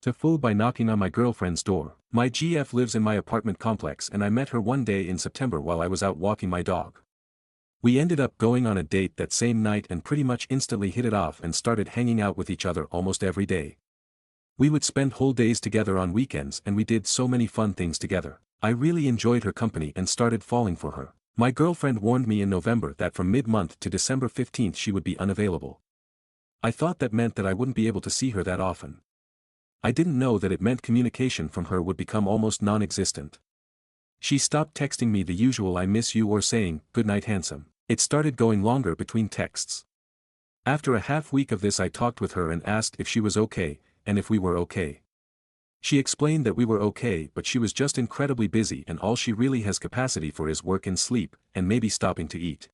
to full by knocking on my girlfriend's door. My GF lives in my apartment complex and I met her one day in September while I was out walking my dog. We ended up going on a date that same night and pretty much instantly hit it off and started hanging out with each other almost every day. We would spend whole days together on weekends and we did so many fun things together. I really enjoyed her company and started falling for her. My girlfriend warned me in November that from mid-month to December 15th she would be unavailable. I thought that meant that I wouldn't be able to see her that often. I didn't know that it meant communication from her would become almost non-existent. She stopped texting me the usual "I miss you" or saying, "Good night handsome." It started going longer between texts. After a half week of this I talked with her and asked if she was okay, and if we were okay. She explained that we were okay but she was just incredibly busy and all she really has capacity for is work and sleep, and maybe stopping to eat.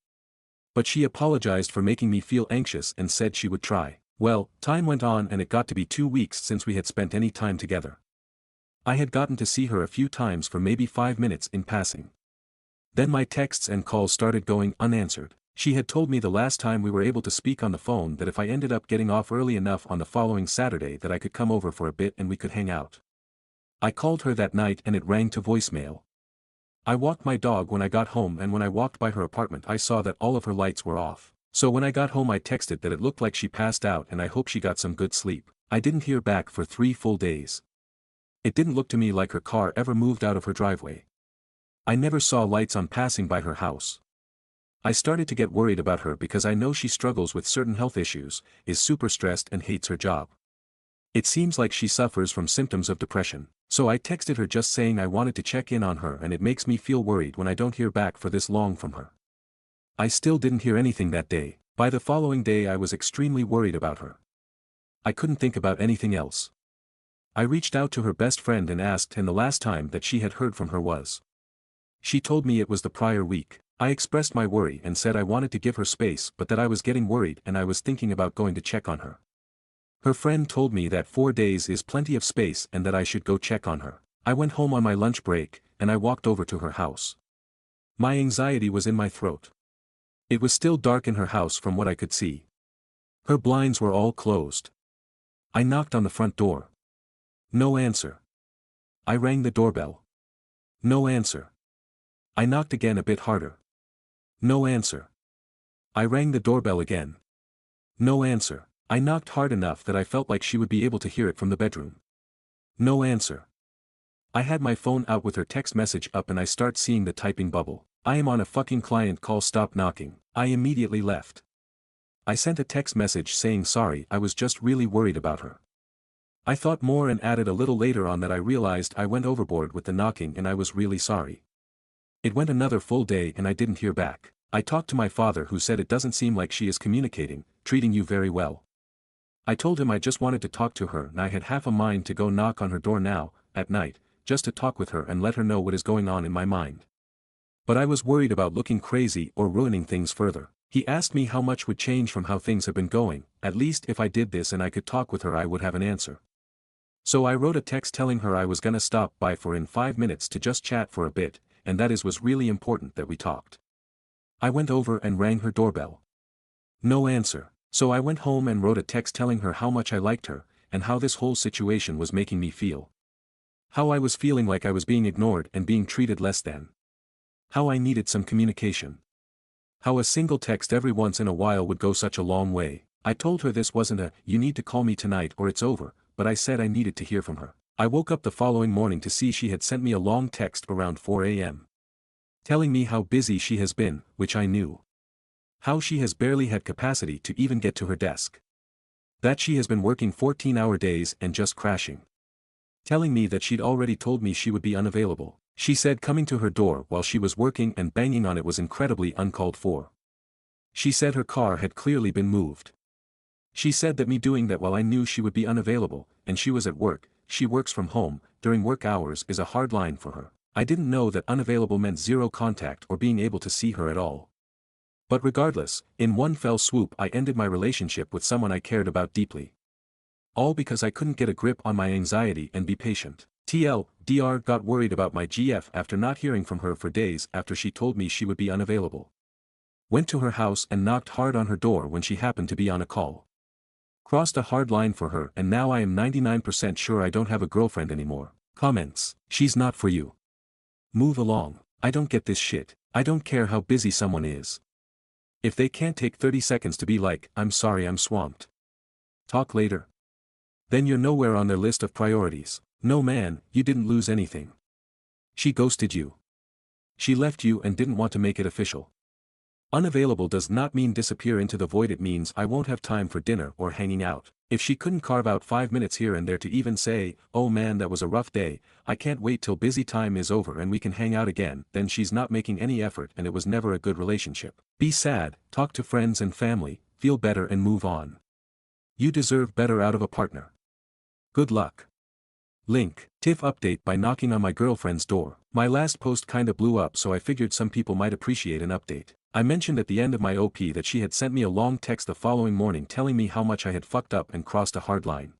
But she apologized for making me feel anxious and said she would try. Well, time went on and it got to be 2 weeks since we had spent any time together. I had gotten to see her a few times for maybe 5 minutes in passing. Then my texts and calls started going unanswered. She had told me the last time we were able to speak on the phone that if I ended up getting off early enough on the following Saturday that I could come over for a bit and we could hang out. I called her that night and it rang to voicemail. I walked my dog when I got home and when I walked by her apartment I saw that all of her lights were off. So when I got home I texted that it looked like she passed out and I hope she got some good sleep. I didn't hear back for 3 full days. It didn't look to me like her car ever moved out of her driveway. I never saw lights on passing by her house. I started to get worried about her because I know she struggles with certain health issues, is super stressed and hates her job. It seems like she suffers from symptoms of depression. So I texted her just saying I wanted to check in on her and it makes me feel worried when I don't hear back for this long from her. I still didn't hear anything that day. By the following day I was extremely worried about her. I couldn't think about anything else. I reached out to her best friend and asked and the last time that she had heard from her was. She told me it was the prior week. I expressed my worry and said I wanted to give her space but that I was getting worried and I was thinking about going to check on her. Her friend told me that 4 days is plenty of space and that I should go check on her. I went home on my lunch break, and I walked over to her house. My anxiety was in my throat. It was still dark in her house from what I could see. Her blinds were all closed. I knocked on the front door. No answer. I rang the doorbell. No answer. I knocked again a bit harder. No answer. I rang the doorbell again. No answer. I knocked hard enough that I felt like she would be able to hear it from the bedroom. No answer. I had my phone out with her text message up and I start seeing the typing bubble. "I am on a fucking client call, stop knocking." I immediately left. I sent a text message saying sorry, I was just really worried about her. I thought more and added a little later on that I realized I went overboard with the knocking and I was really sorry. It went another full day and I didn't hear back. I talked to my father who said it doesn't seem like she is communicating, treating you very well. I told him I just wanted to talk to her and I had half a mind to go knock on her door now, at night, just to talk with her and let her know what is going on in my mind. But I was worried about looking crazy or ruining things further. He asked me how much would change from how things have been going, at least if I did this and I could talk with her I would have an answer. So I wrote a text telling her I was gonna stop by for in 5 minutes to just chat for a bit, and that was really important that we talked. I went over and rang her doorbell. No answer. So I went home and wrote a text telling her how much I liked her, and how this whole situation was making me feel. How I was feeling like I was being ignored and being treated less than. How I needed some communication. How a single text every once in a while would go such a long way. I told her this wasn't a "you need to call me tonight or it's over," but I said I needed to hear from her. I woke up the following morning to see she had sent me a long text around 4 a.m. telling me how busy she has been, which I knew. How she has barely had capacity to even get to her desk. That she has been working 14-hour days and just crashing. Telling me that she'd already told me she would be unavailable. She said coming to her door while she was working and banging on it was incredibly uncalled for. She said her car had clearly been moved. She said that me doing that while I knew she would be unavailable, and she was at work, she works from home, during work hours is a hard line for her. I didn't know that unavailable meant zero contact or being able to see her at all. But regardless, in one fell swoop I ended my relationship with someone I cared about deeply. All because I couldn't get a grip on my anxiety and be patient. TLDR got worried about my GF after not hearing from her for days after she told me she would be unavailable. Went to her house and knocked hard on her door when she happened to be on a call. Crossed a hard line for her and now I am 99% sure I don't have a girlfriend anymore. Comments. She's not for you. Move along. I don't get this shit. I don't care how busy someone is. If they can't take 30 seconds to be like, I'm sorry I'm swamped. Talk later. Then you're nowhere on their list of priorities. No man, you didn't lose anything. She ghosted you. She left you and didn't want to make it official. Unavailable does not mean disappear into the void, it means I won't have time for dinner or hanging out. If she couldn't carve out 5 minutes here and there to even say, oh man that was a rough day, I can't wait till busy time is over and we can hang out again, then she's not making any effort and it was never a good relationship. Be sad, talk to friends and family, feel better and move on. You deserve better out of a partner. Good luck. Link. TIFF update by knocking on my girlfriend's door. My last post kinda blew up so I figured some people might appreciate an update. I mentioned at the end of my OP that she had sent me a long text the following morning telling me how much I had fucked up and crossed a hard line.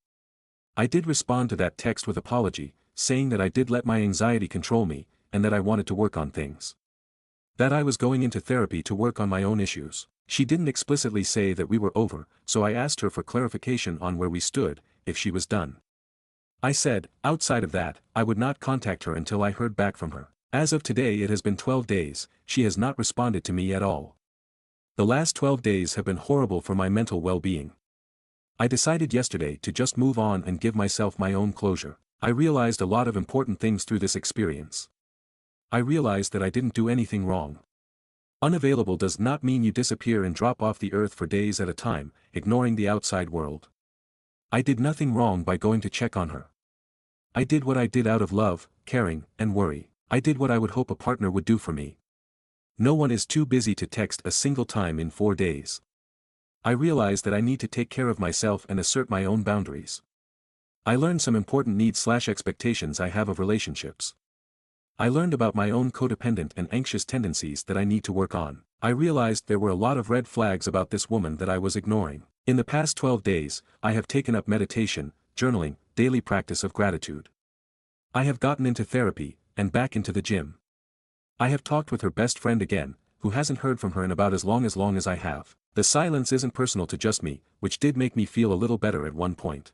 I did respond to that text with apology, saying that I did let my anxiety control me, and that I wanted to work on things. That I was going into therapy to work on my own issues. She didn't explicitly say that we were over, so I asked her for clarification on where we stood, if she was done. I said, outside of that, I would not contact her until I heard back from her. As of today it has been 12 days, she has not responded to me at all. The last 12 days have been horrible for my mental well-being. I decided yesterday to just move on and give myself my own closure. I realized a lot of important things through this experience. I realized that I didn't do anything wrong. Unavailable does not mean you disappear and drop off the earth for days at a time, ignoring the outside world. I did nothing wrong by going to check on her. I did what I did out of love, caring, and worry. I did what I would hope a partner would do for me. No one is too busy to text a single time in 4 days. I realized that I need to take care of myself and assert my own boundaries. I learned some important needs/expectations I have of relationships. I learned about my own codependent and anxious tendencies that I need to work on. I realized there were a lot of red flags about this woman that I was ignoring. In the past 12 days, I have taken up meditation, journaling, daily practice of gratitude. I have gotten into therapy, and back into the gym. I have talked with her best friend again, who hasn't heard from her in about as long as I have. The silence isn't personal to just me, which did make me feel a little better at one point.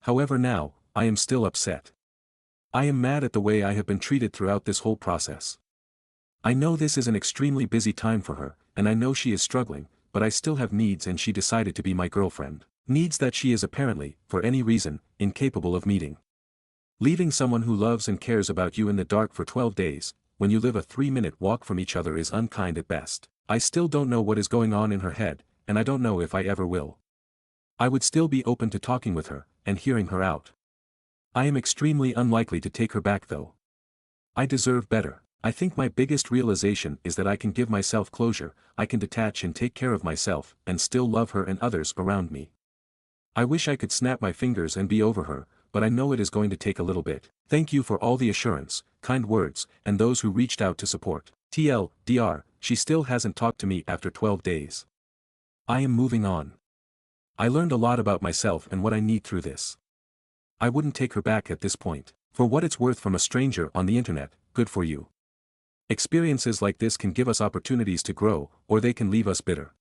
However now, I am still upset. I am mad at the way I have been treated throughout this whole process. I know this is an extremely busy time for her, and I know she is struggling, but I still have needs and she decided to be my girlfriend. Needs that she is apparently, for any reason, incapable of meeting. Leaving someone who loves and cares about you in the dark for 12 days, when you live a 3-minute walk from each other is unkind at best. I still don't know what is going on in her head, and I don't know if I ever will. I would still be open to talking with her, and hearing her out. I am extremely unlikely to take her back though. I deserve better. I think my biggest realization is that I can give myself closure, I can detach and take care of myself, and still love her and others around me. I wish I could snap my fingers and be over her, but I know it is going to take a little bit. Thank you for all the assurance, kind words, and those who reached out to support. TLDR, she still hasn't talked to me after 12 days. I am moving on. I learned a lot about myself and what I need through this. I wouldn't take her back at this point. For what it's worth from a stranger on the internet, good for you. Experiences like this can give us opportunities to grow, or they can leave us bitter.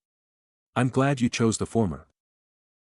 I'm glad you chose the former.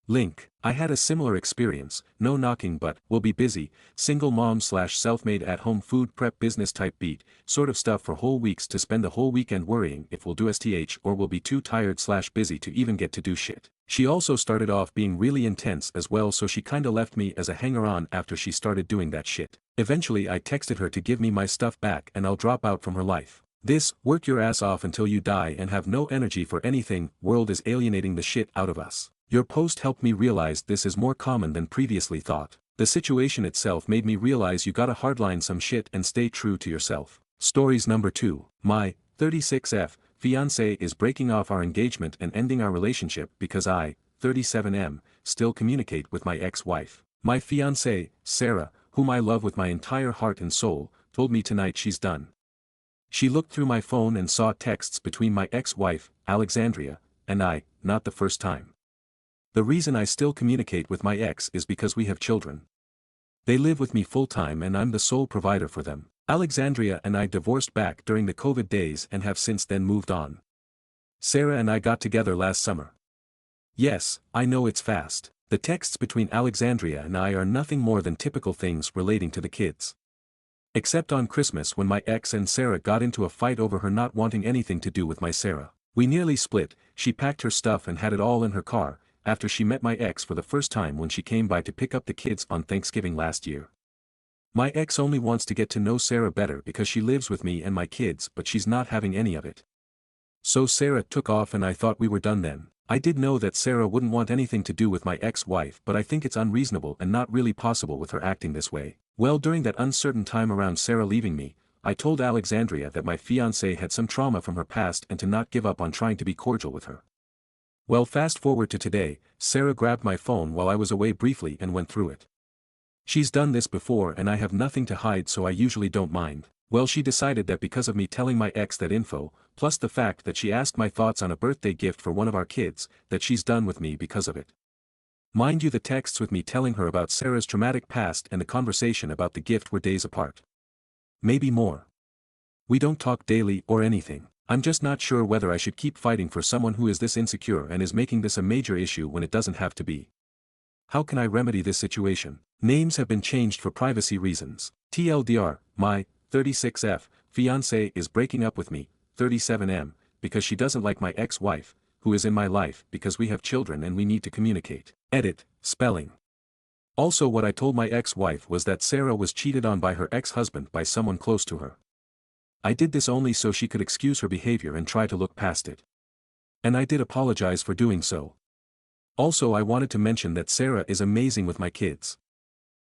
Link. I had a similar experience, no knocking but, will be busy, single mom/self-made at-home food prep business type beat, sort of stuff for whole weeks to spend the whole weekend worrying if we'll do STH or will be too tired/busy to even get to do shit. She also started off being really intense as well, so she kinda left me as a hanger-on after she started doing that shit. Eventually I texted her to give me my stuff back and I'll drop out from her life. This, work your ass off until you die and have no energy for anything, world is alienating the shit out of us. Your post helped me realize this is more common than previously thought. The situation itself made me realize you gotta hardline some shit and stay true to yourself. Stories number 2. My 36F fiancé is breaking off our engagement and ending our relationship because I, 37M, still communicate with my ex-wife. My fiancé, Sarah, whom I love with my entire heart and soul, told me tonight she's done. She looked through my phone and saw texts between my ex-wife, Alexandria, and I, not the first time. The reason I still communicate with my ex is because we have children. They live with me full-time and I'm the sole provider for them. Alexandria and I divorced back during the COVID days and have since then moved on. Sarah and I got together last summer. Yes, I know it's fast. The texts between Alexandria and I are nothing more than typical things relating to the kids. Except on Christmas when my ex and Sarah got into a fight over her not wanting anything to do with my Sarah. We nearly split. She packed her stuff and had it all in her car, after she met my ex for the first time when she came by to pick up the kids on Thanksgiving last year. My ex only wants to get to know Sarah better because she lives with me and my kids, but she's not having any of it. So Sarah took off and I thought we were done then. I did know that Sarah wouldn't want anything to do with my ex-wife, but I think it's unreasonable and not really possible with her acting this way. Well, during that uncertain time around Sarah leaving me, I told Alexandria that my fiancé had some trauma from her past and to not give up on trying to be cordial with her. Well, fast forward to today, Sarah grabbed my phone while I was away briefly and went through it. She's done this before and I have nothing to hide, so I usually don't mind. Well, she decided that because of me telling my ex that info, plus the fact that she asked my thoughts on a birthday gift for one of our kids, that she's done with me because of it. Mind you, the texts with me telling her about Sarah's traumatic past and the conversation about the gift were days apart. Maybe more. We don't talk daily or anything. I'm just not sure whether I should keep fighting for someone who is this insecure and is making this a major issue when it doesn't have to be. How can I remedy this situation? Names have been changed for privacy reasons. TLDR, my 36F fiancé is breaking up with me, 37M, because she doesn't like my ex-wife, who is in my life because we have children and we need to communicate. Edit, spelling. Also, what I told my ex-wife was that Sarah was cheated on by her ex-husband by someone close to her. I did this only so she could excuse her behavior and try to look past it. And I did apologize for doing so. Also, I wanted to mention that Sarah is amazing with my kids.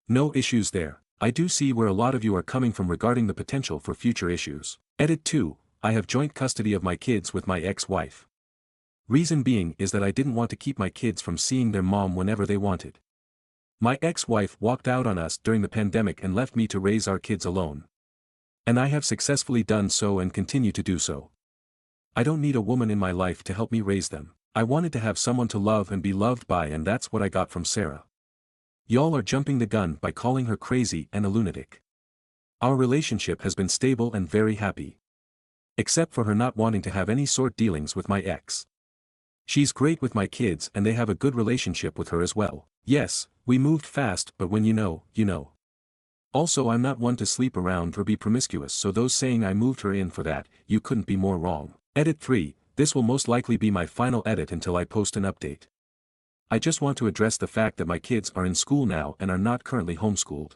No issues there. I do see where a lot of you are coming from regarding the potential for future issues. Edit 2, I have joint custody of my kids with my ex-wife. Reason being is that I didn't want to keep my kids from seeing their mom whenever they wanted. My ex-wife walked out on us during the pandemic and left me to raise our kids alone. And I have successfully done so and continue to do so. I don't need a woman in my life to help me raise them. I wanted to have someone to love and be loved by, and that's what I got from Sarah. Y'all are jumping the gun by calling her crazy and a lunatic. Our relationship has been stable and very happy. Except for her not wanting to have any sort dealings with my ex. She's great with my kids and they have a good relationship with her as well. Yes, we moved fast, but when you know, you know. Also, I'm not one to sleep around or be promiscuous, so those saying I moved her in for that, you couldn't be more wrong. Edit 3, this will most likely be my final edit until I post an update. I just want to address the fact that my kids are in school now and are not currently homeschooled.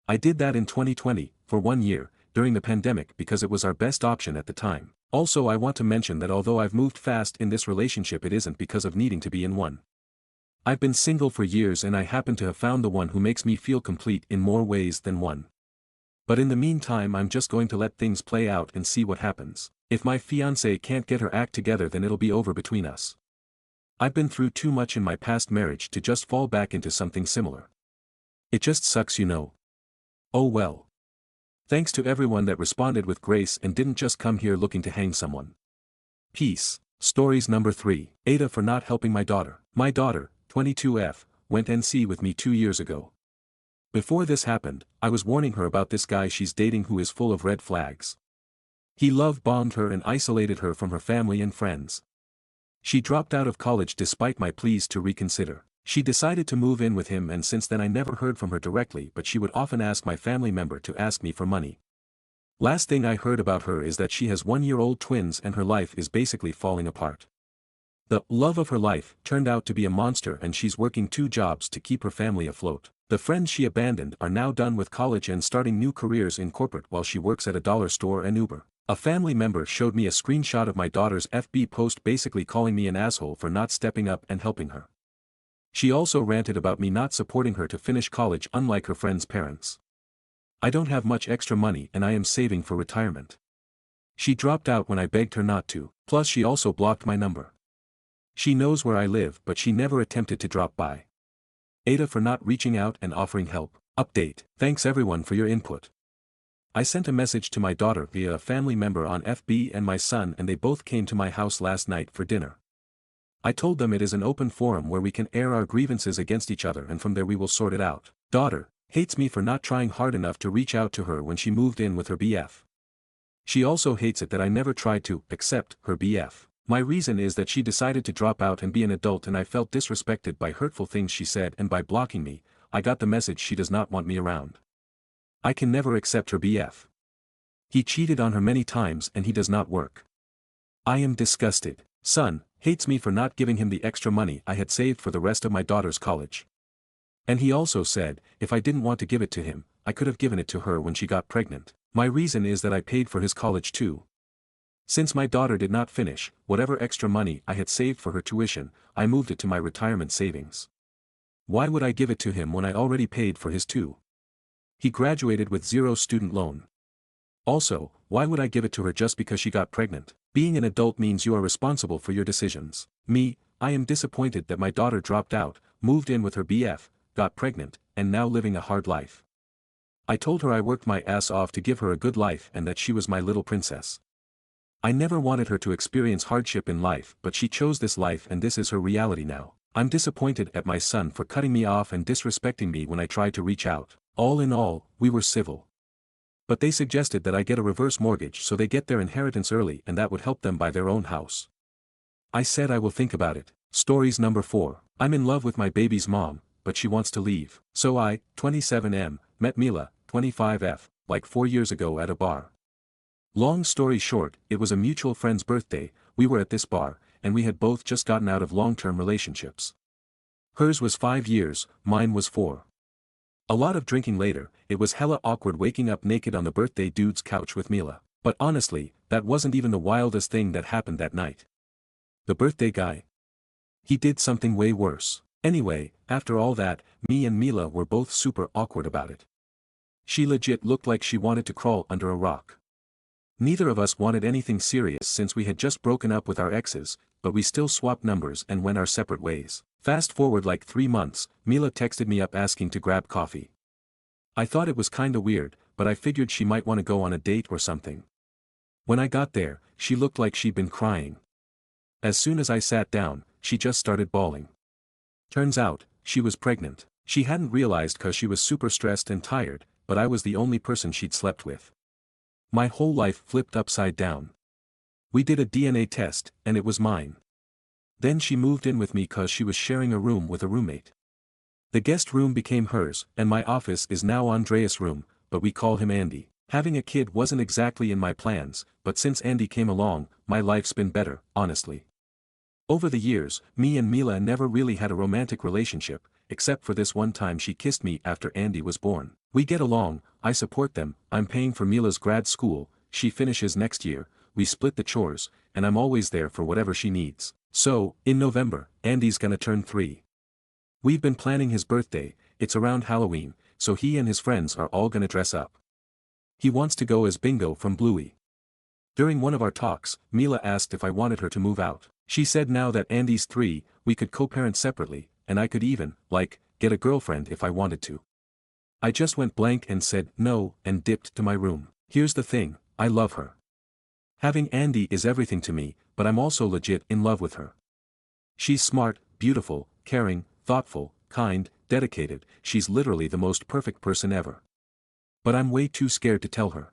I did that in 2020, for 1 year, during the pandemic because it was our best option at the time. Also, I want to mention that although I've moved fast in this relationship, it isn't because of needing to be in one. I've been single for years and I happen to have found the one who makes me feel complete in more ways than one. But in the meantime, I'm just going to let things play out and see what happens. If my fiancé can't get her act together, then it'll be over between us. I've been through too much in my past marriage to just fall back into something similar. It just sucks, you know. Oh well. Thanks to everyone that responded with grace and didn't just come here looking to hang someone. Peace. Stories number 3. Aita for not helping my daughter. My daughter, 22F, went NC with me 2 years ago. Before this happened, I was warning her about this guy she's dating who is full of red flags. He love-bombed her and isolated her from her family and friends. She dropped out of college despite my pleas to reconsider. She decided to move in with him, and since then I never heard from her directly, but she would often ask my family member to ask me for money. Last thing I heard about her is that she has 1-year-old twins and her life is basically falling apart. The love of her life turned out to be a monster and she's working 2 jobs to keep her family afloat. The friends she abandoned are now done with college and starting new careers in corporate while she works at a dollar store and Uber. A family member showed me a screenshot of my daughter's FB post basically calling me an asshole for not stepping up and helping her. She also ranted about me not supporting her to finish college unlike her friends' parents. I don't have much extra money and I am saving for retirement. She dropped out when I begged her not to, plus she also blocked my number. She knows where I live but she never attempted to drop by. Aita for not reaching out and offering help. Update. Thanks everyone for your input. I sent a message to my daughter via a family member on FB and my son, and they both came to my house last night for dinner. I told them it is an open forum where we can air our grievances against each other and from there we will sort it out. Daughter hates me for not trying hard enough to reach out to her when she moved in with her BF. She also hates it that I never tried to accept her BF. My reason is that she decided to drop out and be an adult and I felt disrespected by hurtful things she said and by blocking me, I got the message she does not want me around. I can never accept her BF. He cheated on her many times and he does not work. I am disgusted. Son, hates me for not giving him the extra money I had saved for the rest of my daughter's college. And he also said, if I didn't want to give it to him, I could have given it to her when she got pregnant. My reason is that I paid for his college too. Since my daughter did not finish, whatever extra money I had saved for her tuition, I moved it to my retirement savings. Why would I give it to him when I already paid for his too? He graduated with 0 student loan. Also, why would I give it to her just because she got pregnant? Being an adult means you are responsible for your decisions. Me, I am disappointed that my daughter dropped out, moved in with her BF, got pregnant, and now living a hard life. I told her I worked my ass off to give her a good life and that she was my little princess. I never wanted her to experience hardship in life, but she chose this life and this is her reality now. I'm disappointed at my son for cutting me off and disrespecting me when I tried to reach out. All in all, we were civil. But they suggested that I get a reverse mortgage so they get their inheritance early and that would help them buy their own house. I said I will think about it. Stories number 4. I'm in love with my baby's mom, but she wants to leave. So I, 27M, met Mila, 25F, like 4 years ago at a bar. Long story short, it was a mutual friend's birthday, we were at this bar, and we had both just gotten out of long-term relationships. Hers was 5 years, mine was 4. A lot of drinking later, it was hella awkward waking up naked on the birthday dude's couch with Mila. But honestly, that wasn't even the wildest thing that happened that night. The birthday guy. He did something way worse. Anyway, after all that, me and Mila were both super awkward about it. She legit looked like she wanted to crawl under a rock. Neither of us wanted anything serious since we had just broken up with our exes, but we still swapped numbers and went our separate ways. Fast forward like 3 months, Mila texted me up asking to grab coffee. I thought it was kinda weird, but I figured she might want to go on a date or something. When I got there, she looked like she'd been crying. As soon as I sat down, she just started bawling. Turns out, she was pregnant. She hadn't realized cause she was super stressed and tired, but I was the only person she'd slept with. My whole life flipped upside down. We did a DNA test, and it was mine. Then she moved in with me cause she was sharing a room with a roommate. The guest room became hers, and my office is now Andreas' room, but we call him Andy. Having a kid wasn't exactly in my plans, but since Andy came along, my life's been better, honestly. Over the years, me and Mila never really had a romantic relationship, except for this one time she kissed me after Andy was born. We get along, I support them, I'm paying for Mila's grad school, she finishes next year, we split the chores, and I'm always there for whatever she needs. So, in November, Andy's gonna turn 3. We've been planning his birthday, it's around Halloween, so he and his friends are all gonna dress up. He wants to go as Bingo from Bluey. During one of our talks, Mila asked if I wanted her to move out. She said now that Andy's 3, we could co-parent separately, and I could even, like, get a girlfriend if I wanted to. I just went blank and said no, and dipped to my room. Here's the thing, I love her. Having Andy is everything to me, but I'm also legit in love with her. She's smart, beautiful, caring, thoughtful, kind, dedicated, she's literally the most perfect person ever. But I'm way too scared to tell her.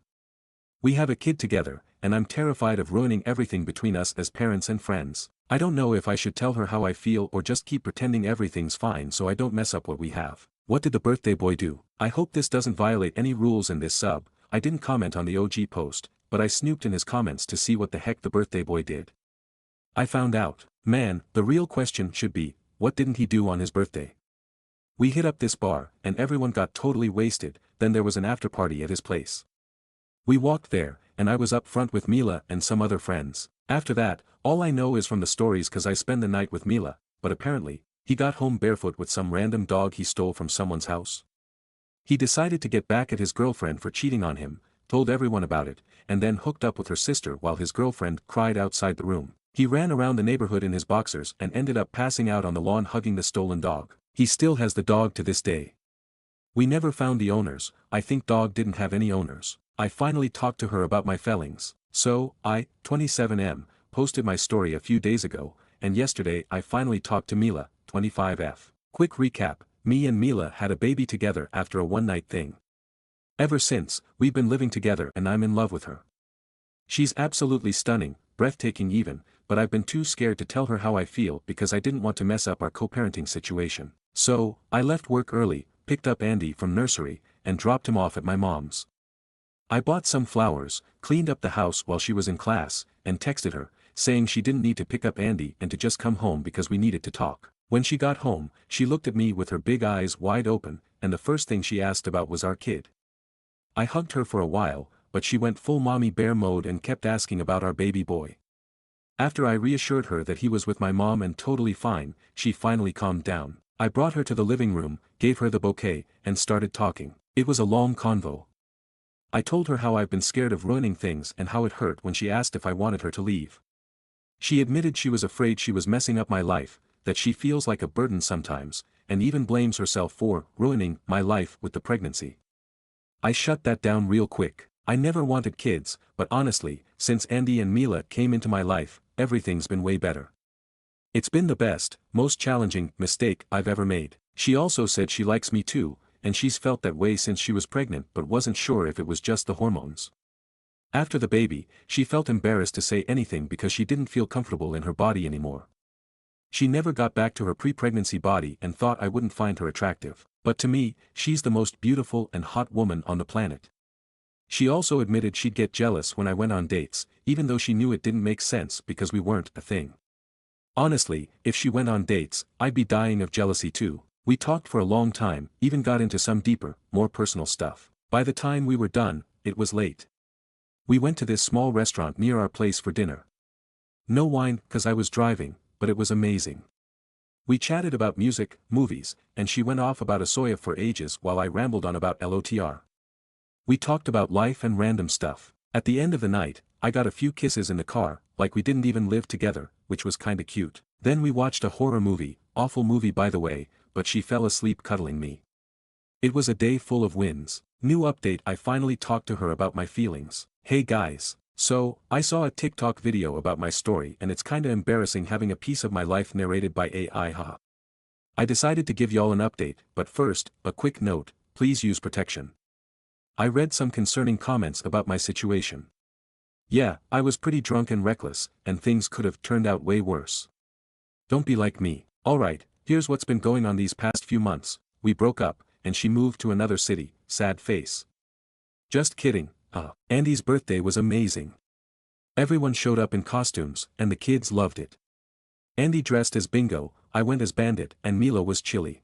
We have a kid together, and I'm terrified of ruining everything between us as parents and friends. I don't know if I should tell her how I feel or just keep pretending everything's fine so I don't mess up what we have. What did the birthday boy do? I hope this doesn't violate any rules in this sub. I didn't comment on the OG post, but I snooped in his comments to see what the heck the birthday boy did. I found out. Man, the real question should be, what didn't he do on his birthday? We hit up this bar, and everyone got totally wasted, then there was an after party at his place. We walked there, and I was up front with Mila and some other friends. After that, all I know is from the stories cause I spend the night with Mila, but apparently, he got home barefoot with some random dog he stole from someone's house. He decided to get back at his girlfriend for cheating on him, told everyone about it, and then hooked up with her sister while his girlfriend cried outside the room. He ran around the neighborhood in his boxers and ended up passing out on the lawn hugging the stolen dog. He still has the dog to this day. We never found the owners, I think dog didn't have any owners. I finally talked to her about my feelings, so, I, 27M, posted my story a few days ago, and yesterday I finally talked to Mila, 25F. Quick recap, me and Mila had a baby together after a one-night thing. Ever since, we've been living together and I'm in love with her. She's absolutely stunning, breathtaking even, but I've been too scared to tell her how I feel because I didn't want to mess up our co-parenting situation. So, I left work early, picked up Andy from nursery, and dropped him off at my mom's. I bought some flowers, cleaned up the house while she was in class, and texted her, saying she didn't need to pick up Andy and to just come home because we needed to talk. When she got home, she looked at me with her big eyes wide open, and the first thing she asked about was our kid. I hugged her for a while, but she went full mommy bear mode and kept asking about our baby boy. After I reassured her that he was with my mom and totally fine, she finally calmed down. I brought her to the living room, gave her the bouquet, and started talking. It was a long convo. I told her how I've been scared of ruining things and how it hurt when she asked if I wanted her to leave. She admitted she was afraid she was messing up my life, that she feels like a burden sometimes, and even blames herself for ruining my life with the pregnancy. I shut that down real quick. I never wanted kids, but honestly, since Andy and Mila came into my life, everything's been way better. It's been the best, most challenging mistake I've ever made. She also said she likes me too, and she's felt that way since she was pregnant but wasn't sure if it was just the hormones. After the baby, she felt embarrassed to say anything because she didn't feel comfortable in her body anymore. She never got back to her pre-pregnancy body and thought I wouldn't find her attractive, but to me, she's the most beautiful and hot woman on the planet. She also admitted she'd get jealous when I went on dates, even though she knew it didn't make sense because we weren't a thing. Honestly, if she went on dates, I'd be dying of jealousy too. We talked for a long time, even got into some deeper, more personal stuff. By the time we were done, it was late. We went to this small restaurant near our place for dinner. No wine, 'cause I was driving, but it was amazing. We chatted about music, movies, and she went off about Asoya for ages while I rambled on about LOTR. We talked about life and random stuff. At the end of the night, I got a few kisses in the car, like we didn't even live together, which was kinda cute. Then we watched a horror movie, awful movie by the way, but she fell asleep cuddling me. It was a day full of wins. New update: I finally talked to her about my feelings. Hey guys. So, I saw a TikTok video about my story and it's kinda embarrassing having a piece of my life narrated by AI haha. I decided to give y'all an update, but first, a quick note, please use protection. I read some concerning comments about my situation. Yeah, I was pretty drunk and reckless, and things could have turned out way worse. Don't be like me. Alright, here's what's been going on these past few months. We broke up, and she moved to another city, sad face. Just kidding. Andy's birthday was amazing. Everyone showed up in costumes, and the kids loved it. Andy dressed as Bingo, I went as Bandit, and Mila was Chili.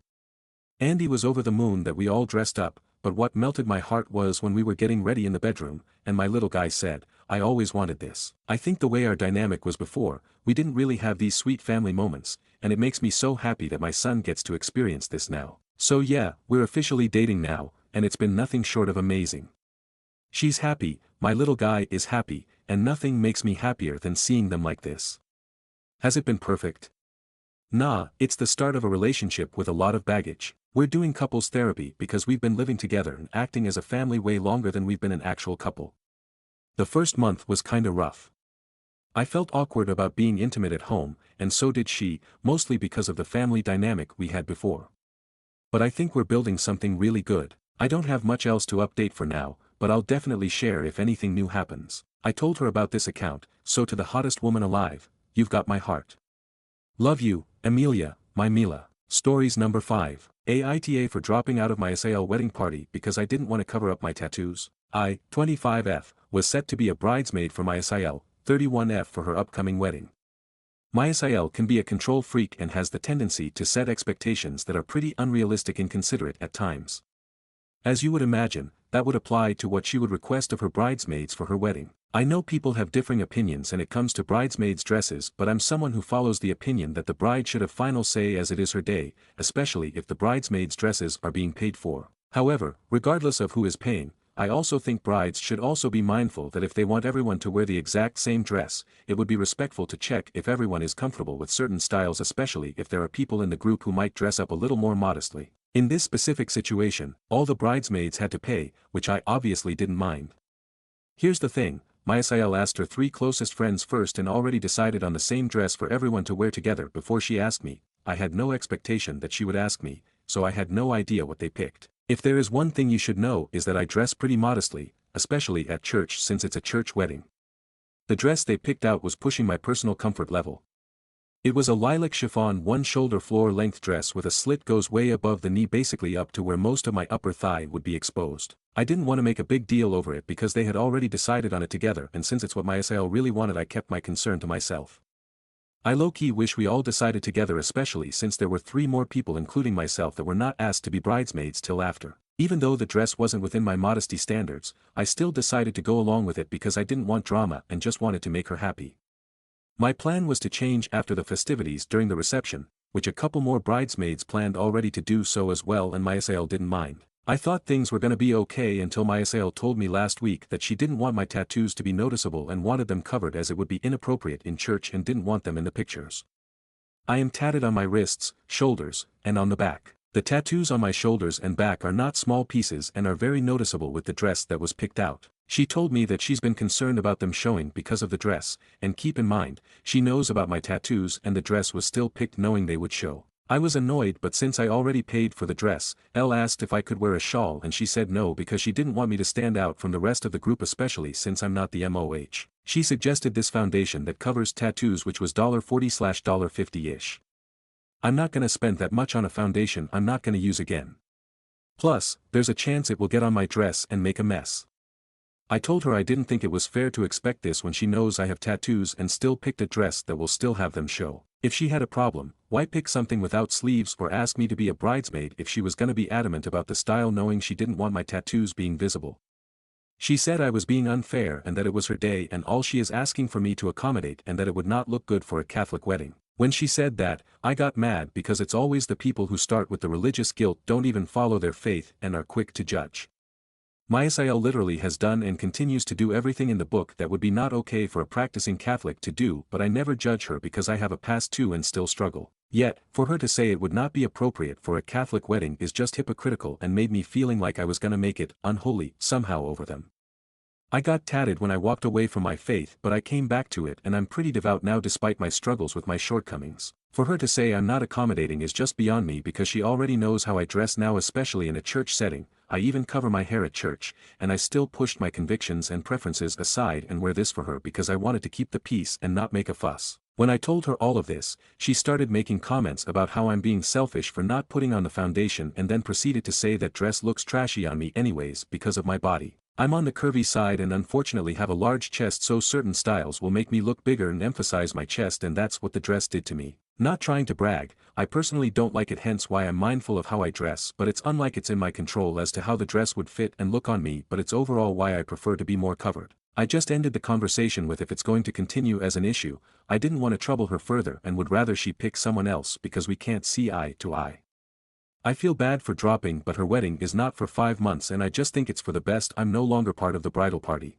Andy was over the moon that we all dressed up, but what melted my heart was when we were getting ready in the bedroom, and my little guy said, I always wanted this. I think the way our dynamic was before, we didn't really have these sweet family moments, and it makes me so happy that my son gets to experience this now. So yeah, we're officially dating now, and it's been nothing short of amazing. She's happy, my little guy is happy, and nothing makes me happier than seeing them like this. Has it been perfect? Nah, it's the start of a relationship with a lot of baggage. We're doing couples therapy because we've been living together and acting as a family way longer than we've been an actual couple. The first month was kinda rough. I felt awkward about being intimate at home, and so did she, mostly because of the family dynamic we had before. But I think we're building something really good. I don't have much else to update for now, but I'll definitely share if anything new happens. I told her about this account, so to the hottest woman alive, you've got my heart. Love you, Amelia, my Mila. Stories number 5. Aita for dropping out of my SAL wedding party because I didn't want to cover up my tattoos. I, 25F, was set to be a bridesmaid for my SIL, 31F for her upcoming wedding. My SIL can be a control freak and has the tendency to set expectations that are pretty unrealistic and inconsiderate at times. As you would imagine, that would apply to what she would request of her bridesmaids for her wedding. I know people have differing opinions when it comes to bridesmaids' dresses, but I'm someone who follows the opinion that the bride should have final say as it is her day, especially if the bridesmaids' dresses are being paid for. However, regardless of who is paying, I also think brides should also be mindful that if they want everyone to wear the exact same dress, it would be respectful to check if everyone is comfortable with certain styles, especially if there are people in the group who might dress up a little more modestly. In this specific situation, all the bridesmaids had to pay, which I obviously didn't mind. Here's the thing, my SIL asked her 3 closest friends first and already decided on the same dress for everyone to wear together before she asked me. I had no expectation that she would ask me, so I had no idea what they picked. If there is one thing you should know is that I dress pretty modestly, especially at church since it's a church wedding. The dress they picked out was pushing my personal comfort level. It was a lilac chiffon one-shoulder floor-length dress with a slit goes way above the knee basically up to where most of my upper thigh would be exposed. I didn't want to make a big deal over it because they had already decided on it together and since it's what my SIL really wanted I kept my concern to myself. I low-key wish we all decided together especially since there were 3 more people including myself that were not asked to be bridesmaids till after. Even though the dress wasn't within my modesty standards, I still decided to go along with it because I didn't want drama and just wanted to make her happy. My plan was to change after the festivities during the reception, which a couple more bridesmaids planned already to do so as well and my SIL didn't mind. I thought things were gonna be okay until my SIL told me last week that she didn't want my tattoos to be noticeable and wanted them covered as it would be inappropriate in church and didn't want them in the pictures. I am tatted on my wrists, shoulders, and on the back. The tattoos on my shoulders and back are not small pieces and are very noticeable with the dress that was picked out. She told me that she's been concerned about them showing because of the dress, and keep in mind, she knows about my tattoos and the dress was still picked knowing they would show. I was annoyed but since I already paid for the dress, Elle asked if I could wear a shawl and she said no because she didn't want me to stand out from the rest of the group especially since I'm not the MOH. She suggested this foundation that covers tattoos which was $40/$50-ish. I'm not gonna spend that much on a foundation I'm not gonna use again. Plus, there's a chance it will get on my dress and make a mess. I told her I didn't think it was fair to expect this when she knows I have tattoos and still picked a dress that will still have them show. If she had a problem, why pick something without sleeves or ask me to be a bridesmaid if she was gonna be adamant about the style knowing she didn't want my tattoos being visible? She said I was being unfair and that it was her day and all she is asking for me to accommodate and that it would not look good for a Catholic wedding. When she said that, I got mad because it's always the people who start with the religious guilt don't even follow their faith and are quick to judge. My SIL literally has done and continues to do everything in the book that would be not okay for a practicing Catholic to do but I never judge her because I have a past too and still struggle. Yet, for her to say it would not be appropriate for a Catholic wedding is just hypocritical and made me feeling like I was gonna make it unholy somehow over them. I got tatted when I walked away from my faith but I came back to it and I'm pretty devout now despite my struggles with my shortcomings. For her to say I'm not accommodating is just beyond me because she already knows how I dress now especially in a church setting. I even cover my hair at church, and I still pushed my convictions and preferences aside and wear this for her because I wanted to keep the peace and not make a fuss. When I told her all of this, she started making comments about how I'm being selfish for not putting on the foundation and then proceeded to say that dress looks trashy on me anyways because of my body. I'm on the curvy side and unfortunately have a large chest so certain styles will make me look bigger and emphasize my chest and that's what the dress did to me. Not trying to brag, I personally don't like it hence why I'm mindful of how I dress but it's unlike it's in my control as to how the dress would fit and look on me but it's overall why I prefer to be more covered. I just ended the conversation with if it's going to continue as an issue, I didn't want to trouble her further and would rather she pick someone else because we can't see eye to eye. I feel bad for dropping but her wedding is not for 5 months and I just think it's for the best I'm no longer part of the bridal party.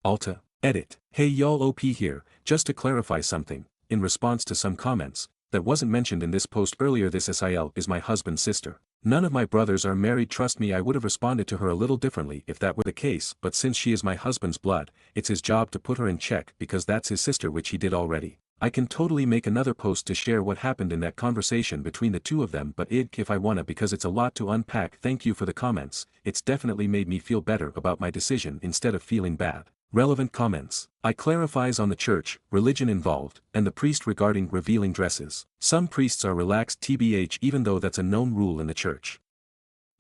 Aita Reddit. Hey y'all OP here, just to clarify something, in response to some comments, that wasn't mentioned in this post earlier this SIL is my husband's sister. None of my brothers are married trust me I would have responded to her a little differently if that were the case but since she is my husband's blood, it's his job to put her in check because that's his sister which he did already. I can totally make another post to share what happened in that conversation between the two of them but if I wanna because it's a lot to unpack. Thank you for the comments, it's definitely made me feel better about my decision instead of feeling bad. Relevant comments. I clarifies on the church, religion involved, and the priest regarding revealing dresses. Some priests are relaxed tbh even though that's a known rule in the church.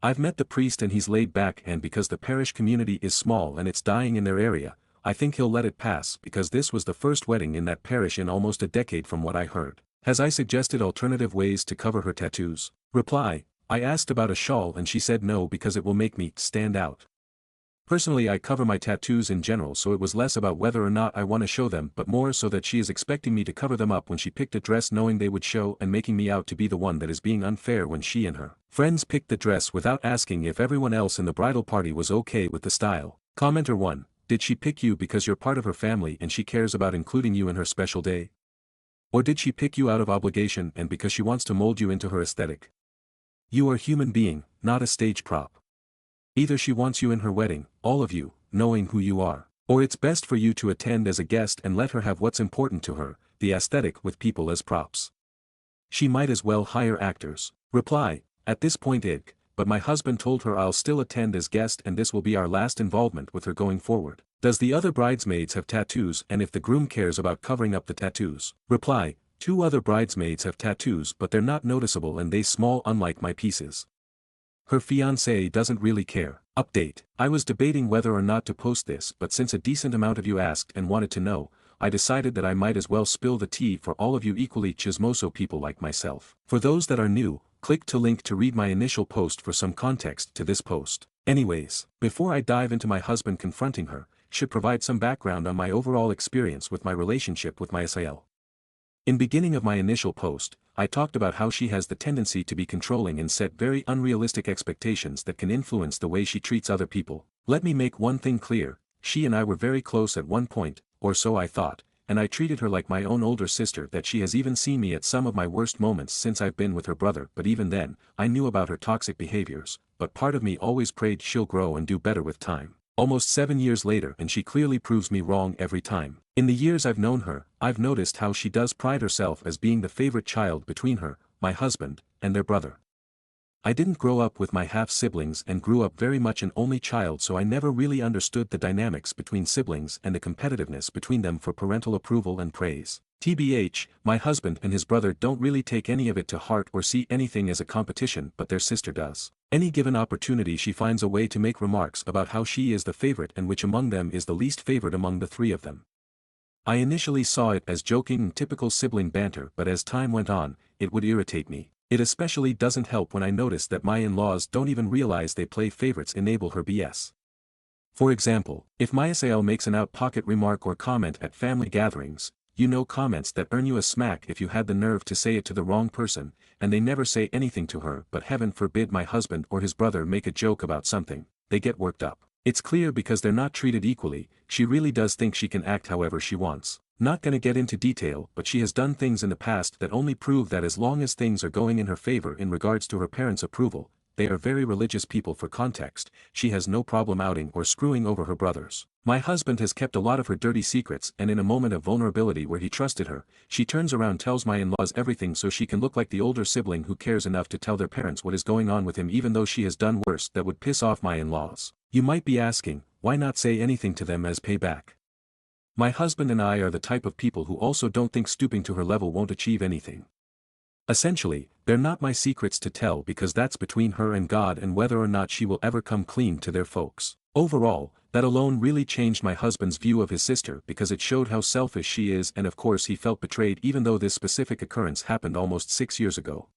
I've met the priest and he's laid back and because the parish community is small and it's dying in their area, I think he'll let it pass because this was the first wedding in that parish in almost a decade from what I heard. Has I suggested alternative ways to cover her tattoos? Reply, I asked about a shawl and she said no because it will make me stand out. Personally I cover my tattoos in general so it was less about whether or not I want to show them but more so that she is expecting me to cover them up when she picked a dress knowing they would show and making me out to be the one that is being unfair when she and her friends picked the dress without asking if everyone else in the bridal party was okay with the style. Commenter 1. Did she pick you because you're part of her family and she cares about including you in her special day? Or did she pick you out of obligation and because she wants to mold you into her aesthetic? You are a human being, not a stage prop. Either she wants you in her wedding, all of you, knowing who you are, or it's best for you to attend as a guest and let her have what's important to her, the aesthetic with people as props. She might as well hire actors. Reply, at this point but my husband told her I'll still attend as guest and this will be our last involvement with her going forward. Does the other bridesmaids have tattoos, and if the groom cares about covering up the tattoos? Reply, 2 other bridesmaids have tattoos but they're not noticeable and they small unlike my pieces. Her fiancé doesn't really care. Update. I was debating whether or not to post this, but since a decent amount of you asked and wanted to know, I decided that I might as well spill the tea for all of you equally chismoso people like myself. For those that are new, click to link to read my initial post for some context to this post. Anyways, before I dive into my husband confronting her, should provide some background on my overall experience with my relationship with my SIL. In beginning of my initial post, I talked about how she has the tendency to be controlling and set very unrealistic expectations that can influence the way she treats other people. Let me make one thing clear, she and I were very close at one point, or so I thought, and I treated her like my own older sister that she has even seen me at some of my worst moments since I've been with her brother, but even then, I knew about her toxic behaviors, but part of me always prayed she'll grow and do better with time. Almost 7 years later and she clearly proves me wrong every time. In the years I've known her, I've noticed how she does pride herself as being the favorite child between her, my husband, and their brother. I didn't grow up with my half-siblings and grew up very much an only child, so I never really understood the dynamics between siblings and the competitiveness between them for parental approval and praise. TBH, my husband and his brother don't really take any of it to heart or see anything as a competition, but their sister does. Any given opportunity she finds a way to make remarks about how she is the favorite and which among them is the least favored among the 3 of them. I initially saw it as joking and typical sibling banter, but as time went on, it would irritate me. It especially doesn't help when I notice that my in-laws don't even realize they play favorites enable her BS. For example, if my SAL makes an out-pocket remark or comment at family gatherings, comments that earn you a smack if you had the nerve to say it to the wrong person, and they never say anything to her, but heaven forbid my husband or his brother make a joke about something, they get worked up. It's clear because they're not treated equally, she really does think she can act however she wants. Not gonna get into detail, but she has done things in the past that only prove that as long as things are going in her favor in regards to her parents' approval, they are very religious people. For context, she has no problem outing or screwing over her brothers. My husband has kept a lot of her dirty secrets, and in a moment of vulnerability where he trusted her, she turns around tells my in-laws everything so she can look like the older sibling who cares enough to tell their parents what is going on with him, even though she has done worse that would piss off my in-laws. You might be asking, why not say anything to them as payback? My husband and I are the type of people who also don't think stooping to her level won't achieve anything. Essentially, they're not my secrets to tell because that's between her and God and whether or not she will ever come clean to their folks. Overall, that alone really changed my husband's view of his sister because it showed how selfish she is, and of course he felt betrayed even though this specific occurrence happened almost 6 years ago.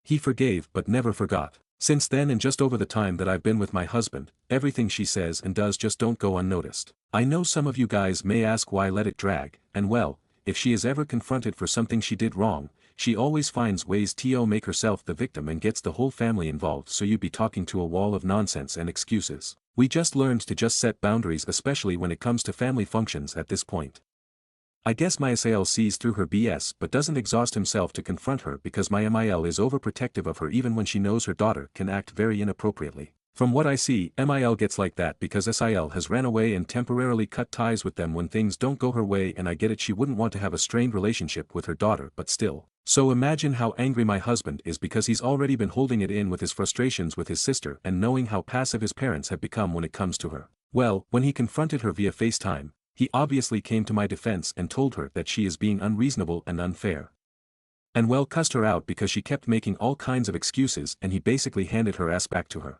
He forgave but never forgot. Since then and just over the time that I've been with my husband, everything she says and does just don't go unnoticed. I know some of you guys may ask why let it drag, and well, if she is ever confronted for something she did wrong, she always finds ways to make herself the victim and gets the whole family involved, so you'd be talking to a wall of nonsense and excuses. We just learned to just set boundaries, especially when it comes to family functions at this point. I guess my SAL sees through her BS but doesn't exhaust himself to confront her because my MIL is overprotective of her even when she knows her daughter can act very inappropriately. From what I see, MIL gets like that because SIL has ran away and temporarily cut ties with them when things don't go her way, and I get it, she wouldn't want to have a strained relationship with her daughter, but still. So imagine how angry my husband is because he's already been holding it in with his frustrations with his sister and knowing how passive his parents have become when it comes to her. Well, when he confronted her via FaceTime, he obviously came to my defense and told her that she is being unreasonable and unfair. And well, cussed her out because she kept making all kinds of excuses, and he basically handed her ass back to her.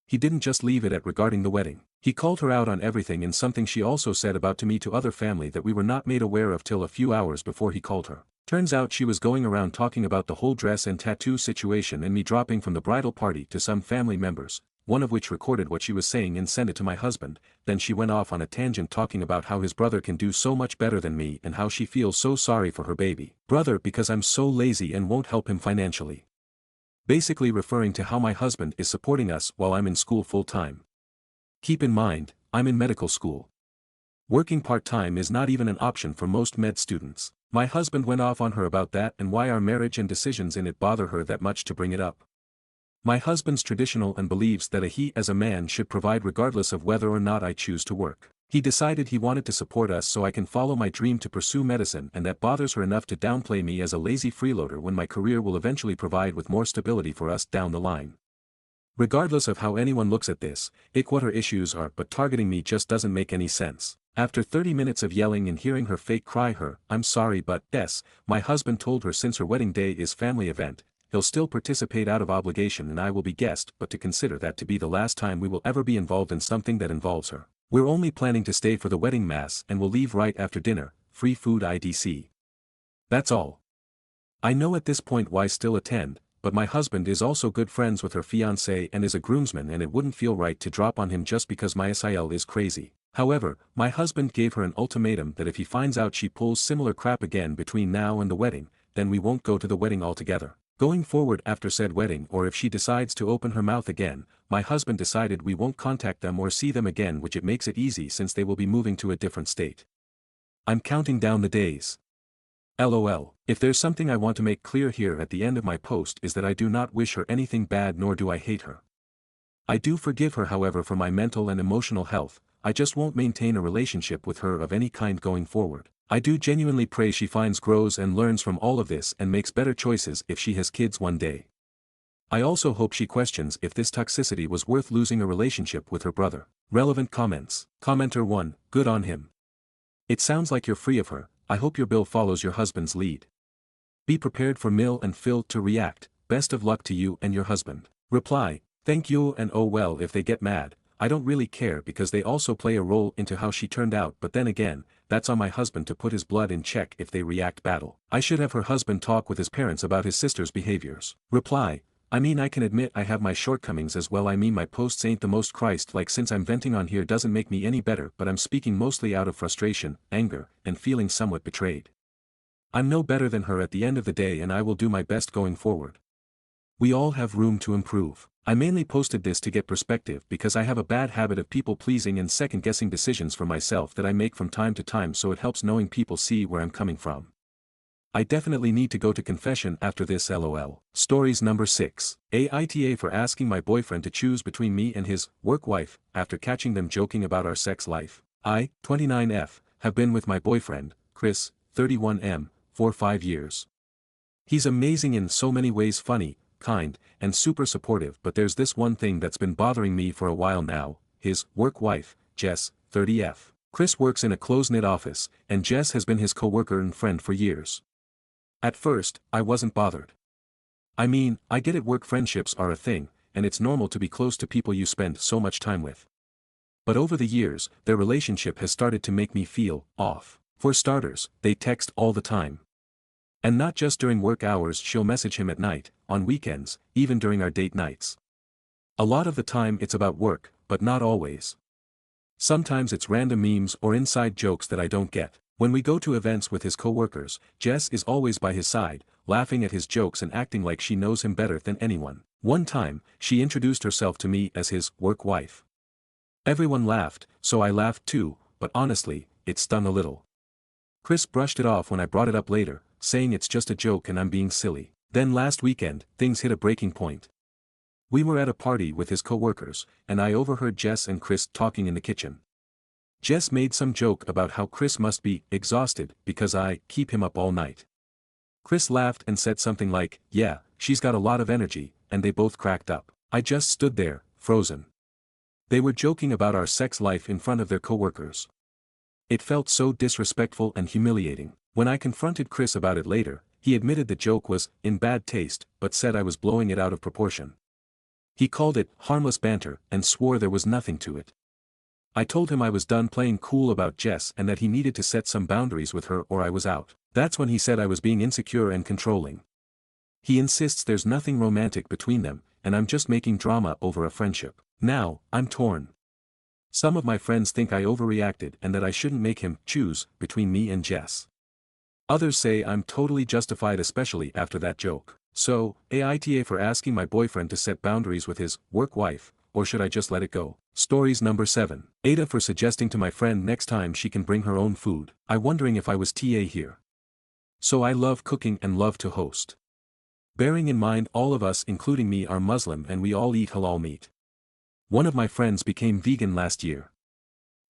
He didn't just leave it at regarding the wedding. He called her out on everything, and something she also said about to me to other family that we were not made aware of till a few hours before he called her. Turns out she was going around talking about the whole dress and tattoo situation and me dropping from the bridal party to some family members, one of which recorded what she was saying and sent it to my husband. Then she went off on a tangent talking about how his brother can do so much better than me and how she feels so sorry for her baby brother because I'm so lazy and won't help him financially. Basically referring to how my husband is supporting us while I'm in school full-time. Keep in mind, I'm in medical school. Working part-time is not even an option for most med students. My husband went off on her about that and why our marriage and decisions in it bother her that much to bring it up. My husband's traditional and believes that he as a man should provide regardless of whether or not I choose to work. He decided he wanted to support us so I can follow my dream to pursue medicine, and that bothers her enough to downplay me as a lazy freeloader when my career will eventually provide with more stability for us down the line. Regardless of how anyone looks at this, what her issues are, but targeting me just doesn't make any sense. After 30 minutes of yelling and hearing her fake cry I'm sorry but, yes, my husband told her since her wedding day is family event, he'll still participate out of obligation and I will be guest, but to consider that to be the last time we will ever be involved in something that involves her. We're only planning to stay for the wedding mass and we'll leave right after dinner, free food IDC. That's all. I know at this point why still attend, but my husband is also good friends with her fiancé and is a groomsman and it wouldn't feel right to drop on him just because my SIL is crazy. However, my husband gave her an ultimatum that if he finds out she pulls similar crap again between now and the wedding, then we won't go to the wedding altogether. Going forward after said wedding or if she decides to open her mouth again, my husband decided we won't contact them or see them again, which it makes it easy since they will be moving to a different state. I'm counting down the days. LOL. If there's something I want to make clear here at the end of my post is that I do not wish her anything bad nor do I hate her. I do forgive her, however, for my mental and emotional health, I just won't maintain a relationship with her of any kind going forward. I do genuinely pray she grows and learns from all of this and makes better choices if she has kids one day. I also hope she questions if this toxicity was worth losing a relationship with her brother. Relevant comments. Commenter 1, good on him. It sounds like you're free of her, I hope your bill follows your husband's lead. Be prepared for Mill and Phil to react, best of luck to you and your husband. Reply, thank you and oh well if they get mad, I don't really care because they also play a role into how she turned out, but then again, that's on my husband to put his blood in check if they react battle. I should have her husband talk with his parents about his sister's behaviors. Reply, I mean I can admit I have my shortcomings as well, I mean my posts ain't the most Christ-like since I'm venting on here doesn't make me any better, but I'm speaking mostly out of frustration, anger, and feeling somewhat betrayed. I'm no better than her at the end of the day and I will do my best going forward. We all have room to improve. I mainly posted this to get perspective because I have a bad habit of people pleasing and second guessing decisions for myself that I make from time to time, so it helps knowing people see where I'm coming from. I definitely need to go to confession after this LOL. Stories number 6. Aita for asking my boyfriend to choose between me and his work wife after catching them joking about our sex life. I, 29F, have been with my boyfriend, Chris, 31M, for 5 years. He's amazing in so many ways, funny, kind, and super supportive, but there's this one thing that's been bothering me for a while now, his work wife, Jess, 30F. Chris works in a close-knit office, and Jess has been his co-worker and friend for years. At first, I wasn't bothered. I mean, I get it, work friendships are a thing, and it's normal to be close to people you spend so much time with. But over the years, their relationship has started to make me feel off. For starters, they text all the time. And not just during work hours, she'll message him at night, on weekends, even during our date nights. A lot of the time it's about work, but not always. Sometimes it's random memes or inside jokes that I don't get. When we go to events with his co-workers, Jess is always by his side, laughing at his jokes and acting like she knows him better than anyone. One time, she introduced herself to me as his work wife. Everyone laughed, so I laughed too, but honestly, it stung a little. Chris brushed it off when I brought it up later, saying it's just a joke and I'm being silly. Then last weekend, things hit a breaking point. We were at a party with his co-workers, and I overheard Jess and Chris talking in the kitchen. Jess made some joke about how Chris must be exhausted because I keep him up all night. Chris laughed and said something like, yeah, she's got a lot of energy, and they both cracked up. I just stood there, frozen. They were joking about our sex life in front of their co-workers. It felt so disrespectful and humiliating. When I confronted Chris about it later, he admitted the joke was in bad taste, but said I was blowing it out of proportion. He called it harmless banter and swore there was nothing to it. I told him I was done playing cool about Jess and that he needed to set some boundaries with her or I was out. That's when he said I was being insecure and controlling. He insists there's nothing romantic between them, and I'm just making drama over a friendship. Now, I'm torn. Some of my friends think I overreacted and that I shouldn't make him choose between me and Jess. Others say I'm totally justified, especially after that joke. So, Aita for asking my boyfriend to set boundaries with his work wife, or should I just let it go? Stories number 7. Aita for suggesting to my friend next time she can bring her own food. I wondering if I was TA here. So I love cooking and love to host. Bearing in mind all of us including me are Muslim and we all eat halal meat. One of my friends became vegan last year.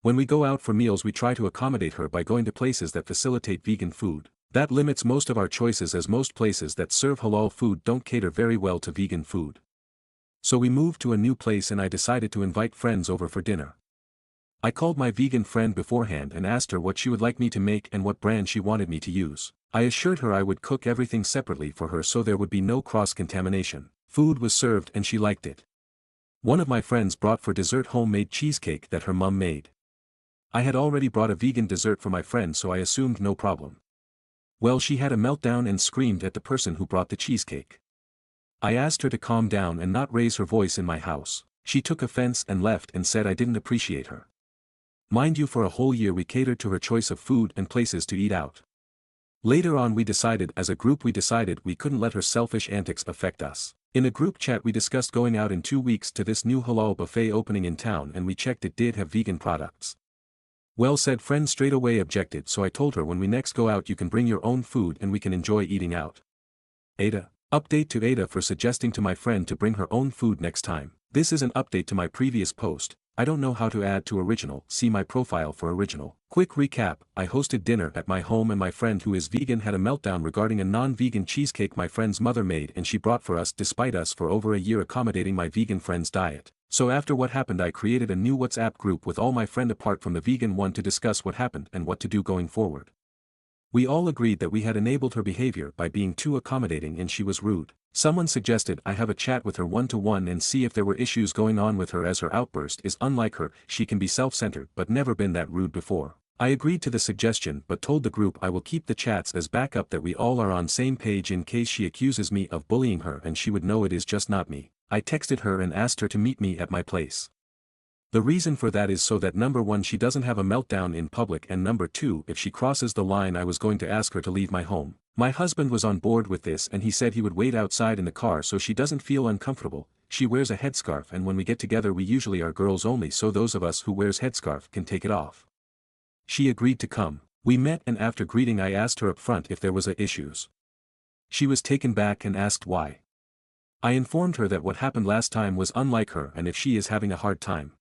When we go out for meals we try to accommodate her by going to places that facilitate vegan food. That limits most of our choices as most places that serve halal food don't cater very well to vegan food. So we moved to a new place and I decided to invite friends over for dinner. I called my vegan friend beforehand and asked her what she would like me to make and what brand she wanted me to use. I assured her I would cook everything separately for her so there would be no cross-contamination. Food was served and she liked it. One of my friends brought for dessert homemade cheesecake that her mum made. I had already brought a vegan dessert for my friend so I assumed no problem. Well, she had a meltdown and screamed at the person who brought the cheesecake. I asked her to calm down and not raise her voice in my house. She took offense and left and said I didn't appreciate her. Mind you, for a whole year we catered to her choice of food and places to eat out. Later on as a group we decided we couldn't let her selfish antics affect us. In a group chat we discussed going out in 2 weeks to this new halal buffet opening in town and we checked it did have vegan products. Well, said friend straight away objected, so I told her when we next go out you can bring your own food and we can enjoy eating out. Aita. Update to Aita for suggesting to my friend to bring her own food next time. This is an update to my previous post. I don't know how to add to original, see my profile for original. Quick recap, I hosted dinner at my home and my friend who is vegan had a meltdown regarding a non-vegan cheesecake my friend's mother made and she brought for us despite us for over a year accommodating my vegan friend's diet. So after what happened I created a new WhatsApp group with all my friend apart from the vegan one to discuss what happened and what to do going forward. We all agreed that we had enabled her behavior by being too accommodating and she was rude. Someone suggested I have a chat with her one-to-one and see if there were issues going on with her as her outburst is unlike her, she can be self-centered but never been that rude before. I agreed to the suggestion but told the group I will keep the chats as backup that we all are on same page in case she accuses me of bullying her and she would know it is just not me. I texted her and asked her to meet me at my place. The reason for that is so that number 1 she doesn't have a meltdown in public and number 2 if she crosses the line I was going to ask her to leave my home. My husband was on board with this and he said he would wait outside in the car so she doesn't feel uncomfortable. She wears a headscarf and when we get together we usually are girls only so those of us who wears headscarf can take it off. She agreed to come. We met and after greeting I asked her up front if there was a issues. She was taken back and asked why. I informed her that what happened last time was unlike her and if she is having a hard time.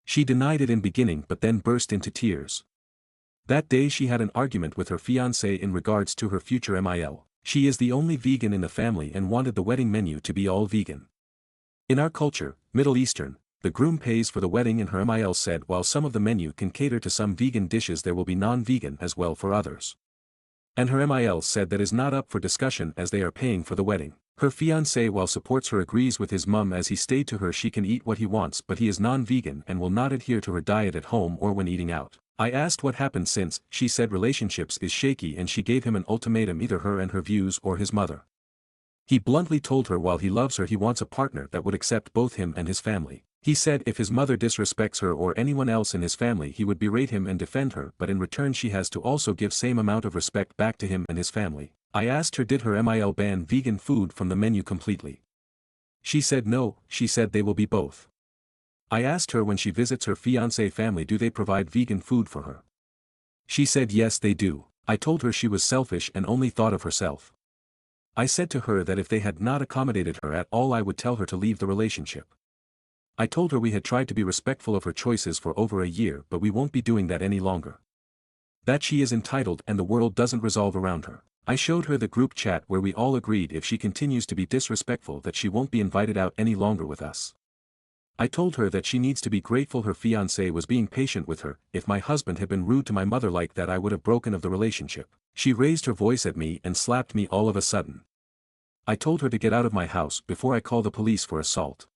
She denied it in beginning but then burst into tears. That day she had an argument with her fiancé in regards to her future MIL. She is the only vegan in the family and wanted the wedding menu to be all vegan. In our culture, Middle Eastern, the groom pays for the wedding and her MIL said while some of the menu can cater to some vegan dishes there will be non-vegan as well for others. And her MIL said that is not up for discussion as they are paying for the wedding. Her fiancé while supports her agrees with his mum as he stated to her she can eat what he wants but he is non-vegan and will not adhere to her diet at home or when eating out. I asked what happened since, she said relationships is shaky and she gave him an ultimatum either her and her views or his mother. He bluntly told her while he loves her he wants a partner that would accept both him and his family. He said if his mother disrespects her or anyone else in his family he would berate him and defend her but in return she has to also give same amount of respect back to him and his family. I asked her did her MIL ban vegan food from the menu completely. She said no, she said they will be both. I asked her when she visits her fiancé family do they provide vegan food for her. She said yes they do. I told her she was selfish and only thought of herself. I said to her that if they had not accommodated her at all I would tell her to leave the relationship. I told her we had tried to be respectful of her choices for over a year but we won't be doing that any longer. That she is entitled and the world doesn't revolve around her. I showed her the group chat where we all agreed if she continues to be disrespectful that she won't be invited out any longer with us. I told her that she needs to be grateful her fiancé was being patient with her, if my husband had been rude to my mother like that I would have broken of the relationship. She raised her voice at me and slapped me all of a sudden. I told her to get out of my house before I call the police for assault.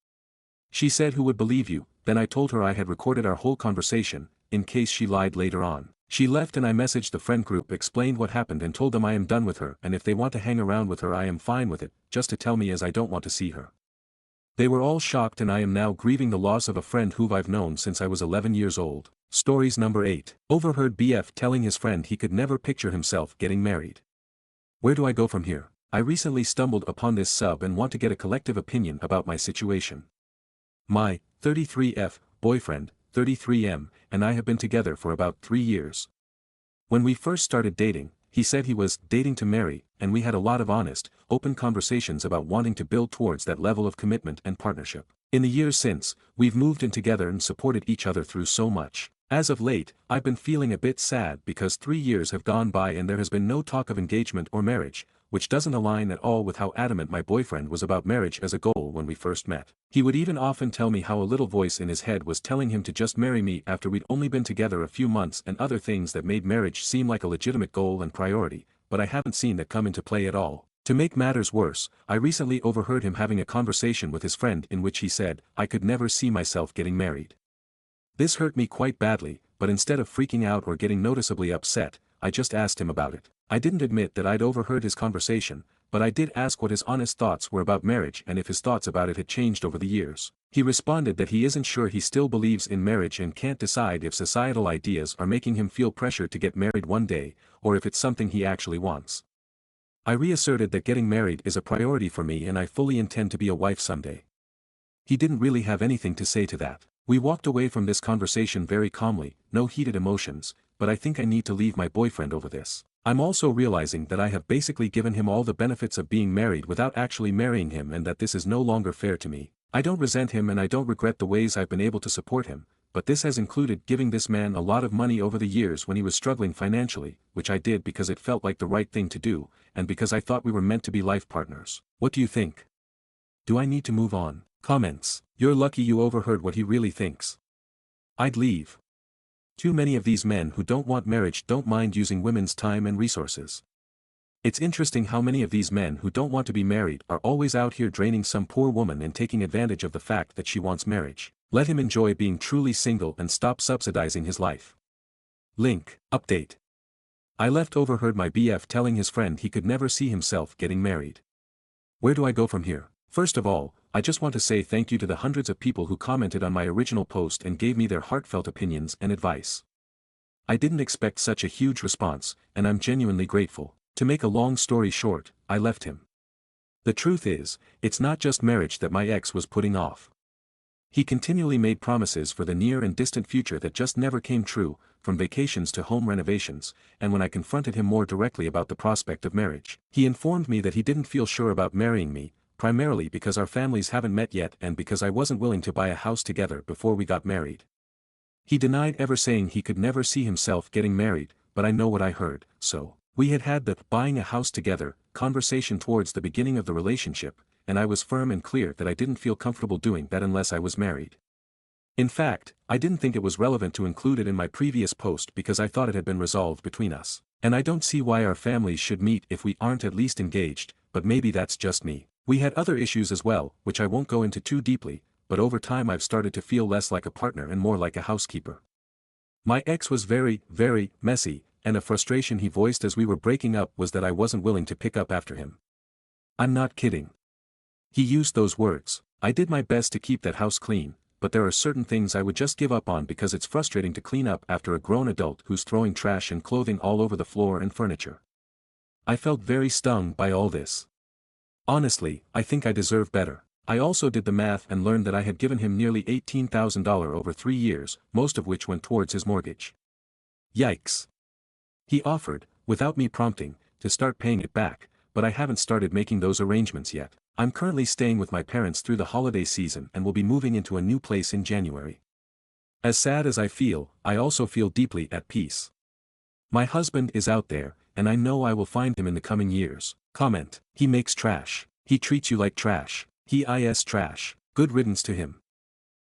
She said who would believe you, then I told her I had recorded our whole conversation, in case she lied later on. She left and I messaged the friend group explained what happened and told them I am done with her and if they want to hang around with her I am fine with it, just to tell me as I don't want to see her. They were all shocked and I am now grieving the loss of a friend who I've known since I was 11 years old. Stories number 8. Overheard BF telling his friend he could never picture himself getting married. Where do I go from here? I recently stumbled upon this sub and want to get a collective opinion about my situation. My 33F boyfriend, 33M, and I have been together for about 3 years. When we first started dating, he said he was dating to marry, and we had a lot of honest, open conversations about wanting to build towards that level of commitment and partnership. In the years since, we've moved in together and supported each other through so much. As of late, I've been feeling a bit sad because 3 years have gone by and there has been no talk of engagement or marriage. which doesn't align at all with how adamant my boyfriend was about marriage as a goal when we first met. He would even often tell me how a little voice in his head was telling him to just marry me after we'd only been together a few months and other things that made marriage seem like a legitimate goal and priority, but I haven't seen that come into play at all. To make matters worse, I recently overheard him having a conversation with his friend in which he said, "I could never see myself getting married." This hurt me quite badly, but instead of freaking out or getting noticeably upset, I just asked him about it. I didn't admit that I'd overheard his conversation, but I did ask what his honest thoughts were about marriage and if his thoughts about it had changed over the years. He responded that he isn't sure he still believes in marriage and can't decide if societal ideas are making him feel pressure to get married one day, or if it's something he actually wants. I reasserted that getting married is a priority for me and I fully intend to be a wife someday. He didn't really have anything to say to that. We walked away from this conversation very calmly, no heated emotions, but I think I need to leave my boyfriend over this. I'm also realizing that I have basically given him all the benefits of being married without actually marrying him and that this is no longer fair to me. I don't resent him and I don't regret the ways I've been able to support him, but this has included giving this man a lot of money over the years when he was struggling financially, which I did because it felt like the right thing to do, and because I thought we were meant to be life partners. What do you think? Do I need to move on? Comments. You're lucky you overheard what he really thinks. I'd leave. Too many of these men who don't want marriage don't mind using women's time and resources. It's interesting how many of these men who don't want to be married are always out here draining some poor woman and taking advantage of the fact that she wants marriage. Let him enjoy being truly single and stop subsidizing his life. Link. Update. I overheard my BF telling his friend he could never see himself getting married. Where do I go from here? First of all, I just want to say thank you to the hundreds of people who commented on my original post and gave me their heartfelt opinions and advice. I didn't expect such a huge response, and I'm genuinely grateful. To make a long story short, I left him. The truth is, it's not just marriage that my ex was putting off. He continually made promises for the near and distant future that just never came true, from vacations to home renovations, and when I confronted him more directly about the prospect of marriage, he informed me that he didn't feel sure about marrying me, primarily because our families haven't met yet and because I wasn't willing to buy a house together before we got married. He denied ever saying he could never see himself getting married, but I know what I heard, so. We had the buying a house together conversation towards the beginning of the relationship, and I was firm and clear that I didn't feel comfortable doing that unless I was married. In fact, I didn't think it was relevant to include it in my previous post because I thought it had been resolved between us. And I don't see why our families should meet if we aren't at least engaged, but maybe that's just me. We had other issues as well, which I won't go into too deeply, but over time I've started to feel less like a partner and more like a housekeeper. My ex was very, very messy, and a frustration he voiced as we were breaking up was that I wasn't willing to pick up after him. I'm not kidding. He used those words. I did my best to keep that house clean, but there are certain things I would just give up on because it's frustrating to clean up after a grown adult who's throwing trash and clothing all over the floor and furniture. I felt very stung by all this. Honestly, I think I deserve better. I also did the math and learned that I had given him nearly $18,000 over 3 years, most of which went towards his mortgage. Yikes. He offered, without me prompting, to start paying it back, but I haven't started making those arrangements yet. I'm currently staying with my parents through the holiday season and will be moving into a new place in January. As sad as I feel, I also feel deeply at peace. My husband is out there, and I know I will find him in the coming years. Comment. He makes trash. He treats you like trash. He is trash. Good riddance to him.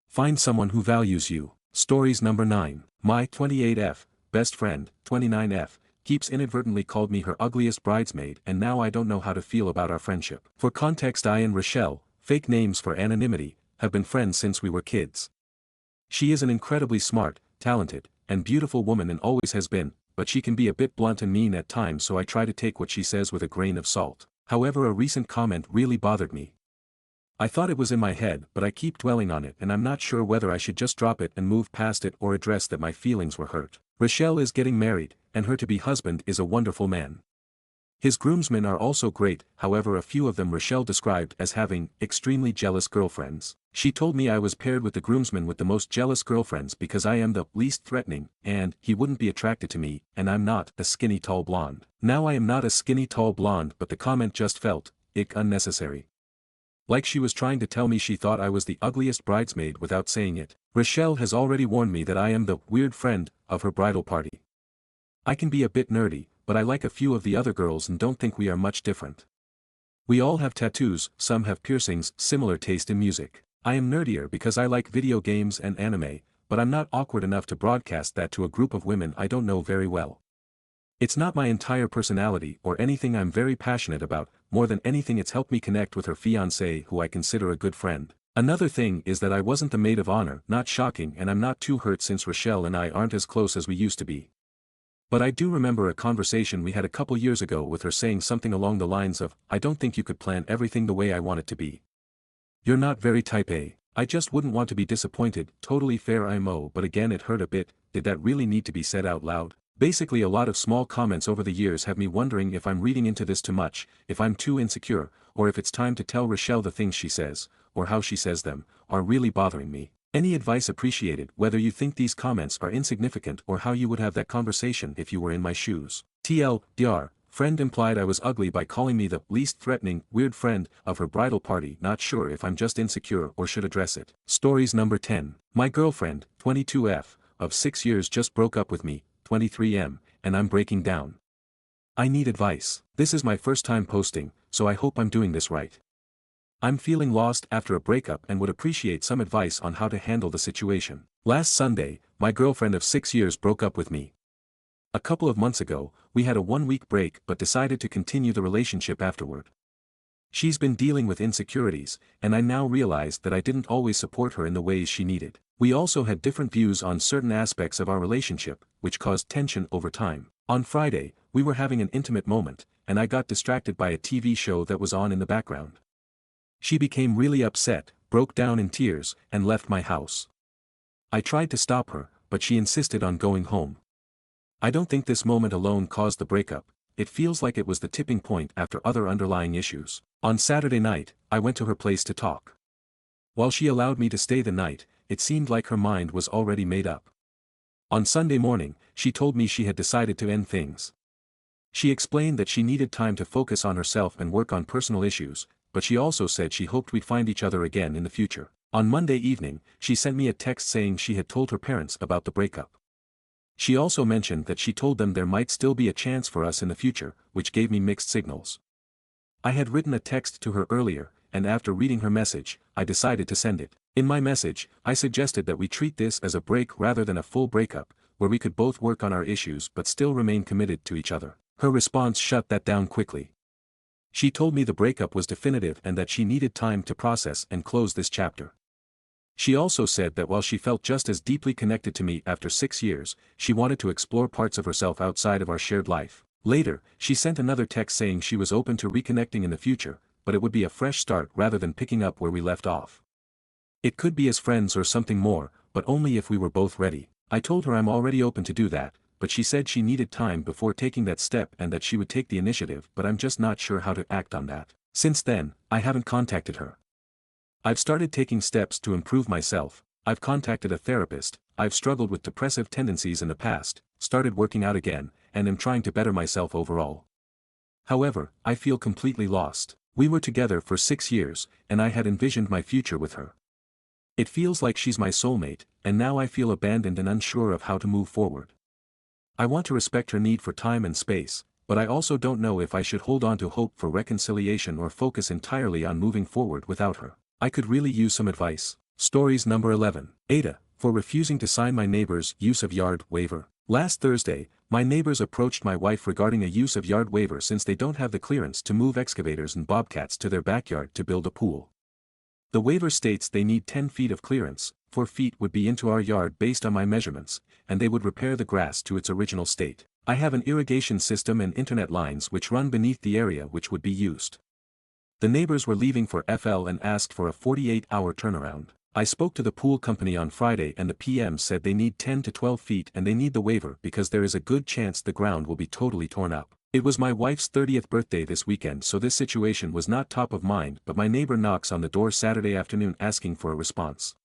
Find someone who values you. Stories number 9. My 28F, best friend, 29F, keeps inadvertently called me her ugliest bridesmaid and now I don't know how to feel about our friendship. For context, I and Rochelle, fake names for anonymity, have been friends since we were kids. She is an incredibly smart, talented, and beautiful woman and always has been, but she can be a bit blunt and mean at times, so I try to take what she says with a grain of salt. However, a recent comment really bothered me. I thought it was in my head, but I keep dwelling on it and I'm not sure whether I should just drop it and move past it or address that my feelings were hurt. Rochelle is getting married, and her to-be husband is a wonderful man. His groomsmen are also great, however a few of them Rochelle described as having extremely jealous girlfriends. She told me I was paired with the groomsmen with the most jealous girlfriends because I am the least threatening, and he wouldn't be attracted to me, and I'm not a skinny tall blonde. Now I am not a skinny tall blonde, but the comment just felt, unnecessary. Like she was trying to tell me she thought I was the ugliest bridesmaid without saying it. Rochelle has already warned me that I am the weird friend of her bridal party. I can be a bit nerdy, but I like a few of the other girls and don't think we are much different. We all have tattoos, some have piercings, similar taste in music. I am nerdier because I like video games and anime, but I'm not awkward enough to broadcast that to a group of women I don't know very well. It's not my entire personality or anything I'm very passionate about, more than anything it's helped me connect with her fiancé who I consider a good friend. Another thing is that I wasn't the maid of honor, not shocking, and I'm not too hurt since Rochelle and I aren't as close as we used to be. But I do remember a conversation we had a couple years ago with her saying something along the lines of, "I don't think you could plan everything the way I want it to be. You're not very type A. I just wouldn't want to be disappointed." Totally fair IMO, but again it hurt a bit. Did that really need to be said out loud? Basically a lot of small comments over the years have me wondering if I'm reading into this too much, if I'm too insecure, or if it's time to tell Rochelle the things she says, or how she says them, are really bothering me. Any advice appreciated, whether you think these comments are insignificant or how you would have that conversation if you were in my shoes. TLDR, friend implied I was ugly by calling me the least threatening, weird friend of her bridal party. Not sure if I'm just insecure or should address it. Stories number 10. My girlfriend, 22F, of 6 years just broke up with me, 23M, and I'm breaking down. I need advice. This is my first time posting, so I hope I'm doing this right. I'm feeling lost after a breakup and would appreciate some advice on how to handle the situation. Last Sunday, my girlfriend of 6 years broke up with me. A couple of months ago, we had a 1-week break but decided to continue the relationship afterward. She's been dealing with insecurities, and I now realize that I didn't always support her in the ways she needed. We also had different views on certain aspects of our relationship, which caused tension over time. On Friday, we were having an intimate moment, and I got distracted by a TV show that was on in the background. She became really upset, broke down in tears, and left my house. I tried to stop her, but she insisted on going home. I don't think this moment alone caused the breakup. It feels like it was the tipping point after other underlying issues. On Saturday night, I went to her place to talk. While she allowed me to stay the night, it seemed like her mind was already made up. On Sunday morning, she told me she had decided to end things. She explained that she needed time to focus on herself and work on personal issues, but she also said she hoped we'd find each other again in the future. On Monday evening, she sent me a text saying she had told her parents about the breakup. She also mentioned that she told them there might still be a chance for us in the future, which gave me mixed signals. I had written a text to her earlier, and after reading her message, I decided to send it. In my message, I suggested that we treat this as a break rather than a full breakup, where we could both work on our issues but still remain committed to each other. Her response shut that down quickly. She told me the breakup was definitive and that she needed time to process and close this chapter. She also said that while she felt just as deeply connected to me after 6 years, she wanted to explore parts of herself outside of our shared life. Later, she sent another text saying she was open to reconnecting in the future, but it would be a fresh start rather than picking up where we left off. It could be as friends or something more, but only if we were both ready. I told her I'm already open to do that, but she said she needed time before taking that step and that she would take the initiative, but I'm just not sure how to act on that. Since then, I haven't contacted her. I've started taking steps to improve myself. I've contacted a therapist, I've struggled with depressive tendencies in the past, started working out again, and am trying to better myself overall. However, I feel completely lost. We were together for 6 years, and I had envisioned my future with her. It feels like she's my soulmate, and now I feel abandoned and unsure of how to move forward. I want to respect her need for time and space, but I also don't know if I should hold on to hope for reconciliation or focus entirely on moving forward without her. I could really use some advice. Stories number 11. Aita, for refusing to sign my neighbor's use of yard waiver. Last Thursday, my neighbors approached my wife regarding a use of yard waiver since they don't have the clearance to move excavators and bobcats to their backyard to build a pool. The waiver states they need 10 feet of clearance, 4 feet would be into our yard based on my measurements, and they would repair the grass to its original state. I have an irrigation system and internet lines which run beneath the area which would be used. The neighbors were leaving for FL and asked for a 48-hour turnaround. I spoke to the pool company on Friday and the PM said they need 10 to 12 feet and they need the waiver because there is a good chance the ground will be totally torn up. It was my wife's 30th birthday this weekend, so this situation was not top of mind, but my neighbor knocks on the door Saturday afternoon asking for a response.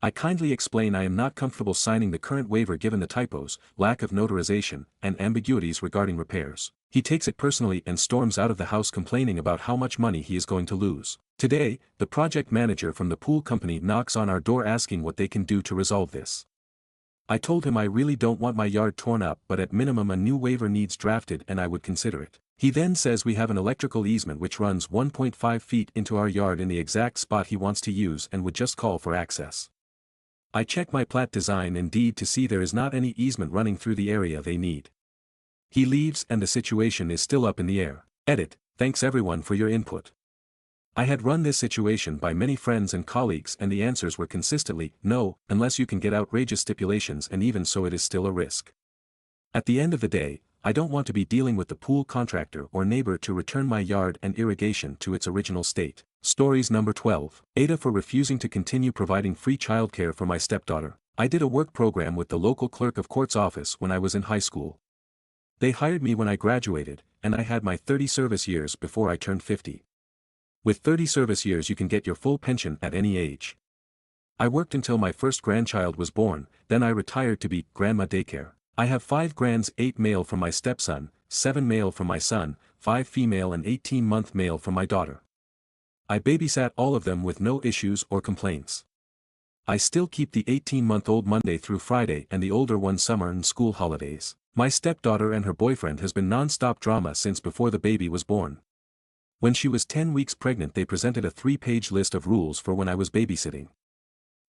I kindly explain I am not comfortable signing the current waiver given the typos, lack of notarization, and ambiguities regarding repairs. He takes it personally and storms out of the house complaining about how much money he is going to lose. Today, the project manager from the pool company knocks on our door asking what they can do to resolve this. I told him I really don't want my yard torn up, but at minimum a new waiver needs drafted and I would consider it. He then says we have an electrical easement which runs 1.5 feet into our yard in the exact spot he wants to use and would just call for access. I check my plat design and deed to see there is not any easement running through the area they need. He leaves and the situation is still up in the air. Edit, thanks everyone for your input. I had run this situation by many friends and colleagues and the answers were consistently, no, unless you can get outrageous stipulations, and even so it is still a risk. At the end of the day, I don't want to be dealing with the pool contractor or neighbor to return my yard and irrigation to its original state. Stories number 12. Aita for refusing to continue providing free childcare for my stepdaughter. I did a work program with the local clerk of court's office when I was in high school. They hired me when I graduated, and I had my 30 service years before I turned 50. With 30 service years you can get your full pension at any age. I worked until my first grandchild was born, then I retired to be grandma daycare. I have 5 grands, 8 male from my stepson, 7 male from my son, 5 female and 18-month male from my daughter. I babysat all of them with no issues or complaints. I still keep the 18-month-old Monday through Friday and the older one summer and school holidays. My stepdaughter and her boyfriend has been non-stop drama since before the baby was born. When she was 10 weeks pregnant they presented a 3-page list of rules for when I was babysitting.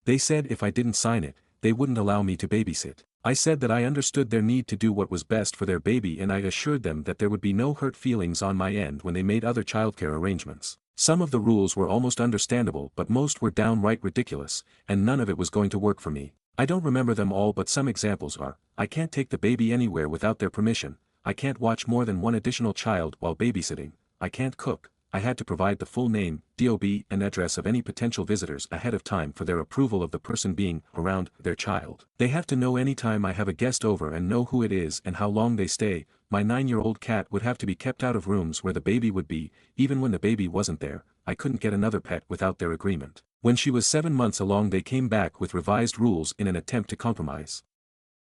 They said if I didn't sign it, they wouldn't allow me to babysit. I said that I understood their need to do what was best for their baby and I assured them that there would be no hurt feelings on my end when they made other childcare arrangements. Some of the rules were almost understandable but most were downright ridiculous, and none of it was going to work for me. I don't remember them all but some examples are, I can't take the baby anywhere without their permission, I can't watch more than one additional child while babysitting, I can't cook, I had to provide the full name, DOB, and address of any potential visitors ahead of time for their approval of the person being around their child. They have to know anytime I have a guest over and know who it is and how long they stay. My 9-year-old cat would have to be kept out of rooms where the baby would be, even when the baby wasn't there. I couldn't get another pet without their agreement. When she was 7 months along they came back with revised rules in an attempt to compromise.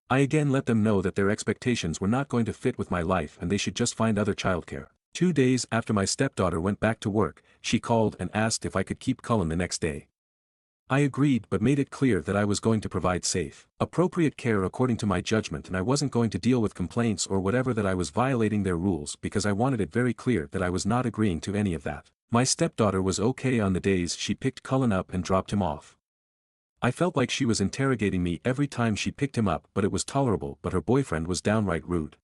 I again let them know that their expectations were not going to fit with my life and they should just find other childcare. 2 days after my stepdaughter went back to work, she called and asked if I could keep Cullen the next day. I agreed but made it clear that I was going to provide safe, appropriate care according to my judgment and I wasn't going to deal with complaints or whatever that I was violating their rules because I wanted it very clear that I was not agreeing to any of that. My stepdaughter was okay on the days she picked Cullen up and dropped him off. I felt like she was interrogating me every time she picked him up but it was tolerable, but her boyfriend was downright rude.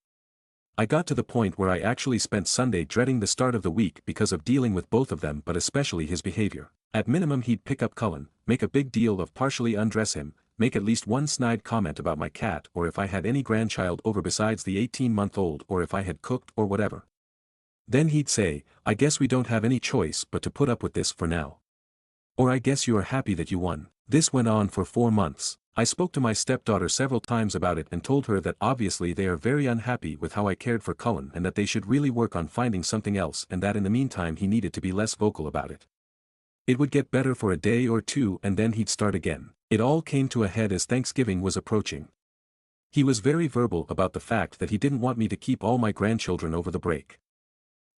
I got to the point where I actually spent Sunday dreading the start of the week because of dealing with both of them but especially his behavior. At minimum he'd pick up Cullen, make a big deal of partially undress him, make at least one snide comment about my cat or if I had any grandchild over besides the 18-month-old or if I had cooked or whatever. Then he'd say, I guess we don't have any choice but to put up with this for now. Or I guess you are happy that you won. This went on for 4 months. I spoke to my stepdaughter several times about it and told her that obviously they are very unhappy with how I cared for Cullen and that they should really work on finding something else and that in the meantime he needed to be less vocal about it. It would get better for a day or two and then he'd start again. It all came to a head as Thanksgiving was approaching. He was very verbal about the fact that he didn't want me to keep all my grandchildren over the break.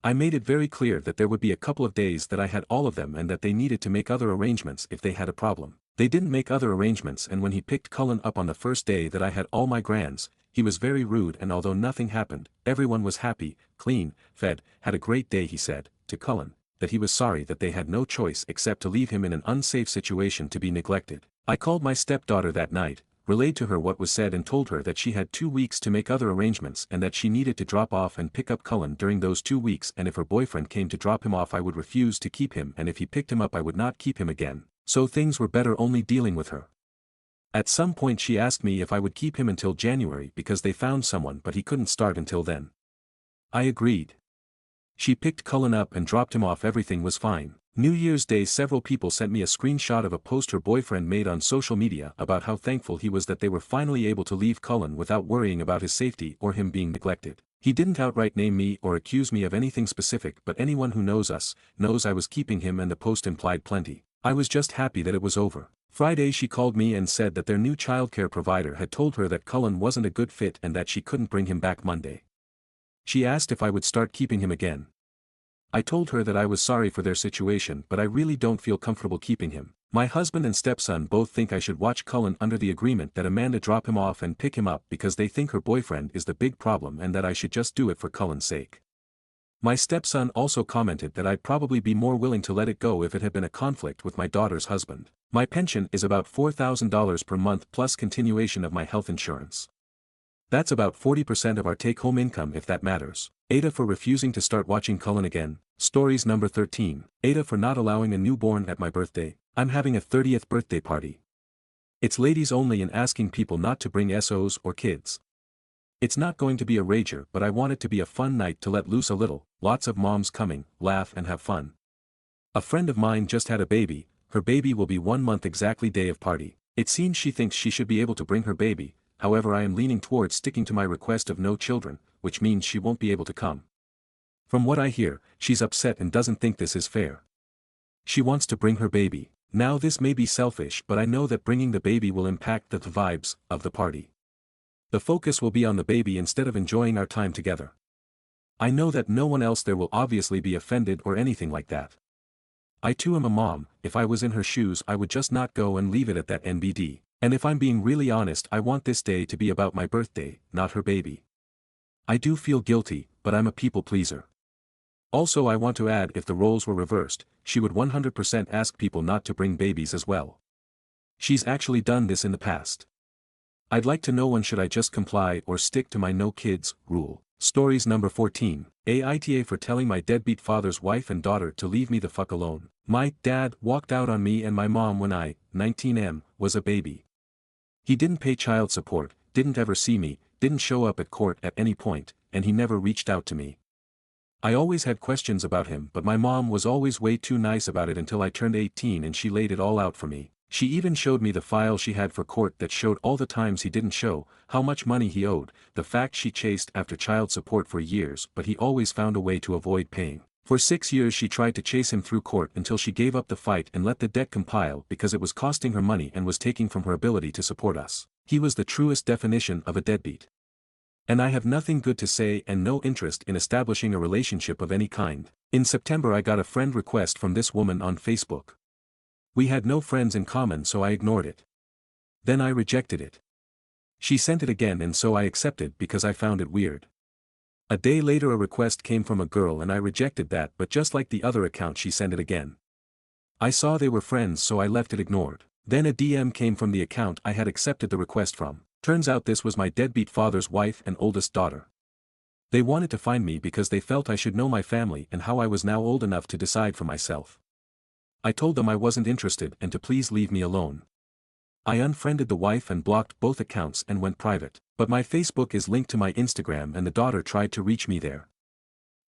I made it very clear that there would be a couple of days that I had all of them and that they needed to make other arrangements if they had a problem. They didn't make other arrangements and when he picked Cullen up on the first day that I had all my grands, he was very rude and although nothing happened, everyone was happy, clean, fed, had a great day. He said, to Cullen, that he was sorry that they had no choice except to leave him in an unsafe situation to be neglected. I called my stepdaughter that night, relayed to her what was said and told her that she had 2 weeks to make other arrangements and that she needed to drop off and pick up Cullen during those 2 weeks and if her boyfriend came to drop him off I would refuse to keep him and if he picked him up I would not keep him again. So things were better only dealing with her. At some point she asked me if I would keep him until January because they found someone but he couldn't start until then. I agreed. She picked Cullen up and dropped him off. Everything was fine. New Year's Day several people sent me a screenshot of a post her boyfriend made on social media about how thankful he was that they were finally able to leave Cullen without worrying about his safety or him being neglected. He didn't outright name me or accuse me of anything specific but anyone who knows us knows I was keeping him and the post implied plenty. I was just happy that it was over. Friday she called me and said that their new childcare provider had told her that Cullen wasn't a good fit and that she couldn't bring him back Monday. She asked if I would start keeping him again. I told her that I was sorry for their situation but I really don't feel comfortable keeping him. My husband and stepson both think I should watch Cullen under the agreement that Amanda drop him off and pick him up because they think her boyfriend is the big problem and that I should just do it for Cullen's sake. My stepson also commented that I'd probably be more willing to let it go if it had been a conflict with my daughter's husband. My pension is about $4,000 per month plus continuation of my health insurance. That's about 40% of our take-home income if that matters. Aita for refusing to start watching Cullen again. Stories number 13. Aita for not allowing a newborn at my birthday. I'm having a 30th birthday party. It's ladies only and asking people not to bring SOs or kids. It's not going to be a rager but I want it to be a fun night to let loose a little, lots of moms coming, laugh and have fun. A friend of mine just had a baby, her baby will be 1 month exactly day of party. It seems she thinks she should be able to bring her baby, however I am leaning towards sticking to my request of no children, which means she won't be able to come. From what I hear, she's upset and doesn't think this is fair. She wants to bring her baby. Now this may be selfish but I know that bringing the baby will impact the vibes of the party. The focus will be on the baby instead of enjoying our time together. I know that no one else there will obviously be offended or anything like that. I too am a mom, if I was in her shoes I would just not go and leave it at that NBD. And if I'm being really honest I want this day to be about my birthday, not her baby. I do feel guilty, but I'm a people pleaser. Also I want to add if the roles were reversed, she would 100% ask people not to bring babies as well. She's actually done this in the past. I'd like to know when should I just comply or stick to my no kids rule. Stories number 14. Aita for telling my deadbeat father's wife and daughter to leave me the fuck alone. My dad walked out on me and my mom when I, 19M, was a baby. He didn't pay child support, didn't ever see me, didn't show up at court at any point, and he never reached out to me. I always had questions about him but my mom was always way too nice about it until I turned 18 and she laid it all out for me. She even showed me the file she had for court that showed all the times he didn't show, how much money he owed, the fact she chased after child support for years but he always found a way to avoid paying. For 6 years she tried to chase him through court until she gave up the fight and let the debt compile because it was costing her money and was taking from her ability to support us. He was the truest definition of a deadbeat. And I have nothing good to say and no interest in establishing a relationship of any kind. In September I got a friend request from this woman on Facebook. We had no friends in common so I ignored it. Then I rejected it. She sent it again and so I accepted because I found it weird. A day later a request came from a girl and I rejected that but just like the other account she sent it again. I saw they were friends so I left it ignored. Then a DM came from the account I had accepted the request from. Turns out this was my deadbeat father's wife and oldest daughter. They wanted to find me because they felt I should know my family and how I was now old enough to decide for myself. I told them I wasn't interested and to please leave me alone. I unfriended the wife and blocked both accounts and went private, but my Facebook is linked to my Instagram and the daughter tried to reach me there.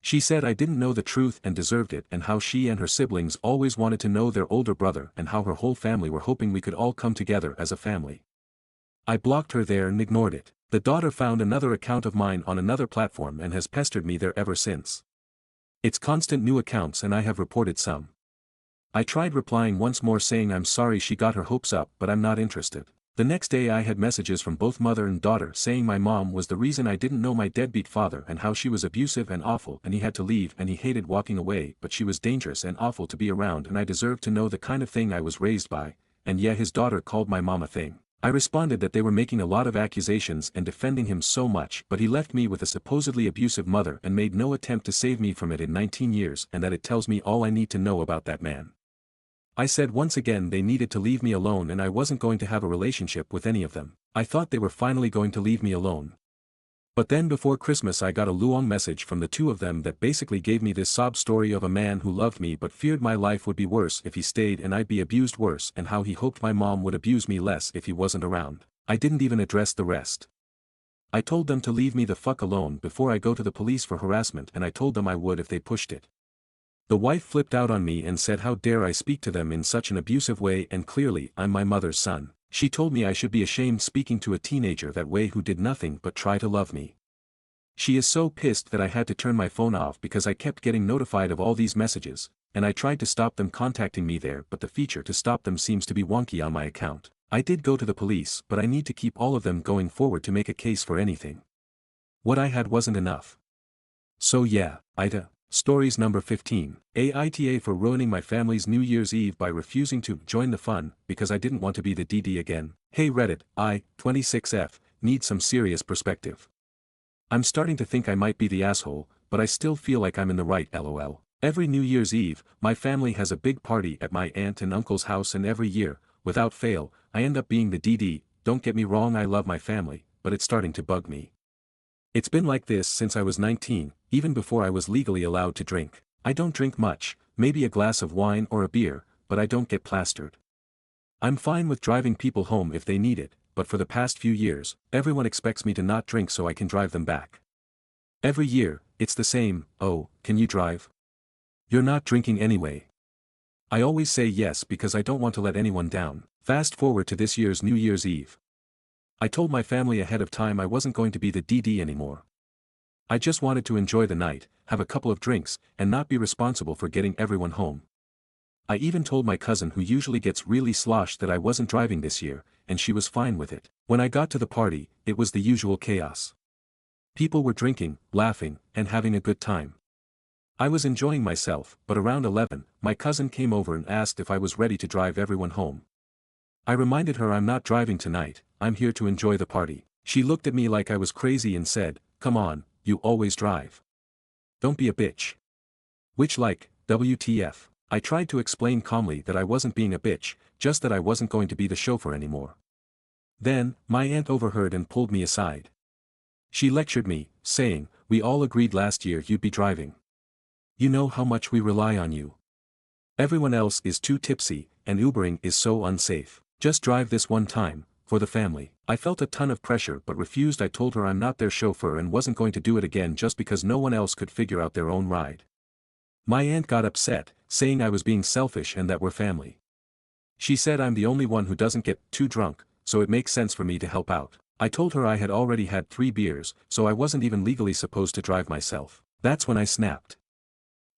She said I didn't know the truth and deserved it and how she and her siblings always wanted to know their older brother and how her whole family were hoping we could all come together as a family. I blocked her there and ignored it. The daughter found another account of mine on another platform and has pestered me there ever since. It's constant new accounts and I have reported some. I tried replying once more saying I'm sorry she got her hopes up but I'm not interested. The next day I had messages from both mother and daughter saying my mom was the reason I didn't know my deadbeat father and how she was abusive and awful and he had to leave and he hated walking away but she was dangerous and awful to be around and I deserved to know the kind of thing I was raised by, and yeah his daughter called my mom a thing. I responded that they were making a lot of accusations and defending him so much but he left me with a supposedly abusive mother and made no attempt to save me from it in 19 years and that it tells me all I need to know about that man. I said once again they needed to leave me alone and I wasn't going to have a relationship with any of them. I thought they were finally going to leave me alone. But then before Christmas I got a long message from the two of them that basically gave me this sob story of a man who loved me but feared my life would be worse if he stayed and I'd be abused worse and how he hoped my mom would abuse me less if he wasn't around. I didn't even address the rest. I told them to leave me the fuck alone before I go to the police for harassment and I told them I would if they pushed it. The wife flipped out on me and said how dare I speak to them in such an abusive way and clearly I'm my mother's son. She told me I should be ashamed speaking to a teenager that way who did nothing but try to love me. She is so pissed that I had to turn my phone off because I kept getting notified of all these messages, and I tried to stop them contacting me there but the feature to stop them seems to be wonky on my account. I did go to the police but I need to keep all of them going forward to make a case for anything. What I had wasn't enough. So yeah, Aita, Stories number 15. Aita for ruining my family's New Year's Eve by refusing to join the fun because I didn't want to be the DD again. Hey Reddit, I, 26F, need some serious perspective. I'm starting to think I might be the asshole, but I still feel like I'm in the right lol. Every New Year's Eve, my family has a big party at my aunt and uncle's house, and every year, without fail, I end up being the DD. Don't get me wrong, I love my family, but it's starting to bug me. It's been like this since I was 19, even before I was legally allowed to drink. I don't drink much, maybe a glass of wine or a beer, but I don't get plastered. I'm fine with driving people home if they need it, but for the past few years, everyone expects me to not drink so I can drive them back. Every year, it's the same. Oh, can you drive? You're not drinking anyway. I always say yes because I don't want to let anyone down. Fast forward to this year's New Year's Eve. I told my family ahead of time I wasn't going to be the DD anymore. I just wanted to enjoy the night, have a couple of drinks, and not be responsible for getting everyone home. I even told my cousin, who usually gets really sloshed, that I wasn't driving this year, and she was fine with it. When I got to the party, it was the usual chaos. People were drinking, laughing, and having a good time. I was enjoying myself, but around 11, my cousin came over and asked if I was ready to drive everyone home. I reminded her I'm not driving tonight, I'm here to enjoy the party. She looked at me like I was crazy and said, "Come on, you always drive. Don't be a bitch." Which, like, WTF. I tried to explain calmly that I wasn't being a bitch, just that I wasn't going to be the chauffeur anymore. Then, my aunt overheard and pulled me aside. She lectured me, saying, "We all agreed last year you'd be driving. You know how much we rely on you. Everyone else is too tipsy, and Ubering is so unsafe. Just drive this one time, for the family." I felt a ton of pressure but refused. I told her I'm not their chauffeur and wasn't going to do it again just because no one else could figure out their own ride. My aunt got upset, saying I was being selfish and that we're family. She said I'm the only one who doesn't get too drunk, so it makes sense for me to help out. I told her I had already had 3 beers, so I wasn't even legally supposed to drive myself. That's when I snapped.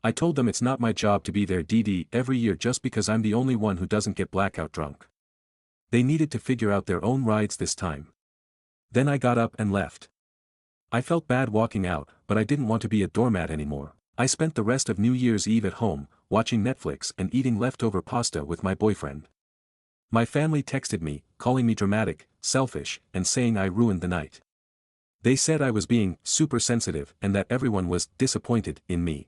I told them it's not my job to be their DD every year just because I'm the only one who doesn't get blackout drunk. They needed to figure out their own rides this time. Then I got up and left. I felt bad walking out, but I didn't want to be a doormat anymore. I spent the rest of New Year's Eve at home, watching Netflix and eating leftover pasta with my boyfriend. My family texted me, calling me dramatic, selfish, and saying I ruined the night. They said I was being super sensitive and that everyone was disappointed in me.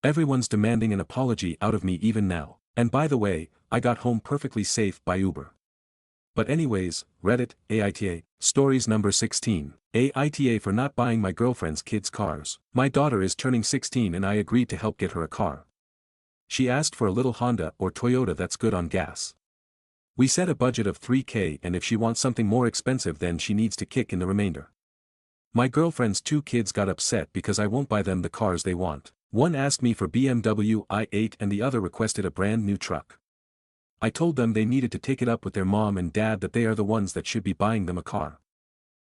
Everyone's demanding an apology out of me even now. And by the way, I got home perfectly safe by Uber. But anyways, Reddit, Aita. Stories number 16. Aita for not buying my girlfriend's kids' cars. My daughter is turning 16 and I agreed to help get her a car. She asked for a little Honda or Toyota that's good on gas. We set a budget of $3,000 and if she wants something more expensive then she needs to kick in the remainder. My girlfriend's 2 kids got upset because I won't buy them the cars they want. One asked me for BMW i8 and the other requested a brand new truck. I told them they needed to take it up with their mom and dad that they are the ones that should be buying them a car.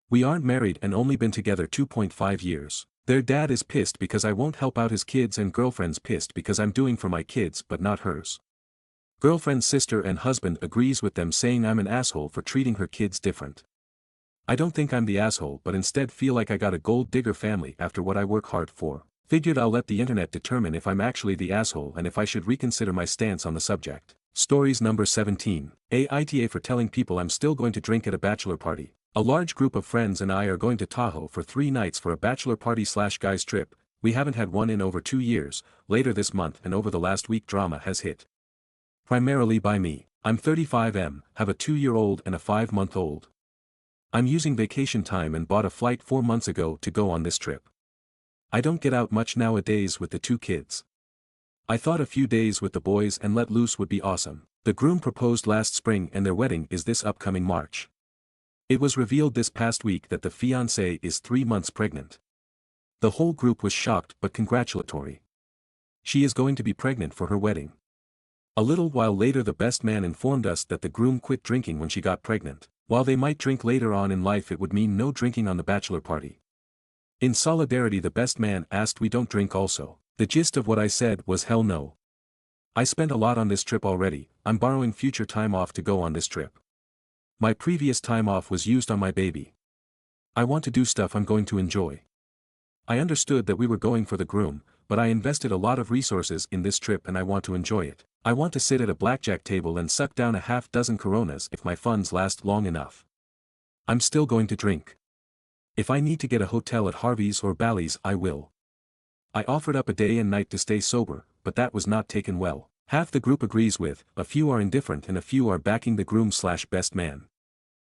We aren't married and only been together 2.5 years. Their dad is pissed because I won't help out his kids and girlfriend's pissed because I'm doing for my kids but not hers. Girlfriend's sister and husband agrees with them saying I'm an asshole for treating her kids different. I don't think I'm the asshole but instead feel like I got a gold digger family after what I work hard for. Figured I'll let the internet determine if I'm actually the asshole and if I should reconsider my stance on the subject. Stories number 17. Aita for telling people I'm still going to drink at a bachelor party. A large group of friends and I are going to Tahoe for 3 nights for a bachelor party / guys trip. We haven't had one in over 2 years. Later this month and over the last week drama has hit. Primarily by me. I'm 35M, have a 2-year-old and a 5-month-old. I'm using vacation time and bought a flight 4 months ago to go on this trip. I don't get out much nowadays with the 2 kids. I thought a few days with the boys and let loose would be awesome. The groom proposed last spring and their wedding is this upcoming March. It was revealed this past week that the fiancée is 3 months pregnant. The whole group was shocked but congratulatory. She is going to be pregnant for her wedding. A little while later the best man informed us that the groom quit drinking when she got pregnant. While they might drink later on in life it would mean no drinking on the bachelor party. In solidarity the best man asked we don't drink also. The gist of what I said was hell no. I spent a lot on this trip already, I'm borrowing future time off to go on this trip. My previous time off was used on my baby. I want to do stuff I'm going to enjoy. I understood that we were going for the groom, but I invested a lot of resources in this trip and I want to enjoy it. I want to sit at a blackjack table and suck down a half-dozen Coronas if my funds last long enough. I'm still going to drink. If I need to get a hotel at Harvey's or Bally's, I will. I offered up a day and night to stay sober, but that was not taken well. Half the group agrees with, a few are indifferent and a few are backing the groom/best man.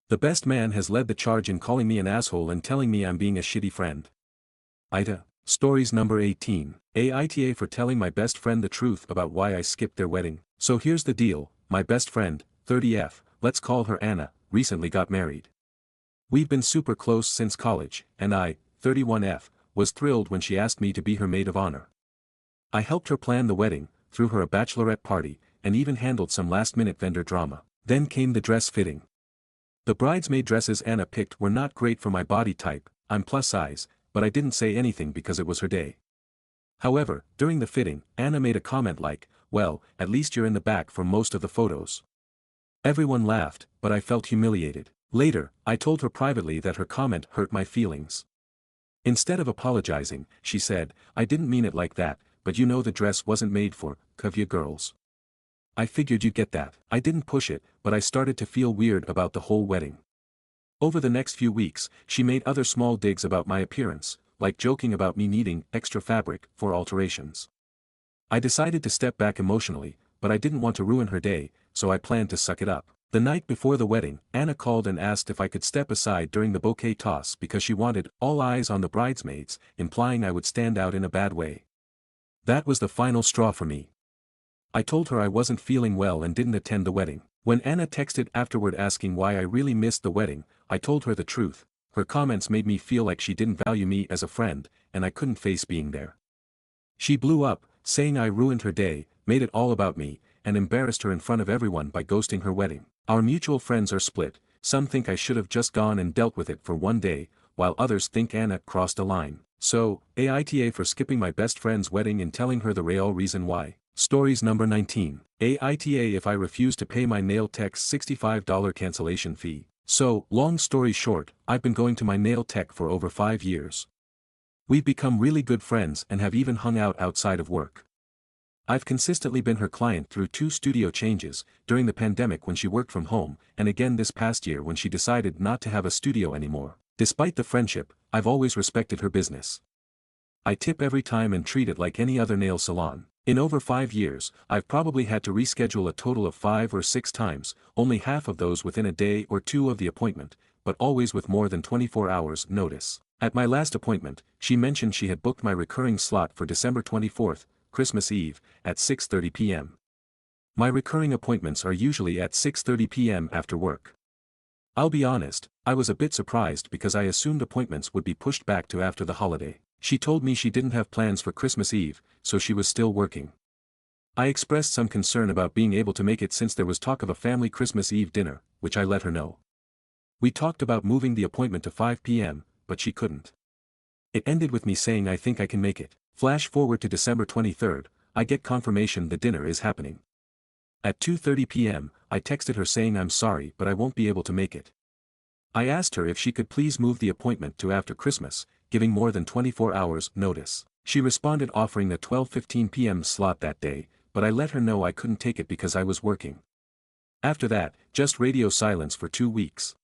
The best man has led the charge in calling me an asshole and telling me I'm being a shitty friend. Aita. Stories number 18. Aita for telling my best friend the truth about why I skipped their wedding. So here's the deal, my best friend, 30F, let's call her Anna, recently got married. We've been super close since college, and I, 31F, was thrilled when she asked me to be her maid of honor. I helped her plan the wedding, threw her a bachelorette party, and even handled some last-minute vendor drama. Then came the dress fitting. The bridesmaid dresses Anna picked were not great for my body type, I'm plus size, but I didn't say anything because it was her day. However, during the fitting, Anna made a comment like, well, at least you're in the back for most of the photos. Everyone laughed, but I felt humiliated. Later, I told her privately that her comment hurt my feelings. Instead of apologizing, she said, I didn't mean it like that, but you know the dress wasn't made for you girls. I figured you'd get that. I didn't push it, but I started to feel weird about the whole wedding. Over the next few weeks, she made other small digs about my appearance, like joking about me needing extra fabric for alterations. I decided to step back emotionally, but I didn't want to ruin her day, so I planned to suck it up. The night before the wedding, Anna called and asked if I could step aside during the bouquet toss because she wanted all eyes on the bridesmaids, implying I would stand out in a bad way. That was the final straw for me. I told her I wasn't feeling well and didn't attend the wedding. When Anna texted afterward asking why I really missed the wedding, I told her the truth. Her comments made me feel like she didn't value me as a friend, and I couldn't face being there. She blew up, saying I ruined her day, made it all about me, and embarrassed her in front of everyone by ghosting her wedding. Our mutual friends are split, some think I should have just gone and dealt with it for one day, while others think Anna crossed a line. So, Aita for skipping my best friend's wedding and telling her the real reason why. Stories number 19. Aita if I refuse to pay my nail tech's $65 cancellation fee. So, long story short, I've been going to my nail tech for over 5 years. We've become really good friends and have even hung out outside of work. I've consistently been her client through 2 studio changes, during the pandemic when she worked from home, and again this past year when she decided not to have a studio anymore. Despite the friendship, I've always respected her business. I tip every time and treat it like any other nail salon. In over 5 years, I've probably had to reschedule a total of 5 or 6 times, only half of those within a day or 2 of the appointment, but always with more than 24 hours notice. At my last appointment, she mentioned she had booked my recurring slot for December 24th, Christmas Eve, at 6:30 p.m. My recurring appointments are usually at 6:30 p.m. after work. I'll be honest, I was a bit surprised because I assumed appointments would be pushed back to after the holiday. She told me she didn't have plans for Christmas Eve, so she was still working. I expressed some concern about being able to make it since there was talk of a family Christmas Eve dinner, which I let her know. We talked about moving the appointment to 5 p.m., but she couldn't. It ended with me saying I think I can make it. Flash forward to December 23rd, I get confirmation the dinner is happening. At 2:30 p.m., I texted her saying I'm sorry but I won't be able to make it. I asked her if she could please move the appointment to after Christmas, giving more than 24 hours notice. She responded offering the 12:15 p.m. slot that day, but I let her know I couldn't take it because I was working. After that, just radio silence for 2 weeks.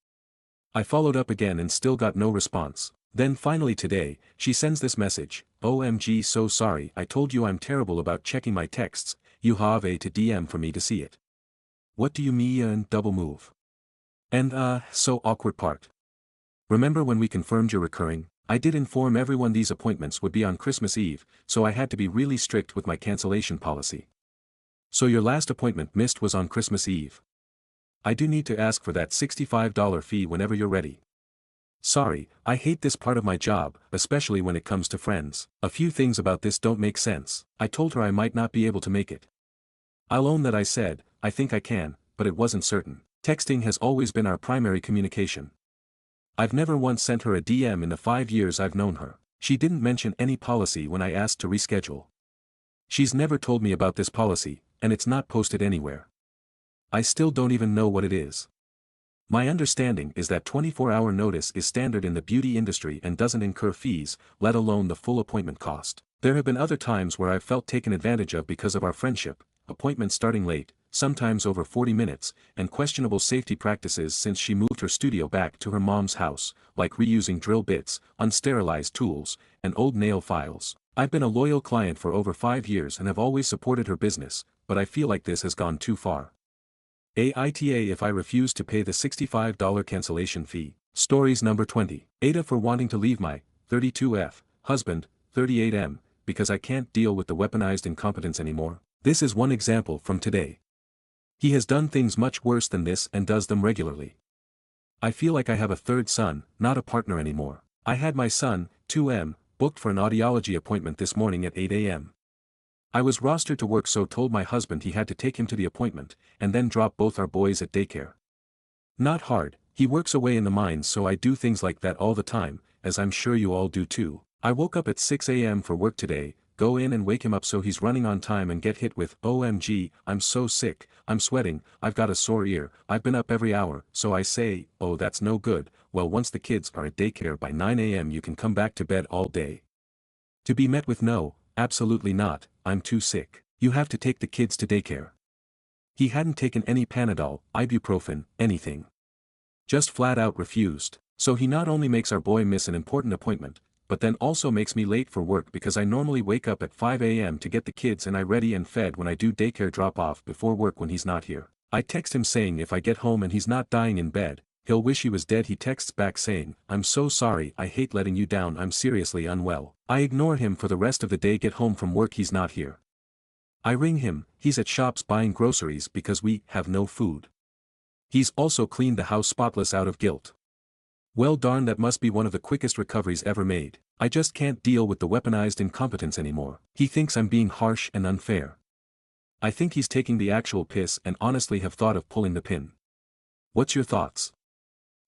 I followed up again and still got no response. Then finally today, she sends this message, OMG so sorry I told you I'm terrible about checking my texts, you have to DM for me to see it. What do you mean double move? And so awkward part. Remember when we confirmed you're recurring? I did inform everyone these appointments would be on Christmas Eve, so I had to be really strict with my cancellation policy. So your last appointment missed was on Christmas Eve. I do need to ask for that $65 fee whenever you're ready. Sorry, I hate this part of my job, especially when it comes to friends. A few things about this don't make sense. I told her I might not be able to make it. I'll own that I said, I think I can, but it wasn't certain. Texting has always been our primary communication. I've never once sent her a DM in the 5 years I've known her. She didn't mention any policy when I asked to reschedule. She's never told me about this policy, and it's not posted anywhere. I still don't even know what it is. My understanding is that 24-hour notice is standard in the beauty industry and doesn't incur fees, let alone the full appointment cost. There have been other times where I've felt taken advantage of because of our friendship, appointments starting late, sometimes over 40 minutes, and questionable safety practices since she moved her studio back to her mom's house, like reusing drill bits, unsterilized tools, and old nail files. I've been a loyal client for over 5 years and have always supported her business, but I feel like this has gone too far. Aita if I refuse to pay the $65 cancellation fee. Stories number 20. Aita for wanting to leave my 32F husband, 38M, because I can't deal with the weaponized incompetence anymore. This is one example from today. He has done things much worse than this and does them regularly. I feel like I have a third son, not a partner anymore. I had my son, 2M, booked for an audiology appointment this morning at 8 a.m. I was rostered to work, so told my husband he had to take him to the appointment, and then drop both our boys at daycare. Not hard, he works away in the mines, so I do things like that all the time, as I'm sure you all do too. I woke up at 6 a.m. for work today, go in and wake him up so he's running on time and get hit with, OMG, I'm so sick, I'm sweating, I've got a sore ear, I've been up every hour, so I say, oh that's no good, well once the kids are at daycare by 9 a.m. you can come back to bed all day. To be met with no, absolutely not, I'm too sick, you have to take the kids to daycare. He hadn't taken any Panadol, ibuprofen, anything. Just flat out refused, so he not only makes our boy miss an important appointment, but then also makes me late for work because I normally wake up at 5 a.m. to get the kids and I ready and fed when I do daycare drop-off before work when he's not here. I text him saying if I get home and he's not dying in bed, he'll wish he was dead. He texts back saying, I'm so sorry, I hate letting you down, I'm seriously unwell. I ignore him for the rest of the day, get home from work, he's not here. I ring him, he's at shops buying groceries because we have no food. He's also cleaned the house spotless out of guilt. Well darn, that must be one of the quickest recoveries ever made. I just can't deal with the weaponized incompetence anymore. He thinks I'm being harsh and unfair. I think he's taking the actual piss and honestly have thought of pulling the pin. What's your thoughts?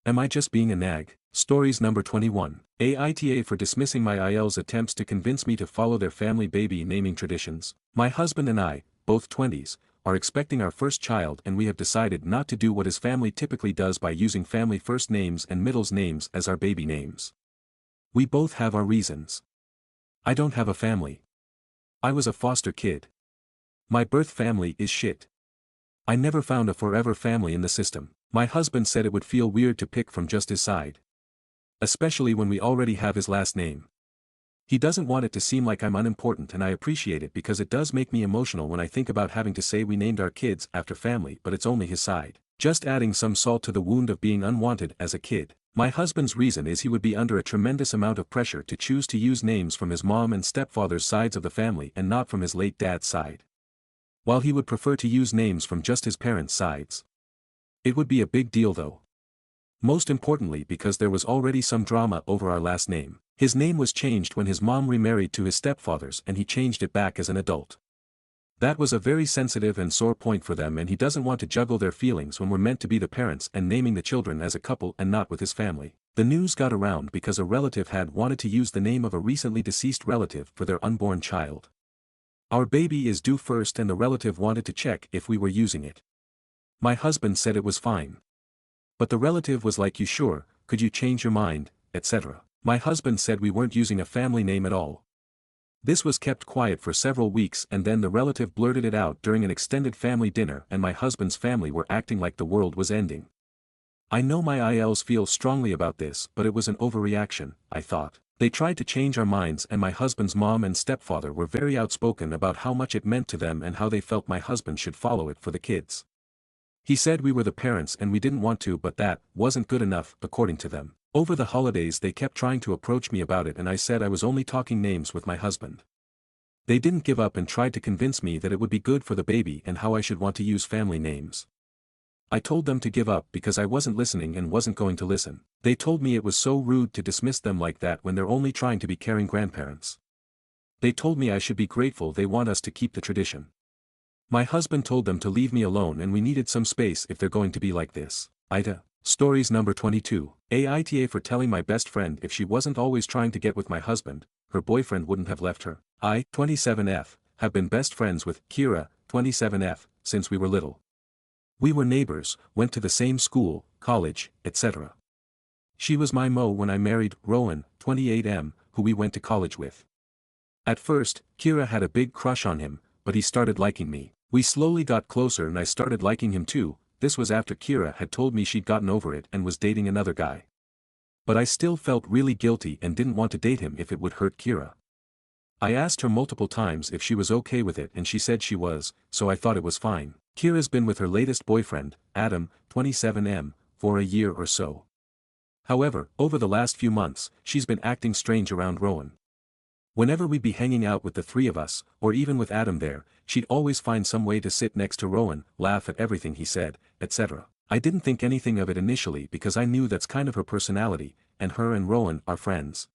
Am I just being a nag? Stories number 21. Aita for dismissing my IL's attempts to convince me to follow their family baby naming traditions. My husband and I, both 20s, are expecting our first child, and we have decided not to do what his family typically does by using family first names and middle names as our baby names. We both have our reasons. I don't have a family. I was a foster kid. My birth family is shit. I never found a forever family in the system. My husband said it would feel weird to pick from just his side. Especially when we already have his last name. He doesn't want it to seem like I'm unimportant, and I appreciate it because it does make me emotional when I think about having to say we named our kids after family, but it's only his side. Just adding some salt to the wound of being unwanted as a kid. My husband's reason is he would be under a tremendous amount of pressure to choose to use names from his mom and stepfather's sides of the family and not from his late dad's side. While he would prefer to use names from just his parents' sides. It would be a big deal though. Most importantly because there was already some drama over our last name. His name was changed when his mom remarried to his stepfather's and he changed it back as an adult. That was a very sensitive and sore point for them, and he doesn't want to juggle their feelings when we're meant to be the parents and naming the children as a couple and not with his family. The news got around because a relative had wanted to use the name of a recently deceased relative for their unborn child. Our baby is due first and the relative wanted to check if we were using it. My husband said it was fine. But the relative was like, you sure, could you change your mind, etc. My husband said we weren't using a family name at all. This was kept quiet for several weeks, and then the relative blurted it out during an extended family dinner, and my husband's family were acting like the world was ending. I know my ILs feel strongly about this, but it was an overreaction, I thought. They tried to change our minds, and my husband's mom and stepfather were very outspoken about how much it meant to them and how they felt my husband should follow it for the kids. He said we were the parents and we didn't want to, but that wasn't good enough, according to them. Over the holidays they kept trying to approach me about it, and I said I was only talking names with my husband. They didn't give up and tried to convince me that it would be good for the baby and how I should want to use family names. I told them to give up because I wasn't listening and wasn't going to listen. They told me it was so rude to dismiss them like that when they're only trying to be caring grandparents. They told me I should be grateful they want us to keep the tradition. My husband told them to leave me alone and we needed some space if they're going to be like this. Aita. Stories number 22. Aita for telling my best friend if she wasn't always trying to get with my husband, her boyfriend wouldn't have left her. I, 27F, have been best friends with Kira, 27F, since we were little. We were neighbors, went to the same school, college, etc. She was my Mo when I married Rowan, 28M, who we went to college with. At first, Kira had a big crush on him, but he started liking me. We slowly got closer and I started liking him too. This was after Kira had told me she'd gotten over it and was dating another guy. But I still felt really guilty and didn't want to date him if it would hurt Kira. I asked her multiple times if she was okay with it and she said she was, so I thought it was fine. Kira's been with her latest boyfriend, Adam, 27M, for a year or so. However, over the last few months, she's been acting strange around Rowan. Whenever we'd be hanging out with the three of us, or even with Adam there, she'd always find some way to sit next to Rowan, laugh at everything he said, etc. I didn't think anything of it initially because I knew that's kind of her personality, and her and Rowan are friends.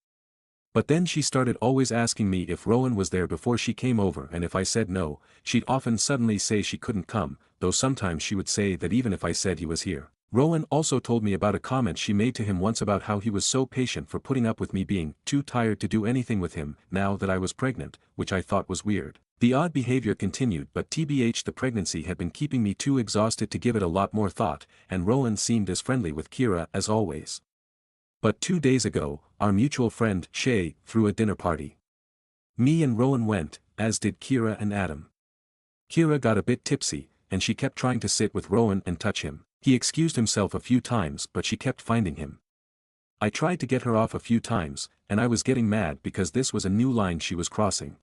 But then she started always asking me if Rowan was there before she came over, and if I said no, she'd often suddenly say she couldn't come, though sometimes she would say that even if I said he was here. Rowan also told me about a comment she made to him once about how he was so patient for putting up with me being too tired to do anything with him now that I was pregnant, which I thought was weird. The odd behavior continued, but TBH, the pregnancy had been keeping me too exhausted to give it a lot more thought, and Rowan seemed as friendly with Kira as always. But 2 days ago, our mutual friend, Shay, threw a dinner party. Me and Rowan went, as did Kira and Adam. Kira got a bit tipsy, and she kept trying to sit with Rowan and touch him. He excused himself a few times but she kept finding him. I tried to get her off a few times, and I was getting mad because this was a new line she was crossing.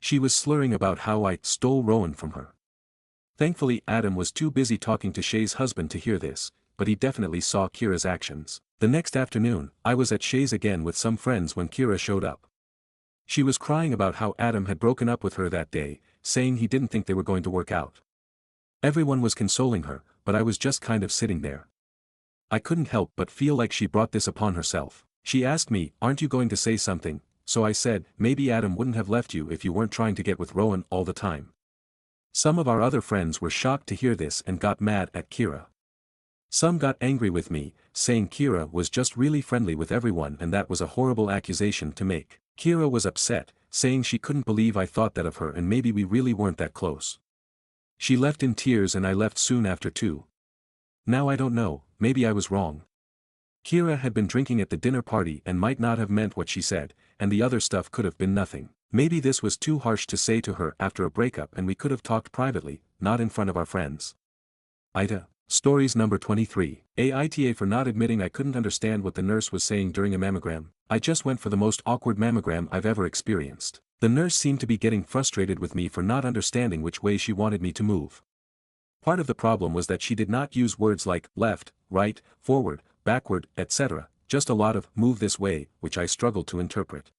She was slurring about how I stole Rowan from her. Thankfully Adam was too busy talking to Shay's husband to hear this, but he definitely saw Kira's actions. The next afternoon, I was at Shay's again with some friends when Kira showed up. She was crying about how Adam had broken up with her that day, saying he didn't think they were going to work out. Everyone was consoling her, but I was just kind of sitting there. I couldn't help but feel like she brought this upon herself. She asked me, "Aren't you going to say something?" So I said, "Maybe Adam wouldn't have left you if you weren't trying to get with Rowan all the time." Some of our other friends were shocked to hear this and got mad at Kira. Some got angry with me, saying Kira was just really friendly with everyone and that was a horrible accusation to make. Kira was upset, saying she couldn't believe I thought that of her and maybe we really weren't that close. She left in tears and I left soon after too. Now I don't know, maybe I was wrong. Kira had been drinking at the dinner party and might not have meant what she said, and the other stuff could have been nothing. Maybe this was too harsh to say to her after a breakup and we could have talked privately, not in front of our friends. Aita. Stories number 23. Aita for not admitting I couldn't understand what the nurse was saying during a mammogram. I just went for the most awkward mammogram I've ever experienced. The nurse seemed to be getting frustrated with me for not understanding which way she wanted me to move. Part of the problem was that she did not use words like left, right, forward, backward, etc., just a lot of move this way, which I struggled to interpret.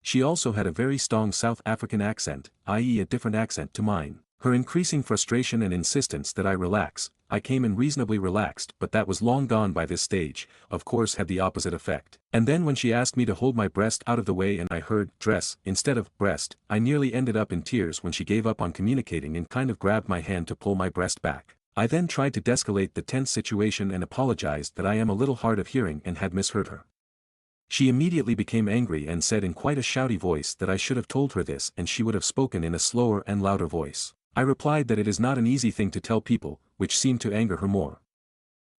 She also had a very strong South African accent, i.e. a different accent to mine. Her increasing frustration and insistence that I relax, I came in reasonably relaxed but that was long gone by this stage, of course had the opposite effect. And then when she asked me to hold my breast out of the way and I heard dress instead of breast, I nearly ended up in tears when she gave up on communicating and kind of grabbed my hand to pull my breast back. I then tried to de-escalate the tense situation and apologized that I am a little hard of hearing and had misheard her. She immediately became angry and said in quite a shouty voice that I should have told her this and she would have spoken in a slower and louder voice. I replied that it is not an easy thing to tell people, which seemed to anger her more.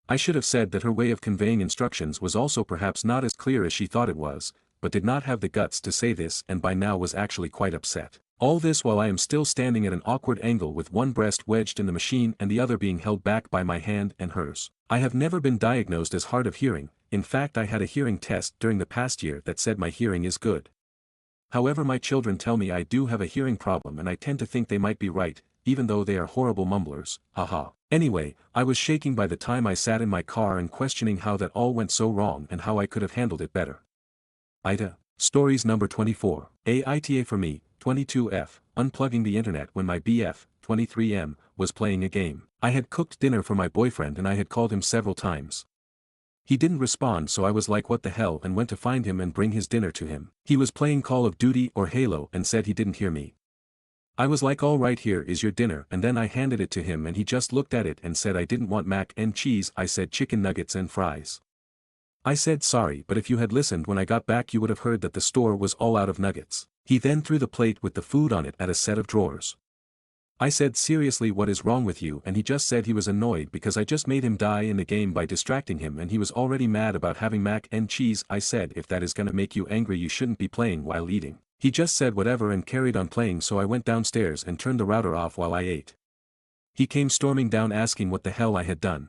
I should have said that her way of conveying instructions was also perhaps not as clear as she thought it was, but did not have the guts to say this and by now was actually quite upset. All this while I am still standing at an awkward angle with one breast wedged in the machine and the other being held back by my hand and hers. I have never been diagnosed as hard of hearing, in fact I had a hearing test during the past year that said my hearing is good. However, my children tell me I do have a hearing problem and I tend to think they might be right, even though they are horrible mumblers, haha. Anyway, I was shaking by the time I sat in my car and questioning how that all went so wrong and how I could have handled it better. Aita. Stories number 24. Aita for me, 22F, unplugging the internet when my BF, 23M, was playing a game. I had cooked dinner for my boyfriend and I had called him several times. He didn't respond so I was like what the hell and went to find him and bring his dinner to him. He was playing Call of Duty or Halo and said he didn't hear me. I was like alright, here is your dinner, and then I handed it to him and he just looked at it and said I didn't want mac and cheese, I said chicken nuggets and fries. I said sorry, but if you had listened when I got back you would have heard that the store was all out of nuggets. He then threw the plate with the food on it at a set of drawers. I said seriously, what is wrong with you, and he just said he was annoyed because I just made him die in the game by distracting him and he was already mad about having mac and cheese. I said if that is gonna make you angry you shouldn't be playing while eating. He just said whatever and carried on playing, so I went downstairs and turned the router off while I ate. He came storming down asking what the hell I had done.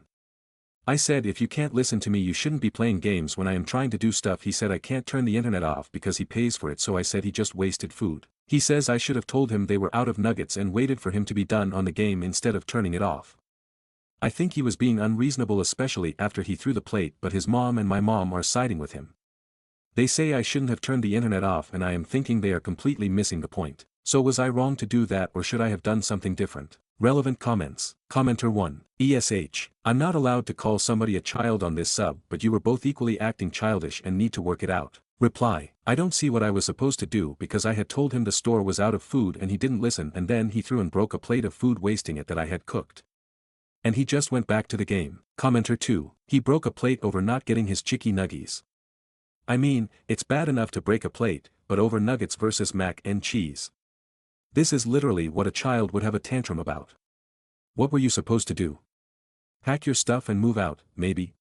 I said, if you can't listen to me you shouldn't be playing games when I am trying to do stuff. He said I can't turn the internet off because he pays for it, so I said he just wasted food. He says I should have told him they were out of nuggets and waited for him to be done on the game instead of turning it off. I think he was being unreasonable, especially after he threw the plate, but his mom and my mom are siding with him. They say I shouldn't have turned the internet off, and I am thinking they are completely missing the point. So was I wrong to do that, or should I have done something different? Relevant comments. Commenter 1. ESH. I'm not allowed to call somebody a child on this sub, but you were both equally acting childish and need to work it out. Reply. I don't see what I was supposed to do because I had told him the store was out of food and he didn't listen, and then he threw and broke a plate of food, wasting it that I had cooked. And he just went back to the game. Commenter 2. He broke a plate over not getting his chicky nuggies. I mean, it's bad enough to break a plate, but over nuggets versus mac and cheese. This is literally what a child would have a tantrum about. What were you supposed to do? Pack your stuff and move out, maybe?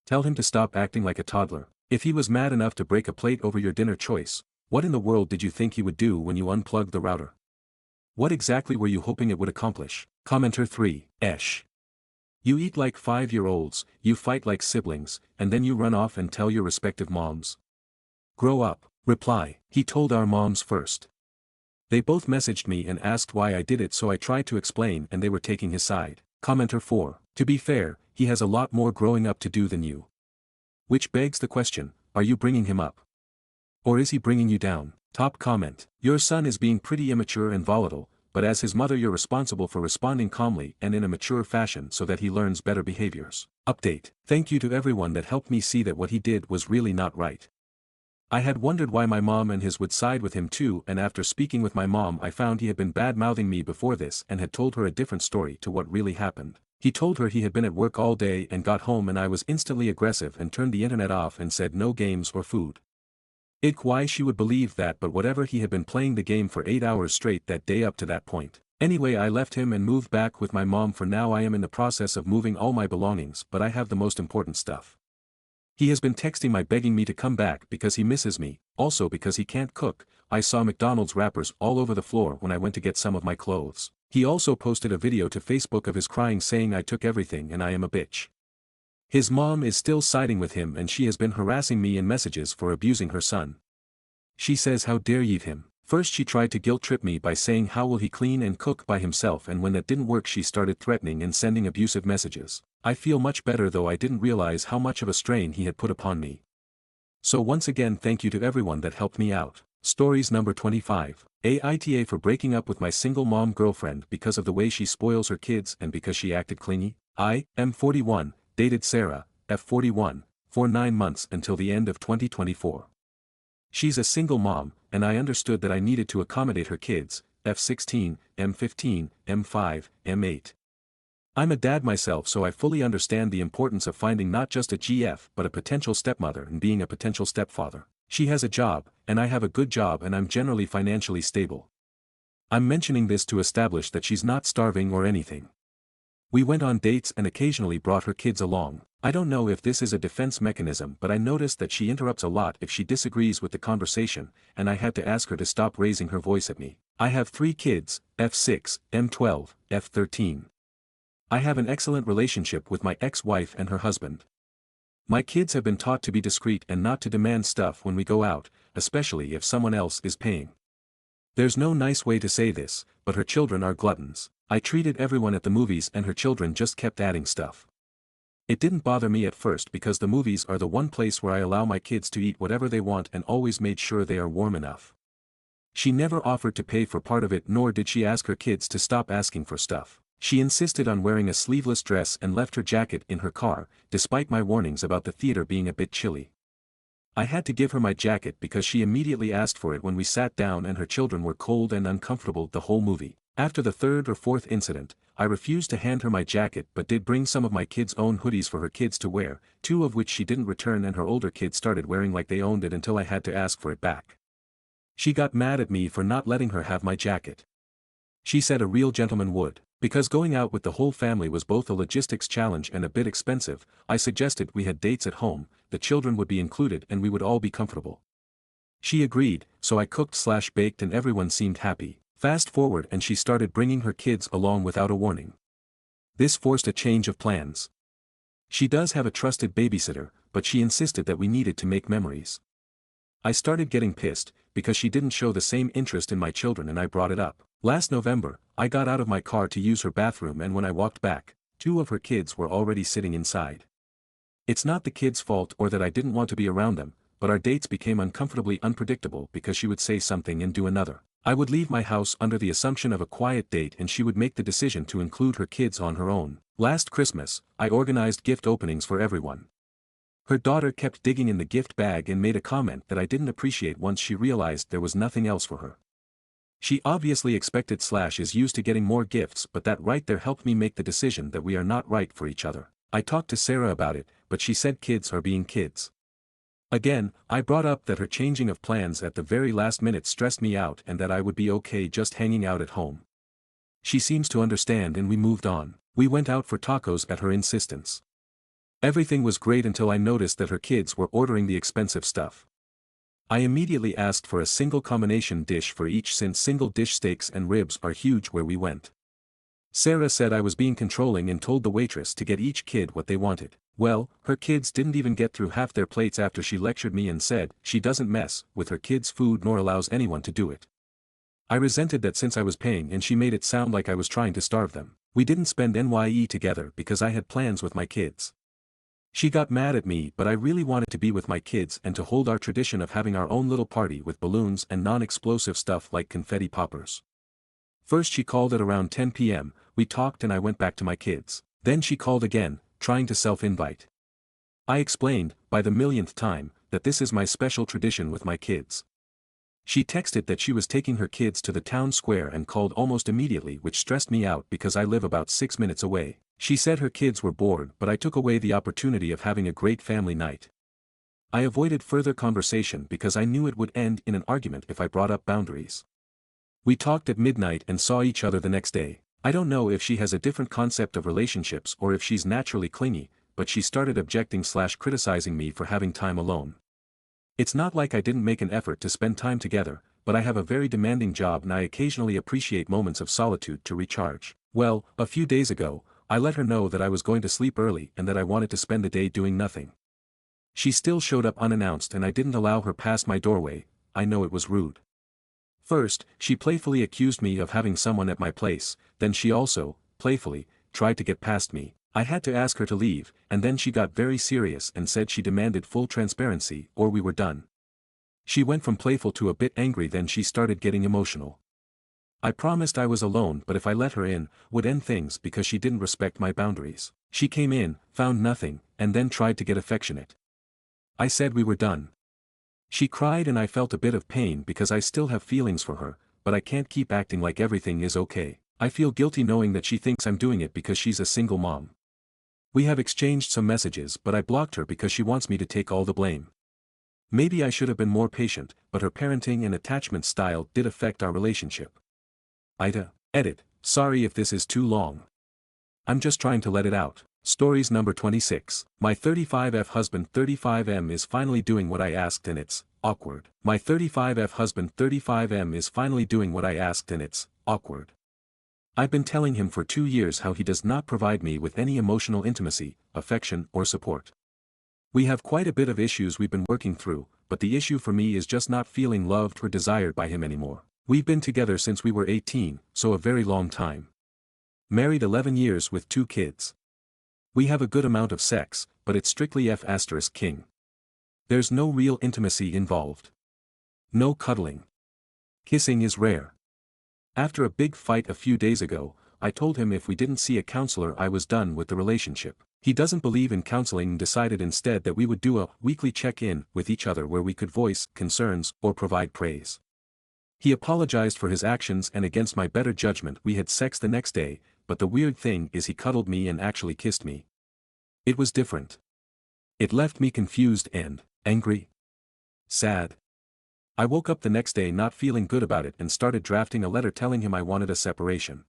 Tell him to stop acting like a toddler. If he was mad enough to break a plate over your dinner choice, what in the world did you think he would do when you unplugged the router? What exactly were you hoping it would accomplish? Commenter 3. Esh. You eat like 5-year-olds, you fight like siblings, and then you run off and tell your respective moms. Grow up. Reply. He told our moms first. They both messaged me and asked why I did it, so I tried to explain and they were taking his side. Commenter 4. To be fair, he has a lot more growing up to do than you. Which begs the question, are you bringing him up? Or is he bringing you down? Top comment. Your son is being pretty immature and volatile, but as his mother you're responsible for responding calmly and in a mature fashion so that he learns better behaviors. Update. Thank you to everyone that helped me see that what he did was really not right. I had wondered why my mom and his would side with him too, and after speaking with my mom I found he had been bad-mouthing me before this and had told her a different story to what really happened. He told her he had been at work all day and got home and I was instantly aggressive and turned the internet off and said no games or food. Why she would believe that, but whatever, he had been playing the game for 8 hours straight that day up to that point. Anyway, I left him and moved back with my mom. For now I am in the process of moving all my belongings, but I have the most important stuff. He has been texting me begging me to come back because he misses me, also because he can't cook. I saw McDonald's wrappers all over the floor when I went to get some of my clothes. He also posted a video to Facebook of his crying saying I took everything and I am a bitch. His mom is still siding with him and she has been harassing me in messages for abusing her son. She says how dare you him. First she tried to guilt trip me by saying how will he clean and cook by himself, and when that didn't work she started threatening and sending abusive messages. I feel much better, though I didn't realize how much of a strain he had put upon me. So once again thank you to everyone that helped me out. Stories number 25. Aita for breaking up with my single mom girlfriend because of the way she spoils her kids and because she acted clingy. I am 41, dated Sarah, F41, for 9 months until the end of 2024. She's a single mom, and I understood that I needed to accommodate her kids, F16, M15, M5, M8. I'm a dad myself, so I fully understand the importance of finding not just a GF but a potential stepmother and being a potential stepfather. She has a job, and I have a good job, and I'm generally financially stable. I'm mentioning this to establish that she's not starving or anything. We went on dates and occasionally brought her kids along. I don't know if this is a defense mechanism, but I noticed that she interrupts a lot if she disagrees with the conversation, and I had to ask her to stop raising her voice at me. I have 3 kids, F6, M12, F13. I have an excellent relationship with my ex-wife and her husband. My kids have been taught to be discreet and not to demand stuff when we go out, especially if someone else is paying. There's no nice way to say this, but her children are gluttons. I treated everyone at the movies and her children just kept adding stuff. It didn't bother me at first because the movies are the one place where I allow my kids to eat whatever they want and always made sure they are warm enough. She never offered to pay for part of it, nor did she ask her kids to stop asking for stuff. She insisted on wearing a sleeveless dress and left her jacket in her car, despite my warnings about the theater being a bit chilly. I had to give her my jacket because she immediately asked for it when we sat down, and her children were cold and uncomfortable the whole movie. After the 3rd or 4th incident, I refused to hand her my jacket but did bring some of my kids' own hoodies for her kids to wear, 2 of which she didn't return, and her older kids started wearing like they owned it until I had to ask for it back. She got mad at me for not letting her have my jacket. She said a real gentleman would. Because going out with the whole family was both a logistics challenge and a bit expensive, I suggested we had dates at home, the children would be included and we would all be comfortable. She agreed, so I cooked/baked and everyone seemed happy. Fast forward and she started bringing her kids along without a warning. This forced a change of plans. She does have a trusted babysitter, but she insisted that we needed to make memories. I started getting pissed, because she didn't show the same interest in my children and I brought it up. Last November, I got out of my car to use her bathroom and when I walked back, 2 of her kids were already sitting inside. It's not the kids' fault or that I didn't want to be around them, but our dates became uncomfortably unpredictable because she would say something and do another. I would leave my house under the assumption of a quiet date and she would make the decision to include her kids on her own. Last Christmas, I organized gift openings for everyone. Her daughter kept digging in the gift bag and made a comment that I didn't appreciate once she realized there was nothing else for her. She obviously expected / is used to getting more gifts, but that right there helped me make the decision that we are not right for each other. I talked to Sarah about it, but she said kids are being kids. Again, I brought up that her changing of plans at the very last minute stressed me out and that I would be okay just hanging out at home. She seems to understand and we moved on. We went out for tacos at her insistence. Everything was great until I noticed that her kids were ordering the expensive stuff. I immediately asked for a single combination dish for each since single dish steaks and ribs are huge where we went. Sarah said I was being controlling and told the waitress to get each kid what they wanted. Well, her kids didn't even get through half their plates after she lectured me and said she doesn't mess with her kids' food nor allows anyone to do it. I resented that since I was paying and she made it sound like I was trying to starve them. We didn't spend NYE together because I had plans with my kids. She got mad at me but I really wanted to be with my kids and to hold our tradition of having our own little party with balloons and non-explosive stuff like confetti poppers. First she called at around 10 p.m., we talked and I went back to my kids. Then she called again, trying to self-invite. I explained, by the millionth time, that this is my special tradition with my kids. She texted that she was taking her kids to the town square and called almost immediately, which stressed me out because I live about 6 minutes away. She said her kids were bored but I took away the opportunity of having a great family night. I avoided further conversation because I knew it would end in an argument if I brought up boundaries. We talked at midnight and saw each other the next day. I don't know if she has a different concept of relationships or if she's naturally clingy, but she started objecting / criticizing me for having time alone. It's not like I didn't make an effort to spend time together, but I have a very demanding job and I occasionally appreciate moments of solitude to recharge. Well, a few days ago, I let her know that I was going to sleep early and that I wanted to spend the day doing nothing. She still showed up unannounced and I didn't allow her past my doorway. I know it was rude. First, she playfully accused me of having someone at my place, then she also, playfully, tried to get past me. I had to ask her to leave, and then she got very serious and said she demanded full transparency or we were done. She went from playful to a bit angry, then she started getting emotional. I promised I was alone but if I let her in, would end things because she didn't respect my boundaries. She came in, found nothing, and then tried to get affectionate. I said we were done. She cried and I felt a bit of pain because I still have feelings for her, but I can't keep acting like everything is okay. I feel guilty knowing that she thinks I'm doing it because she's a single mom. We have exchanged some messages but I blocked her because she wants me to take all the blame. Maybe I should have been more patient, but her parenting and attachment style did affect our relationship. Aita Reddit, sorry if this is too long. I'm just trying to let it out. Stories number 26. My 35F husband 35M is finally doing what I asked and it's awkward. My 35F husband 35M is finally doing what I asked and it's awkward. I've been telling him for 2 years how he does not provide me with any emotional intimacy, affection or support. We have quite a bit of issues we've been working through, but the issue for me is just not feeling loved or desired by him anymore. We've been together since we were 18, so a very long time. Married 11 years with 2 kids. We have a good amount of sex, but it's strictly F***ing. There's no real intimacy involved. No cuddling. Kissing is rare. After a big fight a few days ago, I told him if we didn't see a counselor I was done with the relationship. He doesn't believe in counseling and decided instead that we would do a weekly check-in with each other where we could voice concerns or provide praise. He apologized for his actions and against my better judgment we had sex the next day, but the weird thing is he cuddled me and actually kissed me. It was different. It left me confused and angry. Sad. I woke up the next day not feeling good about it and started drafting a letter telling him I wanted a separation.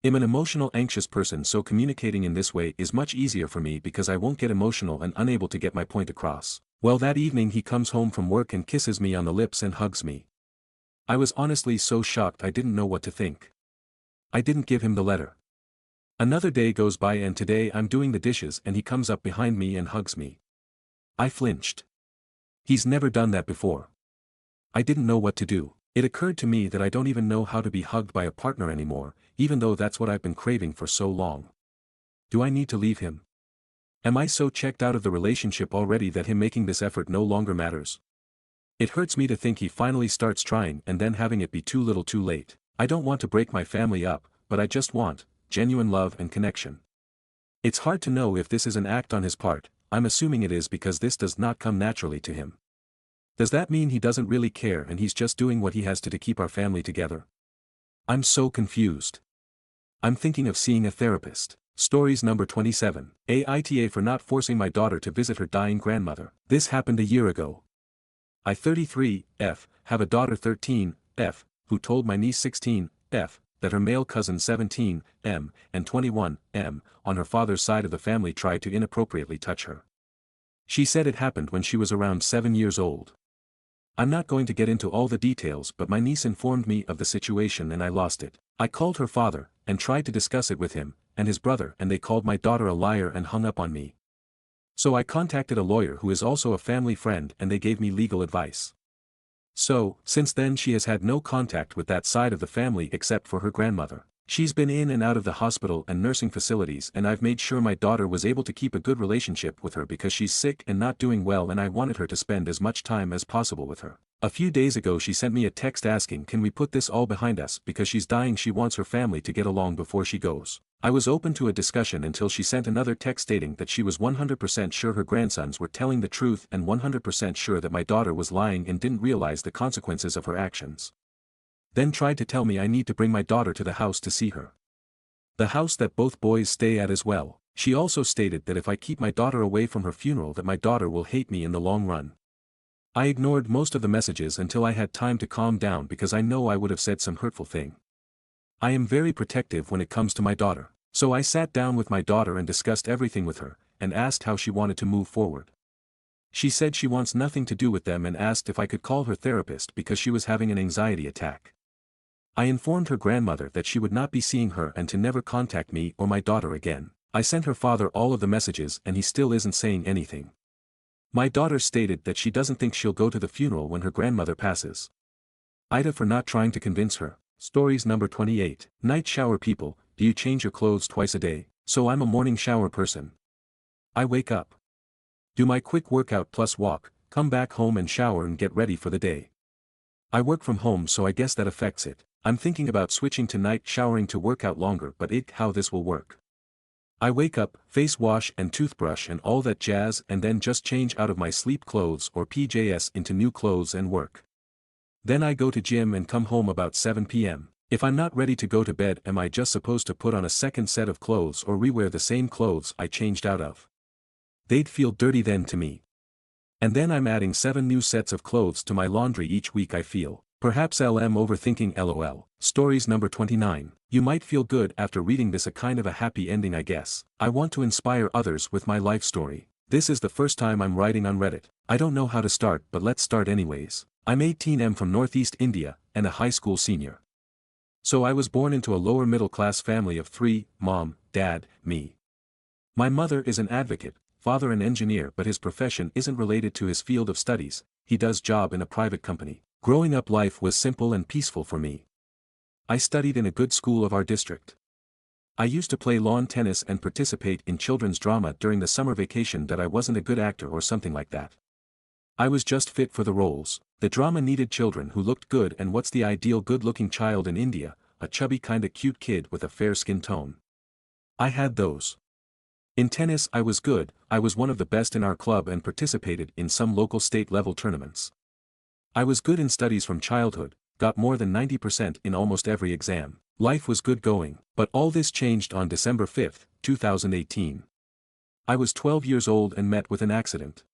I'm an emotional anxious person, so communicating in this way is much easier for me because I won't get emotional and unable to get my point across. Well, that evening he comes home from work and kisses me on the lips and hugs me. I was honestly so shocked I didn't know what to think. I didn't give him the letter. Another day goes by and today I'm doing the dishes and he comes up behind me and hugs me. I flinched. He's never done that before. I didn't know what to do. It occurred to me that I don't even know how to be hugged by a partner anymore, even though that's what I've been craving for so long. Do I need to leave him? Am I so checked out of the relationship already that him making this effort no longer matters? It hurts me to think he finally starts trying and then having it be too little too late. I don't want to break my family up, but I just want genuine love and connection. It's hard to know if this is an act on his part. I'm assuming it is because this does not come naturally to him. Does that mean he doesn't really care and he's just doing what he has to keep our family together? I'm so confused. I'm thinking of seeing a therapist. Stories number 27. Aita for not forcing my daughter to visit her dying grandmother. This happened a year ago. I 33, have a daughter 13, who told my niece 16, that her male cousin 17, and 21, on her father's side of the family tried to inappropriately touch her. She said it happened when she was around 7 years old. I'm not going to get into all the details, but my niece informed me of the situation and I lost it. I called her father, and tried to discuss it with him, and his brother, and they called my daughter a liar and hung up on me. So I contacted a lawyer who is also a family friend and they gave me legal advice. So, since then she has had no contact with that side of the family except for her grandmother. She's been in and out of the hospital and nursing facilities and I've made sure my daughter was able to keep a good relationship with her because she's sick and not doing well and I wanted her to spend as much time as possible with her. A few days ago she sent me a text asking can we put this all behind us because she's dying, she wants her family to get along before she goes. I was open to a discussion until she sent another text stating that she was 100% sure her grandsons were telling the truth and 100% sure that my daughter was lying and didn't realize the consequences of her actions. Then tried to tell me I need to bring my daughter to the house to see her. The house that both boys stay at as well. She also stated that if I keep my daughter away from her funeral that my daughter will hate me in the long run. I ignored most of the messages until I had time to calm down because I know I would have said some hurtful thing. I am very protective when it comes to my daughter. So I sat down with my daughter and discussed everything with her, and asked how she wanted to move forward. She said she wants nothing to do with them and asked if I could call her therapist because she was having an anxiety attack. I informed her grandmother that she would not be seeing her and to never contact me or my daughter again. I sent her father all of the messages and he still isn't saying anything. My daughter stated that she doesn't think she'll go to the funeral when her grandmother passes. Aita for not trying to convince her. Stories number 28. Night shower people, do you change your clothes twice a day? So I'm a morning shower person. I wake up, do my quick workout plus walk, come back home and shower and get ready for the day. I work from home so I guess that affects it. I'm thinking about switching to night showering to work out longer but how this will work. I wake up, face wash and toothbrush and all that jazz and then just change out of my sleep clothes or PJs into new clothes and work. Then I go to gym and come home about 7 p.m. If I'm not ready to go to bed, am I just supposed to put on a second set of clothes or rewear the same clothes I changed out of? They'd feel dirty then to me. And then I'm adding 7 new sets of clothes to my laundry each week I feel. Perhaps LM overthinking LOL. Stories number 29. You might feel good after reading this, a kind of a happy ending I guess. I want to inspire others with my life story. This is the first time I'm writing on Reddit. I don't know how to start but let's start anyways. I'm 18M from Northeast India, and a high school senior. So I was born into a lower middle class family of 3, mom, dad, me. My mother is an advocate, father an engineer but his profession isn't related to his field of studies, he does job in a private company. Growing up life was simple and peaceful for me. I studied in a good school of our district. I used to play lawn tennis and participate in children's drama during the summer vacation, that I wasn't a good actor or something like that. I was just fit for the roles. The drama needed children who looked good, and what's the ideal good-looking child in India? A chubby kinda cute kid with a fair skin tone. I had those. In tennis I was good, I was one of the best in our club and participated in some local state level tournaments. I was good in studies from childhood, got more than 90% in almost every exam. Life was good going, but all this changed on December 5, 2018. I was 12 years old and met with an accident.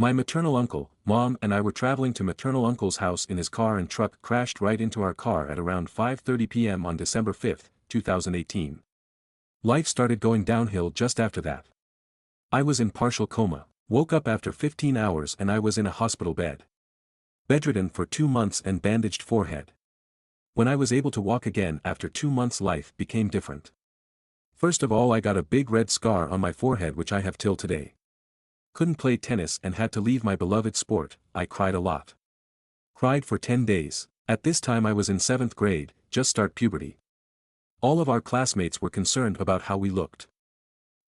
My maternal uncle, mom and I were traveling to maternal uncle's house in his car and truck crashed right into our car at around 5:30 p.m. on December 5, 2018. Life started going downhill just after that. I was in partial coma. Woke up after 15 hours and I was in a hospital bed. Bedridden for 2 months and bandaged forehead. When I was able to walk again after 2 months, life became different. First of all, I got a big red scar on my forehead which I have till today. Couldn't play tennis and had to leave my beloved sport. I cried a lot. Cried for 10 days. At this time I was in 7th grade, just start puberty. All of our classmates were concerned about how we looked.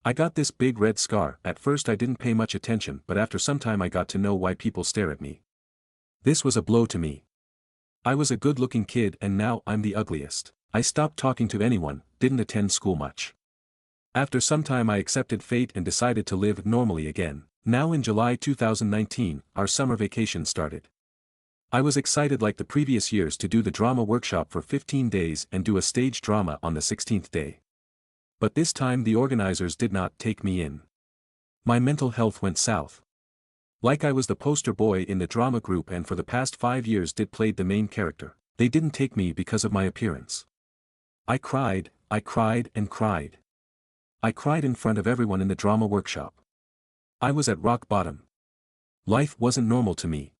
I got this big red scar. At first I didn't pay much attention, but after some time I got to know why people stare at me. This was a blow to me. I was a good-looking kid and now I'm the ugliest. I stopped talking to anyone, didn't attend school much. After some time I accepted fate and decided to live normally again. Now in July 2019, our summer vacation started. I was excited like the previous years to do the drama workshop for 15 days and do a stage drama on the 16th day. But this time the organizers did not take me in. My mental health went south. Like I was the poster boy in the drama group and for the past 5 years played the main character. They didn't take me because of my appearance. I cried and cried. I cried in front of everyone in the drama workshop. I was at rock bottom. Life wasn't normal to me.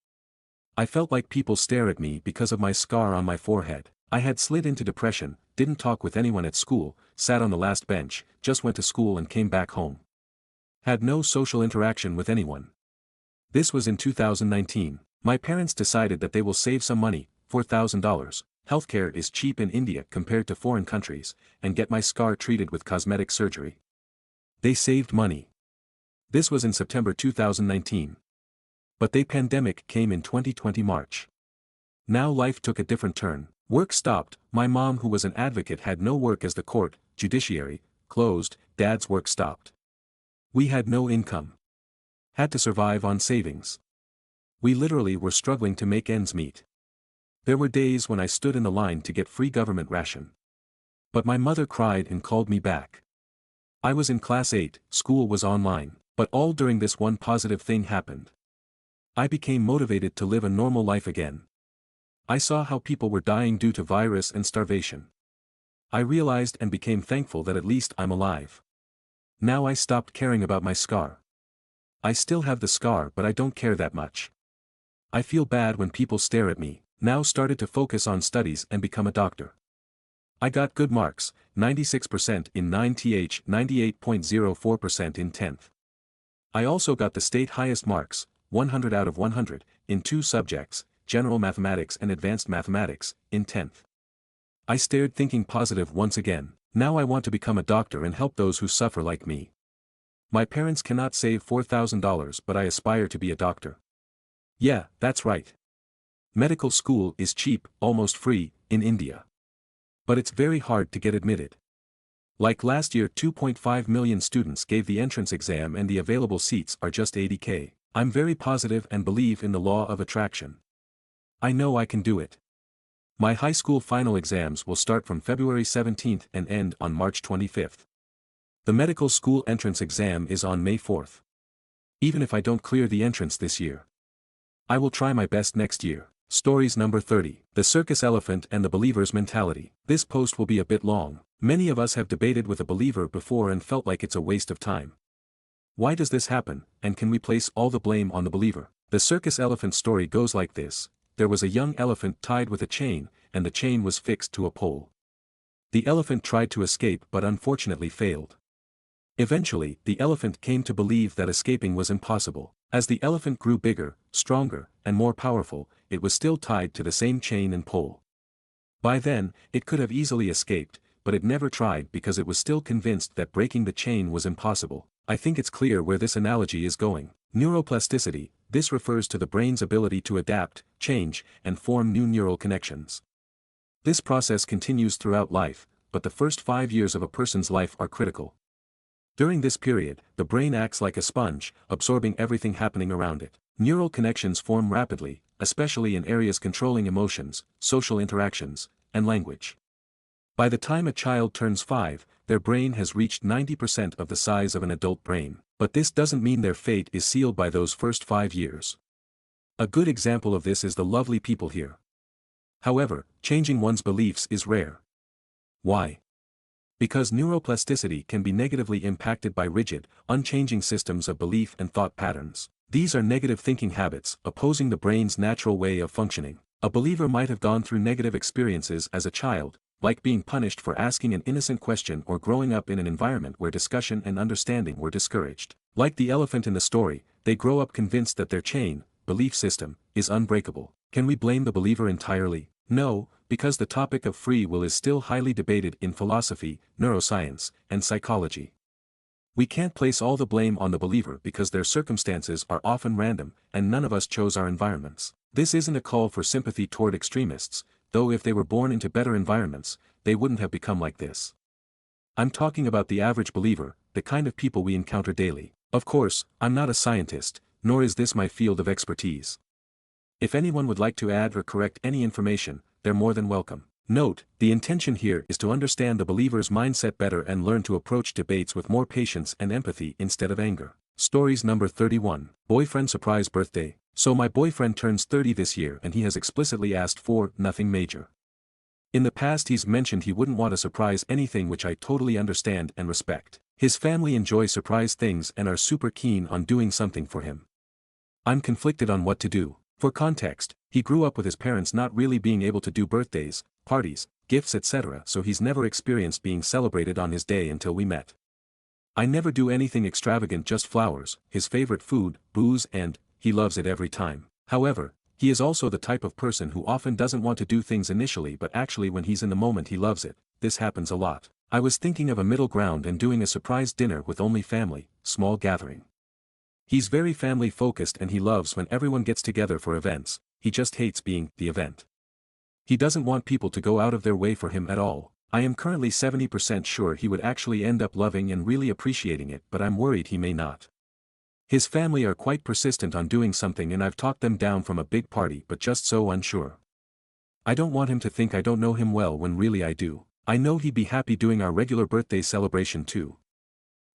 I felt like people stare at me because of my scar on my forehead. I had slid into depression, didn't talk with anyone at school, sat on the last bench, just went to school and came back home. Had no social interaction with anyone. This was in 2019. My parents decided that they will save some money, $4,000. Healthcare is cheap in India compared to foreign countries, and get my scar treated with cosmetic surgery. They saved money. This was in September 2019. But the pandemic came in 2020 March. Now life took a different turn. Work stopped. My mom, who was an advocate, had no work as the court, judiciary, closed. Dad's work stopped. We had no income. Had to survive on savings. We literally were struggling to make ends meet. There were days when I stood in the line to get free government ration. But my mother cried and called me back. I was in class 8, school was online, but all during this one positive thing happened. I became motivated to live a normal life again. I saw how people were dying due to virus and starvation. I realized and became thankful that at least I'm alive. Now I stopped caring about my scar. I still have the scar, but I don't care that much. I feel bad when people stare at me. Now started to focus on studies and become a doctor. I got good marks, 96% in 9th, 98.04% in 10th. I also got the state highest marks, 100 out of 100, in 2 subjects, general mathematics and advanced mathematics, in 10th. I stared thinking positive once again. Now I want to become a doctor and help those who suffer like me. My parents cannot save $4,000, but I aspire to be a doctor. Yeah, that's right. Medical school is cheap, almost free, in India. But it's very hard to get admitted. Like last year 2.5 million students gave the entrance exam and the available seats are just 80,000. I'm very positive and believe in the law of attraction. I know I can do it. My high school final exams will start from February 17th and end on March 25th. The medical school entrance exam is on May 4th. Even if I don't clear the entrance this year, I will try my best next year. Stories number 30. The circus elephant and the believer's mentality. This post will be a bit long. Many of us have debated with a believer before and felt like it's a waste of time. Why does this happen, and can we place all the blame on the believer? The circus elephant story goes like this. There was a young elephant tied with a chain, and the chain was fixed to a pole. The elephant tried to escape but unfortunately failed. Eventually, the elephant came to believe that escaping was impossible. As the elephant grew bigger, stronger, and more powerful, it was still tied to the same chain and pole. By then, it could have easily escaped, but it never tried because it was still convinced that breaking the chain was impossible. I think it's clear where this analogy is going. Neuroplasticity, this refers to the brain's ability to adapt, change, and form new neural connections. This process continues throughout life, but the first 5 years of a person's life are critical. During this period, the brain acts like a sponge, absorbing everything happening around it. Neural connections form rapidly, especially in areas controlling emotions, social interactions, and language. By the time a child turns 5, their brain has reached 90% of the size of an adult brain. But this doesn't mean their fate is sealed by those first 5 years. A good example of this is the lovely people here. However, changing one's beliefs is rare. Why? Because neuroplasticity can be negatively impacted by rigid, unchanging systems of belief and thought patterns. These are negative thinking habits, opposing the brain's natural way of functioning. A believer might have gone through negative experiences as a child, like being punished for asking an innocent question or growing up in an environment where discussion and understanding were discouraged. Like the elephant in the story, they grow up convinced that their belief system, is unbreakable. Can we blame the believer entirely? No, because the topic of free will is still highly debated in philosophy, neuroscience, and psychology. We can't place all the blame on the believer because their circumstances are often random, and none of us chose our environments. This isn't a call for sympathy toward extremists, though if they were born into better environments, they wouldn't have become like this. I'm talking about the average believer, the kind of people we encounter daily. Of course, I'm not a scientist, nor is this my field of expertise. If anyone would like to add or correct any information, they're more than welcome. Note, the intention here is to understand the believer's mindset better and learn to approach debates with more patience and empathy instead of anger. Stories number 31. Boyfriend surprise birthday. So my boyfriend turns 30 this year and he has explicitly asked for nothing major. In the past he's mentioned he wouldn't want to surprise anything, which I totally understand and respect. His family enjoy surprise things and are super keen on doing something for him. I'm conflicted on what to do. For context, he grew up with his parents not really being able to do birthdays, parties, gifts etc., so he's never experienced being celebrated on his day until we met. I never do anything extravagant, just flowers, his favorite food, booze, and he loves it every time. However, he is also the type of person who often doesn't want to do things initially, but actually when he's in the moment he loves it. This happens a lot. I was thinking of a middle ground and doing a surprise dinner with only family, small gathering. He's very family focused and he loves when everyone gets together for events, he just hates being the event. He doesn't want people to go out of their way for him at all. I am currently 70% sure he would actually end up loving and really appreciating it, but I'm worried he may not. His family are quite persistent on doing something and I've talked them down from a big party, but just so unsure. I don't want him to think I don't know him well when really I do. I know he'd be happy doing our regular birthday celebration too.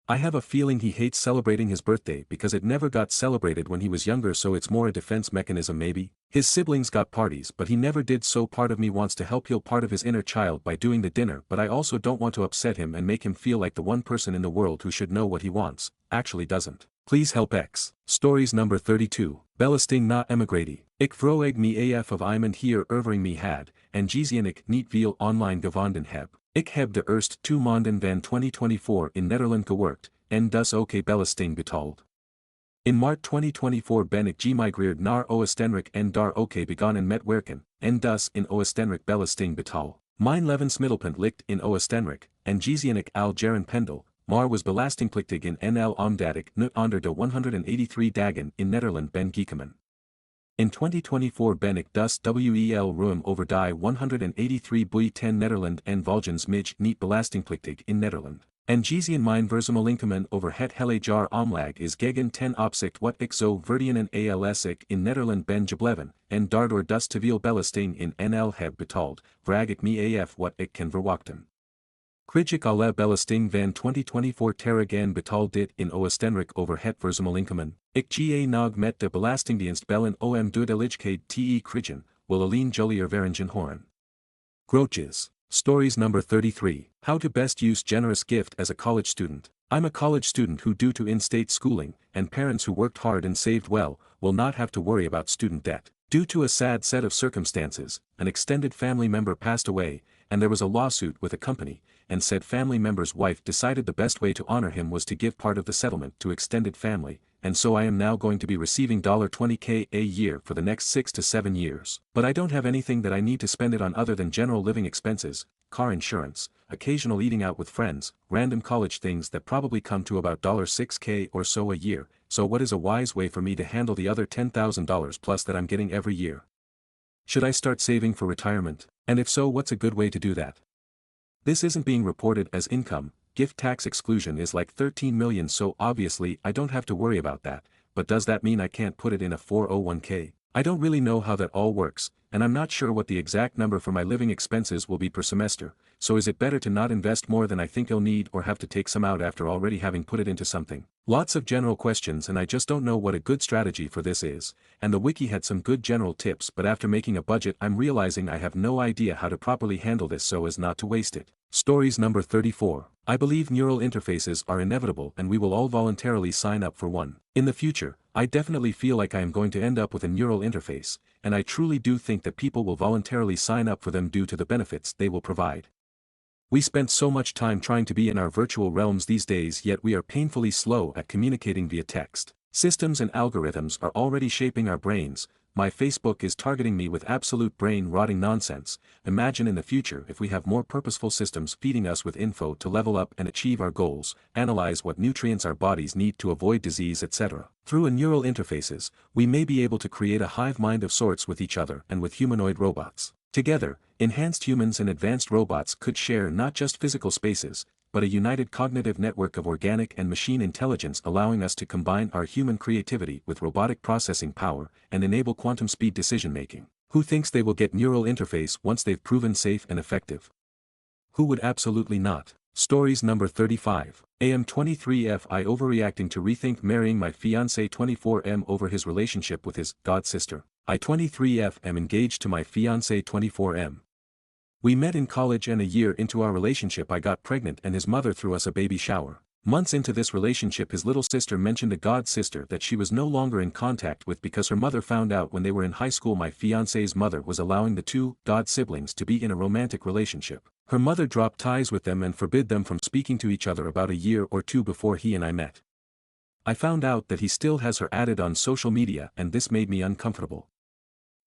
I have a feeling he hates celebrating his birthday because it never got celebrated when he was younger, so it's more a defense mechanism maybe. His siblings got parties but he never did, so part of me wants to help heal part of his inner child by doing the dinner, but I also don't want to upset him and make him feel like the one person in the world who should know what he wants, actually doesn't. Please help X. Stories number 32. Bellasting na emigrati. Ik vroeg me af of iemand hier ervaring me had, en Jezian ik niet veel online gevonden heb. Ik heb de eerste 2 maanden van 2024 in Nederland gewerkt, en dus ook belasting betaald. In maart 2024 ben ik gemigreerd naar Oostenrijk en daar ook begonnen met werken, en dus in Oostenrijk belasting betaal. Mijn levensmiddelpunt ligt in Oostenrijk, en Jezian ik al jaren pendel, maar was belastingpliktig in NL omdat ik nu onder de 183 dagen in Nederland ben gekomen. In 2024 ben ik dus wel ruim over die 183 bij 10 Nederland en volgens mij niet belastingpliktig in Nederland. En Jezian mijn verzamelinkomen over het hele jaar omlag is gegen 10 opzicht wat ik zo verdienen als ik in Nederland ben gebleven, en daardoor dus te veel belasting in NL heb betaald, vraag ik me af wat ik kan verwachten. Krijg ik alle belasting van 2024 teruggaan betaald dit in Oostenrijk over het verzamelinkomen. Ik ga nog met de belastingdienst bellen om duidelijkheid te krijgen, will alleen jullie ervaringen horen. Grootjes. Stories number 33. How to best use generous gift as a college student. I'm a college student who, due to in-state schooling, and parents who worked hard and saved well, will not have to worry about student debt. Due to a sad set of circumstances, an extended family member passed away, and there was a lawsuit with a company, and said family member's wife decided the best way to honor him was to give part of the settlement to extended family, and so I am now going to be receiving $20K a year for the next 6 to 7 years. But I don't have anything that I need to spend it on other than general living expenses, car insurance, occasional eating out with friends, random college things that probably come to about $6K or so a year, so what is a wise way for me to handle the other $10,000 plus that I'm getting every year? Should I start saving for retirement? And if so, what's a good way to do that? This isn't being reported as income. Gift tax exclusion is like 13 million, so obviously I don't have to worry about that, but does that mean I can't put it in a 401k? I don't really know how that all works, and I'm not sure what the exact number for my living expenses will be per semester, so is it better to not invest more than I think I'll need or have to take some out after already having put it into something? Lots of general questions, and I just don't know what a good strategy for this is, and the wiki had some good general tips, but after making a budget I'm realizing I have no idea how to properly handle this so as not to waste it. Stories number 34. I believe neural interfaces are inevitable and we will all voluntarily sign up for one. In the future, I definitely feel like I am going to end up with a neural interface, and I truly do think that people will voluntarily sign up for them due to the benefits they will provide. We spent so much time trying to be in our virtual realms these days, yet we are painfully slow at communicating via text. Systems and algorithms are already shaping our brains. My Facebook is targeting me with absolute brain-rotting nonsense. Imagine in the future if we have more purposeful systems feeding us with info to level up and achieve our goals, analyze what nutrients our bodies need to avoid disease, etc. Through a neural interfaces, we may be able to create a hive mind of sorts with each other and with humanoid robots. Together, enhanced humans and advanced robots could share not just physical spaces, but a united cognitive network of organic and machine intelligence, allowing us to combine our human creativity with robotic processing power and enable quantum speed decision-making. Who thinks they will get neural interface once they've proven safe and effective? Who would absolutely not? Stories number 35. AM23F. I overreacting to rethink marrying my fiancé 24M over his relationship with his god sister. I 23F am engaged to my fiancé 24M. We met in college and a year into our relationship I got pregnant and his mother threw us a baby shower. Months into this relationship his little sister mentioned a god sister that she was no longer in contact with because her mother found out when they were in high school my fiancé's mother was allowing the two god siblings to be in a romantic relationship. Her mother dropped ties with them and forbid them from speaking to each other about a year or two before he and I met. I found out that he still has her added on social media and this made me uncomfortable.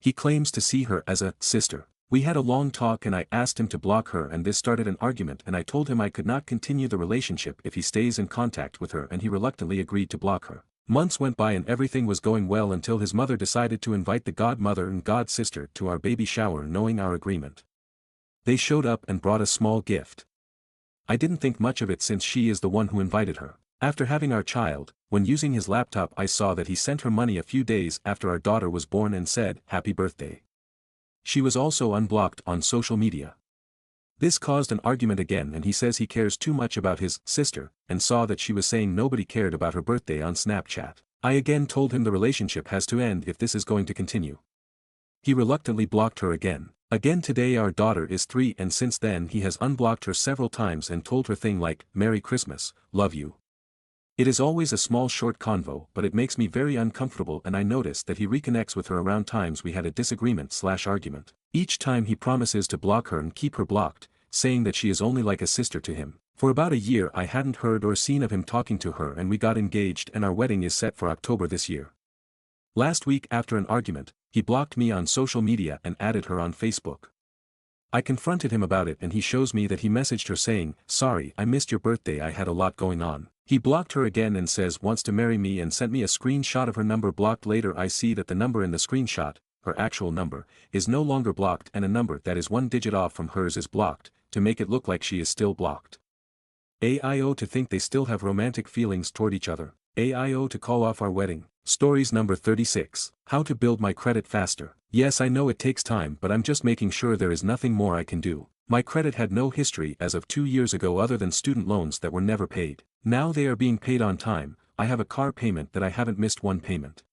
He claims to see her as a sister. We had a long talk and I asked him to block her and this started an argument and I told him I could not continue the relationship if he stays in contact with her and he reluctantly agreed to block her. Months went by and everything was going well until his mother decided to invite the godmother and god sister to our baby shower knowing our agreement. They showed up and brought a small gift. I didn't think much of it since she is the one who invited her. After having our child, when using his laptop I saw that he sent her money a few days after our daughter was born and said, "Happy birthday." She was also unblocked on social media. This caused an argument again and he says he cares too much about his sister, and saw that she was saying nobody cared about her birthday on Snapchat. I again told him the relationship has to end if this is going to continue. He reluctantly blocked her again. Again today our daughter is 3 and since then he has unblocked her several times and told her thing like, "Merry Christmas, love you." It is always a small short convo but it makes me very uncomfortable and I notice that he reconnects with her around times we had a disagreement/argument. Each time he promises to block her and keep her blocked, saying that she is only like a sister to him. For about a year I hadn't heard or seen of him talking to her and we got engaged and our wedding is set for October this year. Last week after an argument, he blocked me on social media and added her on Facebook. I confronted him about it and he shows me that he messaged her saying, "Sorry, I missed your birthday, I had a lot going on." He blocked her again and says wants to marry me and sent me a screenshot of her number blocked. Later I see that the number in the screenshot, her actual number, is no longer blocked and a number that is 1 digit off from hers is blocked, to make it look like she is still blocked. AIO to think they still have romantic feelings toward each other. AIO to call off our wedding. Stories number 36. How to build my credit faster. Yes, I know it takes time but I'm just making sure there is nothing more I can do. My credit had no history as of 2 years ago other than student loans that were never paid. Now they are being paid on time. I have a car payment that I haven't missed one payment.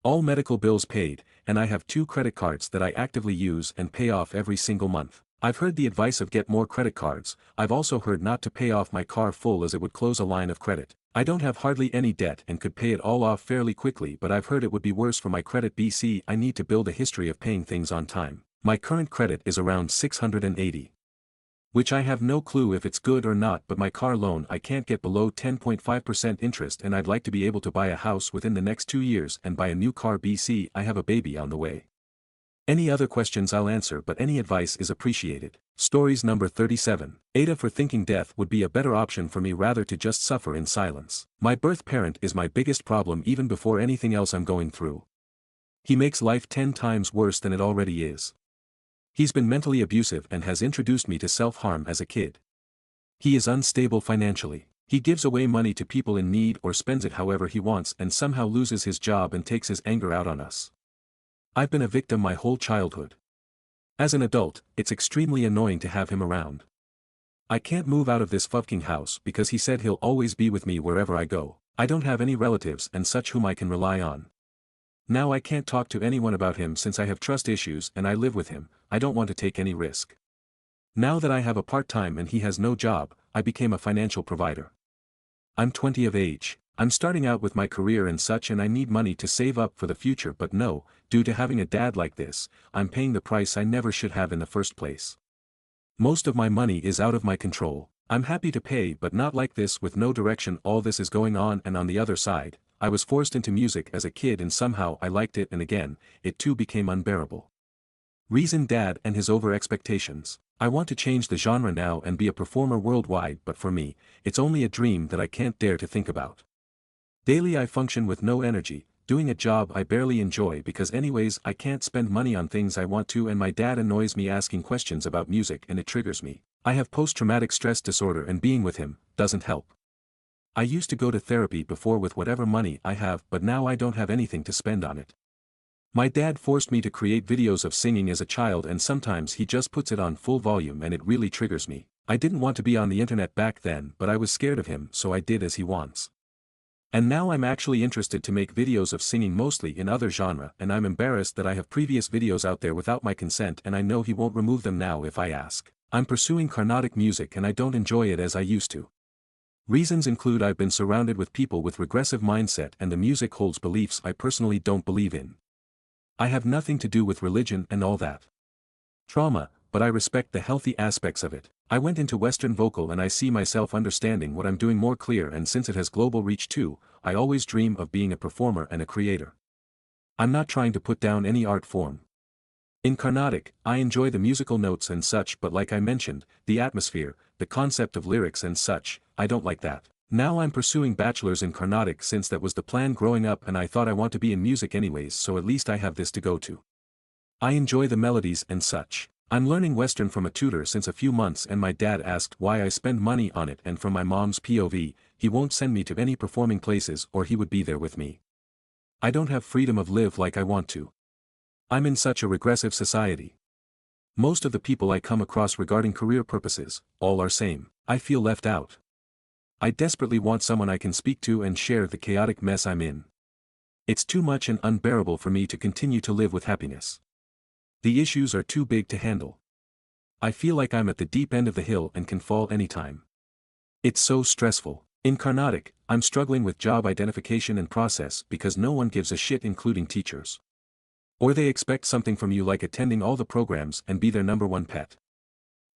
All medical bills paid, and I have 2 credit cards that I actively use and pay off every single month. I've heard the advice of get more credit cards. I've also heard not to pay off my car full as it would close a line of credit. I don't have hardly any debt and could pay it all off fairly quickly but I've heard it would be worse for my credit. BC I need to build a history of paying things on time. My current credit is around 680. Which I have no clue if it's good or not but my car loan I can't get below 10.5% interest and I'd like to be able to buy a house within the next 2 years and buy a new car. BC I have a baby on the way. Any other questions I'll answer but any advice is appreciated. Stories number 37. Aita for thinking death would be a better option for me rather to just suffer in silence. My birth parent is my biggest problem even before anything else I'm going through. He makes life 10 times worse than it already is. He's been mentally abusive and has introduced me to self-harm as a kid. He is unstable financially. He gives away money to people in need or spends it however he wants and somehow loses his job and takes his anger out on us. I've been a victim my whole childhood. As an adult, it's extremely annoying to have him around. I can't move out of this fucking house because he said he'll always be with me wherever I go. I don't have any relatives and such whom I can rely on. Now I can't talk to anyone about him since I have trust issues and I live with him. I don't want to take any risk. Now that I have a part-time and he has no job, I became a financial provider. I'm 20 of age. I'm starting out with my career and such, and I need money to save up for the future, but no, due to having a dad like this, I'm paying the price I never should have in the first place. Most of my money is out of my control. I'm happy to pay, but not like this with no direction. All this is going on, and on the other side, I was forced into music as a kid and somehow I liked it, and again, it too became unbearable. Reason: dad and his over-expectations. I want to change the genre now and be a performer worldwide, but for me, it's only a dream that I can't dare to think about. Daily I function with no energy, doing a job I barely enjoy because anyways I can't spend money on things I want to, and my dad annoys me asking questions about music and it triggers me. I have post-traumatic stress disorder and being with him doesn't help. I used to go to therapy before with whatever money I have, but now I don't have anything to spend on it. My dad forced me to create videos of singing as a child, and sometimes he just puts it on full volume and it really triggers me. I didn't want to be on the internet back then, but I was scared of him, so I did as he wants. And now I'm actually interested to make videos of singing mostly in other genre, and I'm embarrassed that I have previous videos out there without my consent, and I know he won't remove them now if I ask. I'm pursuing Carnatic music and I don't enjoy it as I used to. Reasons include I've been surrounded with people with regressive mindset and the music holds beliefs I personally don't believe in. I have nothing to do with religion and all that trauma, but I respect the healthy aspects of it. I went into Western vocal and I see myself understanding what I'm doing more clear, and since it has global reach too, I always dream of being a performer and a creator. I'm not trying to put down any art form. In Carnatic, I enjoy the musical notes and such, but like I mentioned, the atmosphere, the concept of lyrics and such, I don't like that. Now I'm pursuing bachelor's in Carnatic since that was the plan growing up, and I thought I want to be in music anyways, so at least I have this to go to. I enjoy the melodies and such. I'm learning Western from a tutor since a few months, and my dad asked why I spend money on it, and from my mom's POV, he won't send me to any performing places or he would be there with me. I don't have freedom of live like I want to. I'm in such a regressive society. Most of the people I come across regarding career purposes, all are same. I feel left out. I desperately want someone I can speak to and share the chaotic mess I'm in. It's too much and unbearable for me to continue to live with happiness. The issues are too big to handle. I feel like I'm at the deep end of the hill and can fall anytime. It's so stressful. In Carnatic, I'm struggling with job identification and process because no one gives a shit, including teachers. Or they expect something from you like attending all the programs and be their #1 pet.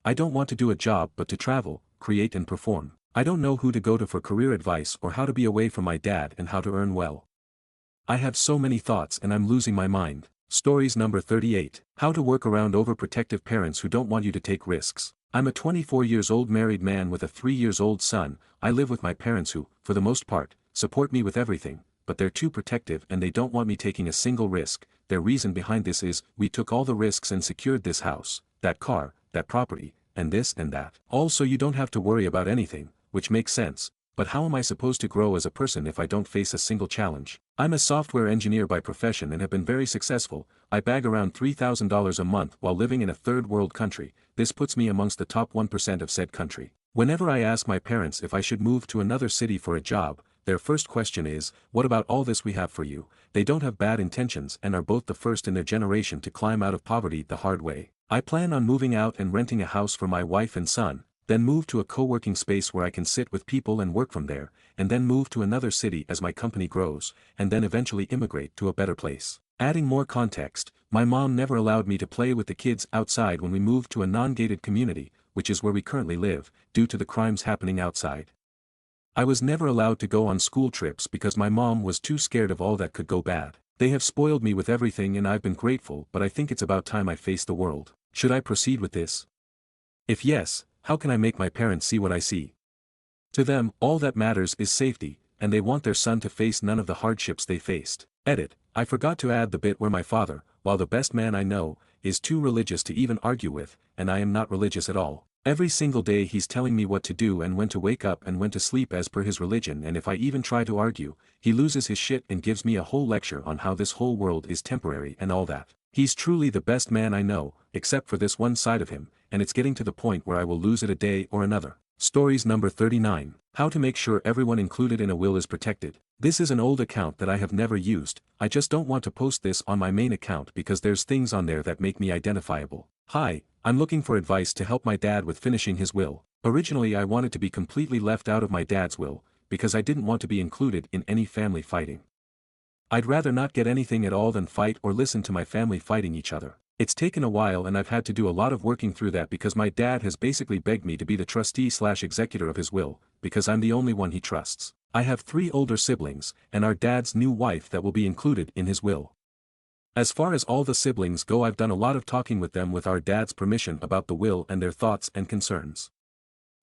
I don't want to do a job but to travel, create and perform. I don't know who to go to for career advice or how to be away from my dad and how to earn well. I have so many thoughts and I'm losing my mind. Stories number 38. How to work around overprotective parents who don't want you to take risks. I'm a 24 years old married man with a 3 years old son. I live with my parents who, for the most part, support me with everything, but they're too protective and they don't want me taking a single risk. Their reason behind this is, we took all the risks and secured this house, that car, that property, and this and that. Also, you don't have to worry about anything, which makes sense, but how am I supposed to grow as a person if I don't face a single challenge? I'm a software engineer by profession and have been very successful. I bag around $3,000 a month while living in a third world country. This puts me amongst the top 1% of said country. Whenever I ask my parents if I should move to another city for a job, their first question is, what about all this we have for you? They don't have bad intentions and are both the first in their generation to climb out of poverty the hard way. I plan on moving out and renting a house for my wife and son, then move to a co-working space where I can sit with people and work from there, and then move to another city as my company grows, and then eventually immigrate to a better place. Adding more context, my mom never allowed me to play with the kids outside when we moved to a non-gated community, which is where we currently live, due to the crimes happening outside. I was never allowed to go on school trips because my mom was too scared of all that could go bad. They have spoiled me with everything and I've been grateful, but I think it's about time I face the world. Should I proceed with this? If yes, how can I make my parents see what I see? To them, all that matters is safety, and they want their son to face none of the hardships they faced. Edit. I forgot to add the bit where my father, while the best man I know, is too religious to even argue with, and I am not religious at all. Every single day he's telling me what to do and when to wake up and when to sleep as per his religion, and if I even try to argue, he loses his shit and gives me a whole lecture on how this whole world is temporary and all that. He's truly the best man I know, except for this one side of him, and it's getting to the point where I will lose it a day or another. Stories number 39. How to make sure everyone included in a will is protected. This is an old account that I have never used. I just don't want to post this on my main account because there's things on there that make me identifiable. Hi, I'm looking for advice to help my dad with finishing his will. Originally I wanted to be completely left out of my dad's will, because I didn't want to be included in any family fighting. I'd rather not get anything at all than fight or listen to my family fighting each other. It's taken a while and I've had to do a lot of working through that because my dad has basically begged me to be the trustee/executor of his will, because I'm the only one he trusts. I have 3 older siblings, and our dad's new wife that will be included in his will. As far as all the siblings go, I've done a lot of talking with them with our dad's permission about the will and their thoughts and concerns.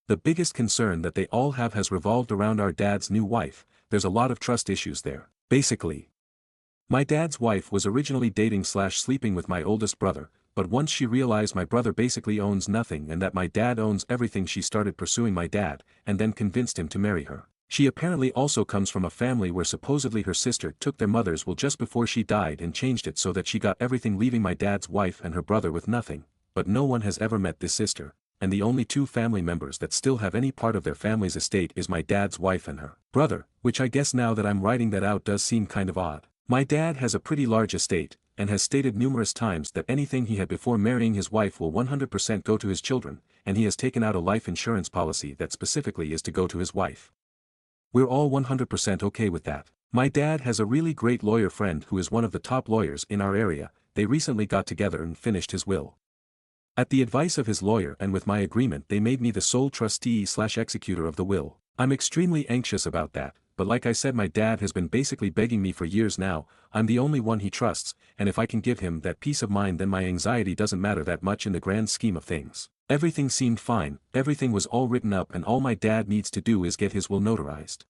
The biggest concern that they all have has revolved around our dad's new wife. There's a lot of trust issues there. Basically, my dad's wife was originally dating/sleeping with my oldest brother, but once she realized my brother basically owns nothing and that my dad owns everything, she started pursuing my dad, and then convinced him to marry her. She apparently also comes from a family where supposedly her sister took their mother's will just before she died and changed it so that she got everything, leaving my dad's wife and her brother with nothing, but no one has ever met this sister, and the only 2 family members that still have any part of their family's estate is my dad's wife and her brother, which I guess now that I'm writing that out does seem kind of odd. My dad has a pretty large estate, and has stated numerous times that anything he had before marrying his wife will 100% go to his children, and he has taken out a life insurance policy that specifically is to go to his wife. We're all 100% okay with that. My dad has a really great lawyer friend who is one of the top lawyers in our area. They recently got together and finished his will. At the advice of his lawyer and with my agreement, they made me the sole trustee/executor of the will. I'm extremely anxious about that, but like I said, my dad has been basically begging me for years now. I'm the only one he trusts, and if I can give him that peace of mind, then my anxiety doesn't matter that much in the grand scheme of things. Everything seemed fine, everything was all written up, and all my dad needs to do is get his will notarized.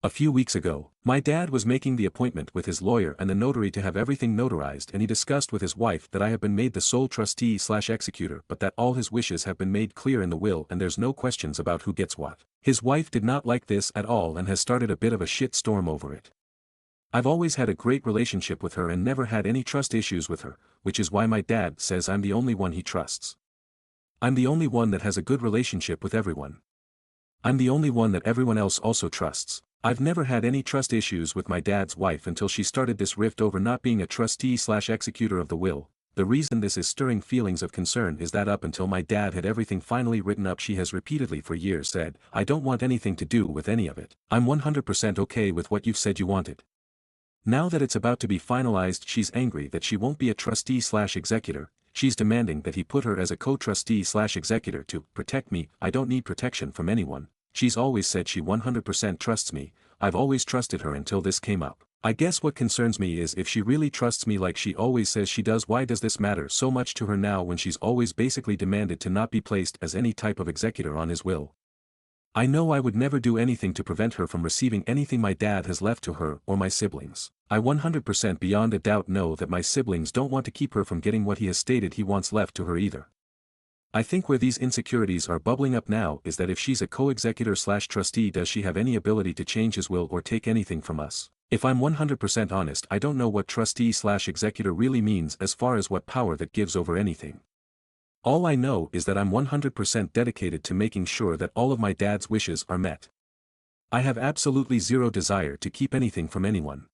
A few weeks ago, my dad was making the appointment with his lawyer and the notary to have everything notarized, and he discussed with his wife that I have been made the sole trustee/executor, but that all his wishes have been made clear in the will and there's no questions about who gets what. His wife did not like this at all and has started a bit of a shit storm over it. I've always had a great relationship with her and never had any trust issues with her, which is why my dad says I'm the only one he trusts. I'm the only one that has a good relationship with everyone. I'm the only one that everyone else also trusts. I've never had any trust issues with my dad's wife until she started this rift over not being a trustee/executor of the will. The reason this is stirring feelings of concern is that up until my dad had everything finally written up, she has repeatedly for years said, "I don't want anything to do with any of it. I'm 100% okay with what you've said you wanted." Now that it's about to be finalized, she's angry that she won't be a trustee/executor. She's demanding that he put her as a co-trustee/executor to protect me. I don't need protection from anyone. She's always said she 100% trusts me. I've always trusted her until this came up. I guess what concerns me is if she really trusts me like she always says she does, why does this matter so much to her now when she's always basically demanded to not be placed as any type of executor on his will? I know I would never do anything to prevent her from receiving anything my dad has left to her or my siblings. I 100% beyond a doubt know that my siblings don't want to keep her from getting what he has stated he wants left to her either. I think where these insecurities are bubbling up now is that if she's a co-executor/trustee, does she have any ability to change his will or take anything from us? If I'm 100% honest, I don't know what trustee/executor really means as far as what power that gives over anything. All I know is that I'm 100% dedicated to making sure that all of my dad's wishes are met. I have absolutely zero desire to keep anything from anyone.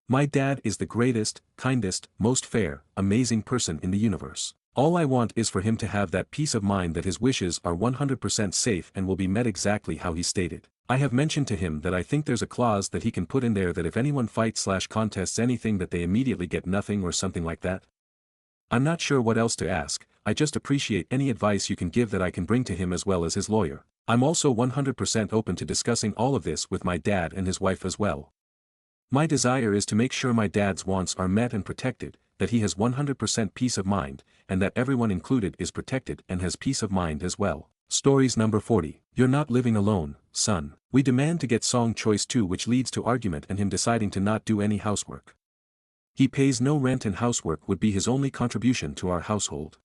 My dad is the greatest, kindest, most fair, amazing person in the universe. All I want is for him to have that peace of mind that his wishes are 100% safe and will be met exactly how he stated. I have mentioned to him that I think there's a clause that he can put in there that if anyone fights/contests anything that they immediately get nothing or something like that. I'm not sure what else to ask. I just appreciate any advice you can give that I can bring to him as well as his lawyer. I'm also 100% open to discussing all of this with my dad and his wife as well. My desire is to make sure my dad's wants are met and protected, that he has 100% peace of mind, and that everyone included is protected and has peace of mind as well. Stories number 40. You're not living alone, son. We demand to get song choice 2, which leads to argument and him deciding to not do any housework. He pays no rent and housework would be his only contribution to our household.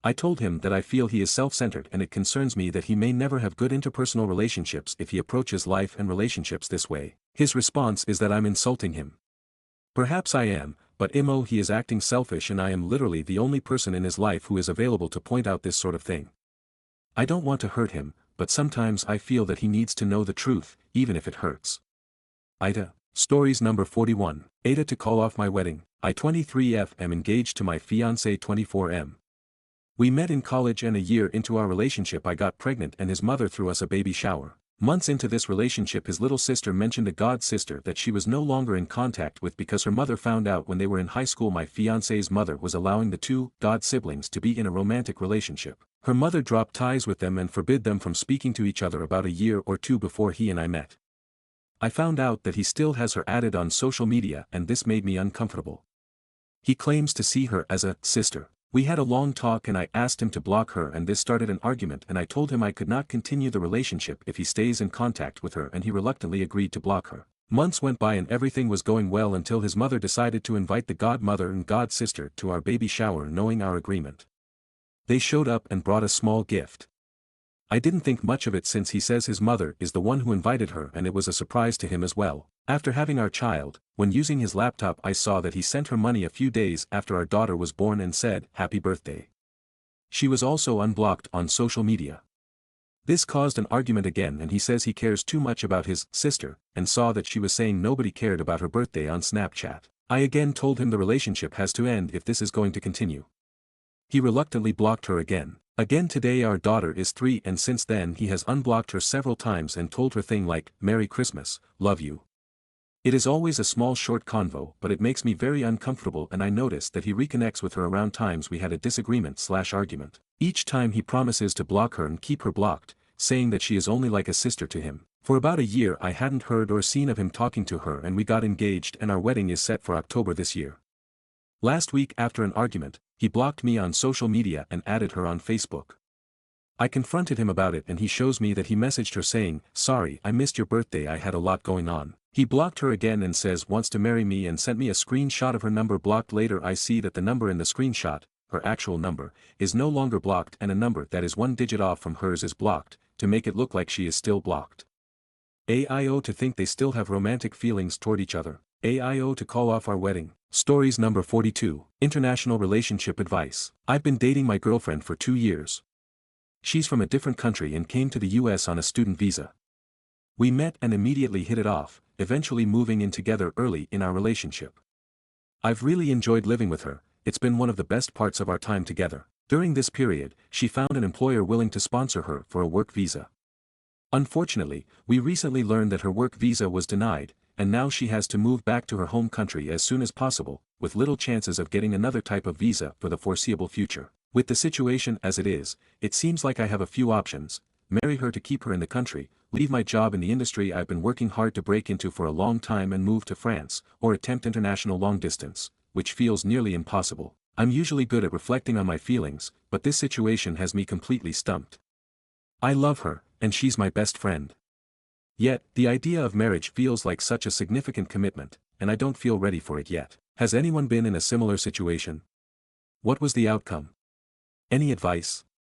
I told him that I feel he is self-centered and it concerns me that he may never have good interpersonal relationships if he approaches life and relationships this way. His response is that I'm insulting him. Perhaps I am, but he is acting selfish and I am literally the only person in his life who is available to point out this sort of thing. I don't want to hurt him, but sometimes I feel that he needs to know the truth, even if it hurts. Aita. Stories number 41. Aita, to call off my wedding. I 23F am engaged to my fiancé 24M. We met in college and a year into our relationship I got pregnant and his mother threw us a baby shower. Months into this relationship his little sister mentioned a god sister that she was no longer in contact with because her mother found out when they were in high school my fiancé's mother was allowing the two god siblings to be in a romantic relationship. Her mother dropped ties with them and forbid them from speaking to each other about a year or two before he and I met. I found out that he still has her added on social media and this made me uncomfortable. He claims to see her as a sister. We had a long talk and I asked him to block her and this started an argument and I told him I could not continue the relationship if he stays in contact with her and he reluctantly agreed to block her. Months went by and everything was going well until his mother decided to invite the godmother and godsister to our baby shower knowing our agreement. They showed up and brought a small gift. I didn't think much of it since he says his mother is the one who invited her and it was a surprise to him as well. After having our child, when using his laptop I saw that he sent her money a few days after our daughter was born and said, "Happy birthday." She was also unblocked on social media. This caused an argument again and he says he cares too much about his sister, and saw that she was saying nobody cared about her birthday on Snapchat. I again told him the relationship has to end if this is going to continue. He reluctantly blocked her again. Again today our daughter is 3 and since then he has unblocked her several times and told her thing like, "Merry Christmas, love you." It is always a small short convo but it makes me very uncomfortable and I notice that he reconnects with her around times we had a disagreement/argument. Each time he promises to block her and keep her blocked, saying that she is only like a sister to him. For about a year I hadn't heard or seen of him talking to her and we got engaged and our wedding is set for October this year. Last week after an argument, he blocked me on social media and added her on Facebook. I confronted him about it and he shows me that he messaged her saying, "Sorry, I missed your birthday, I had a lot going on." He blocked her again and says wants to marry me and sent me a screenshot of her number blocked. Later I see that the number in the screenshot, her actual number, is no longer blocked and a number that is 1 digit off from hers is blocked, to make it look like she is still blocked. AIO to think they still have romantic feelings toward each other. AIO to call off our wedding. Stories number 42. International relationship advice. I've been dating my girlfriend for 2 years. She's from a different country and came to the US on a student visa. We met and immediately hit it off, eventually moving in together early in our relationship. I've really enjoyed living with her, it's been one of the best parts of our time together. During this period, she found an employer willing to sponsor her for a work visa. Unfortunately, we recently learned that her work visa was denied, and now she has to move back to her home country as soon as possible, with little chances of getting another type of visa for the foreseeable future. With the situation as it is, it seems like I have a few options: marry her to keep her in the country, leave my job in the industry I've been working hard to break into for a long time and move to France, or attempt international long distance, which feels nearly impossible. I'm usually good at reflecting on my feelings, but this situation has me completely stumped. I love her, and she's my best friend. Yet, the idea of marriage feels like such a significant commitment, and I don't feel ready for it yet. Has anyone been in a similar situation? What was the outcome? Any advice?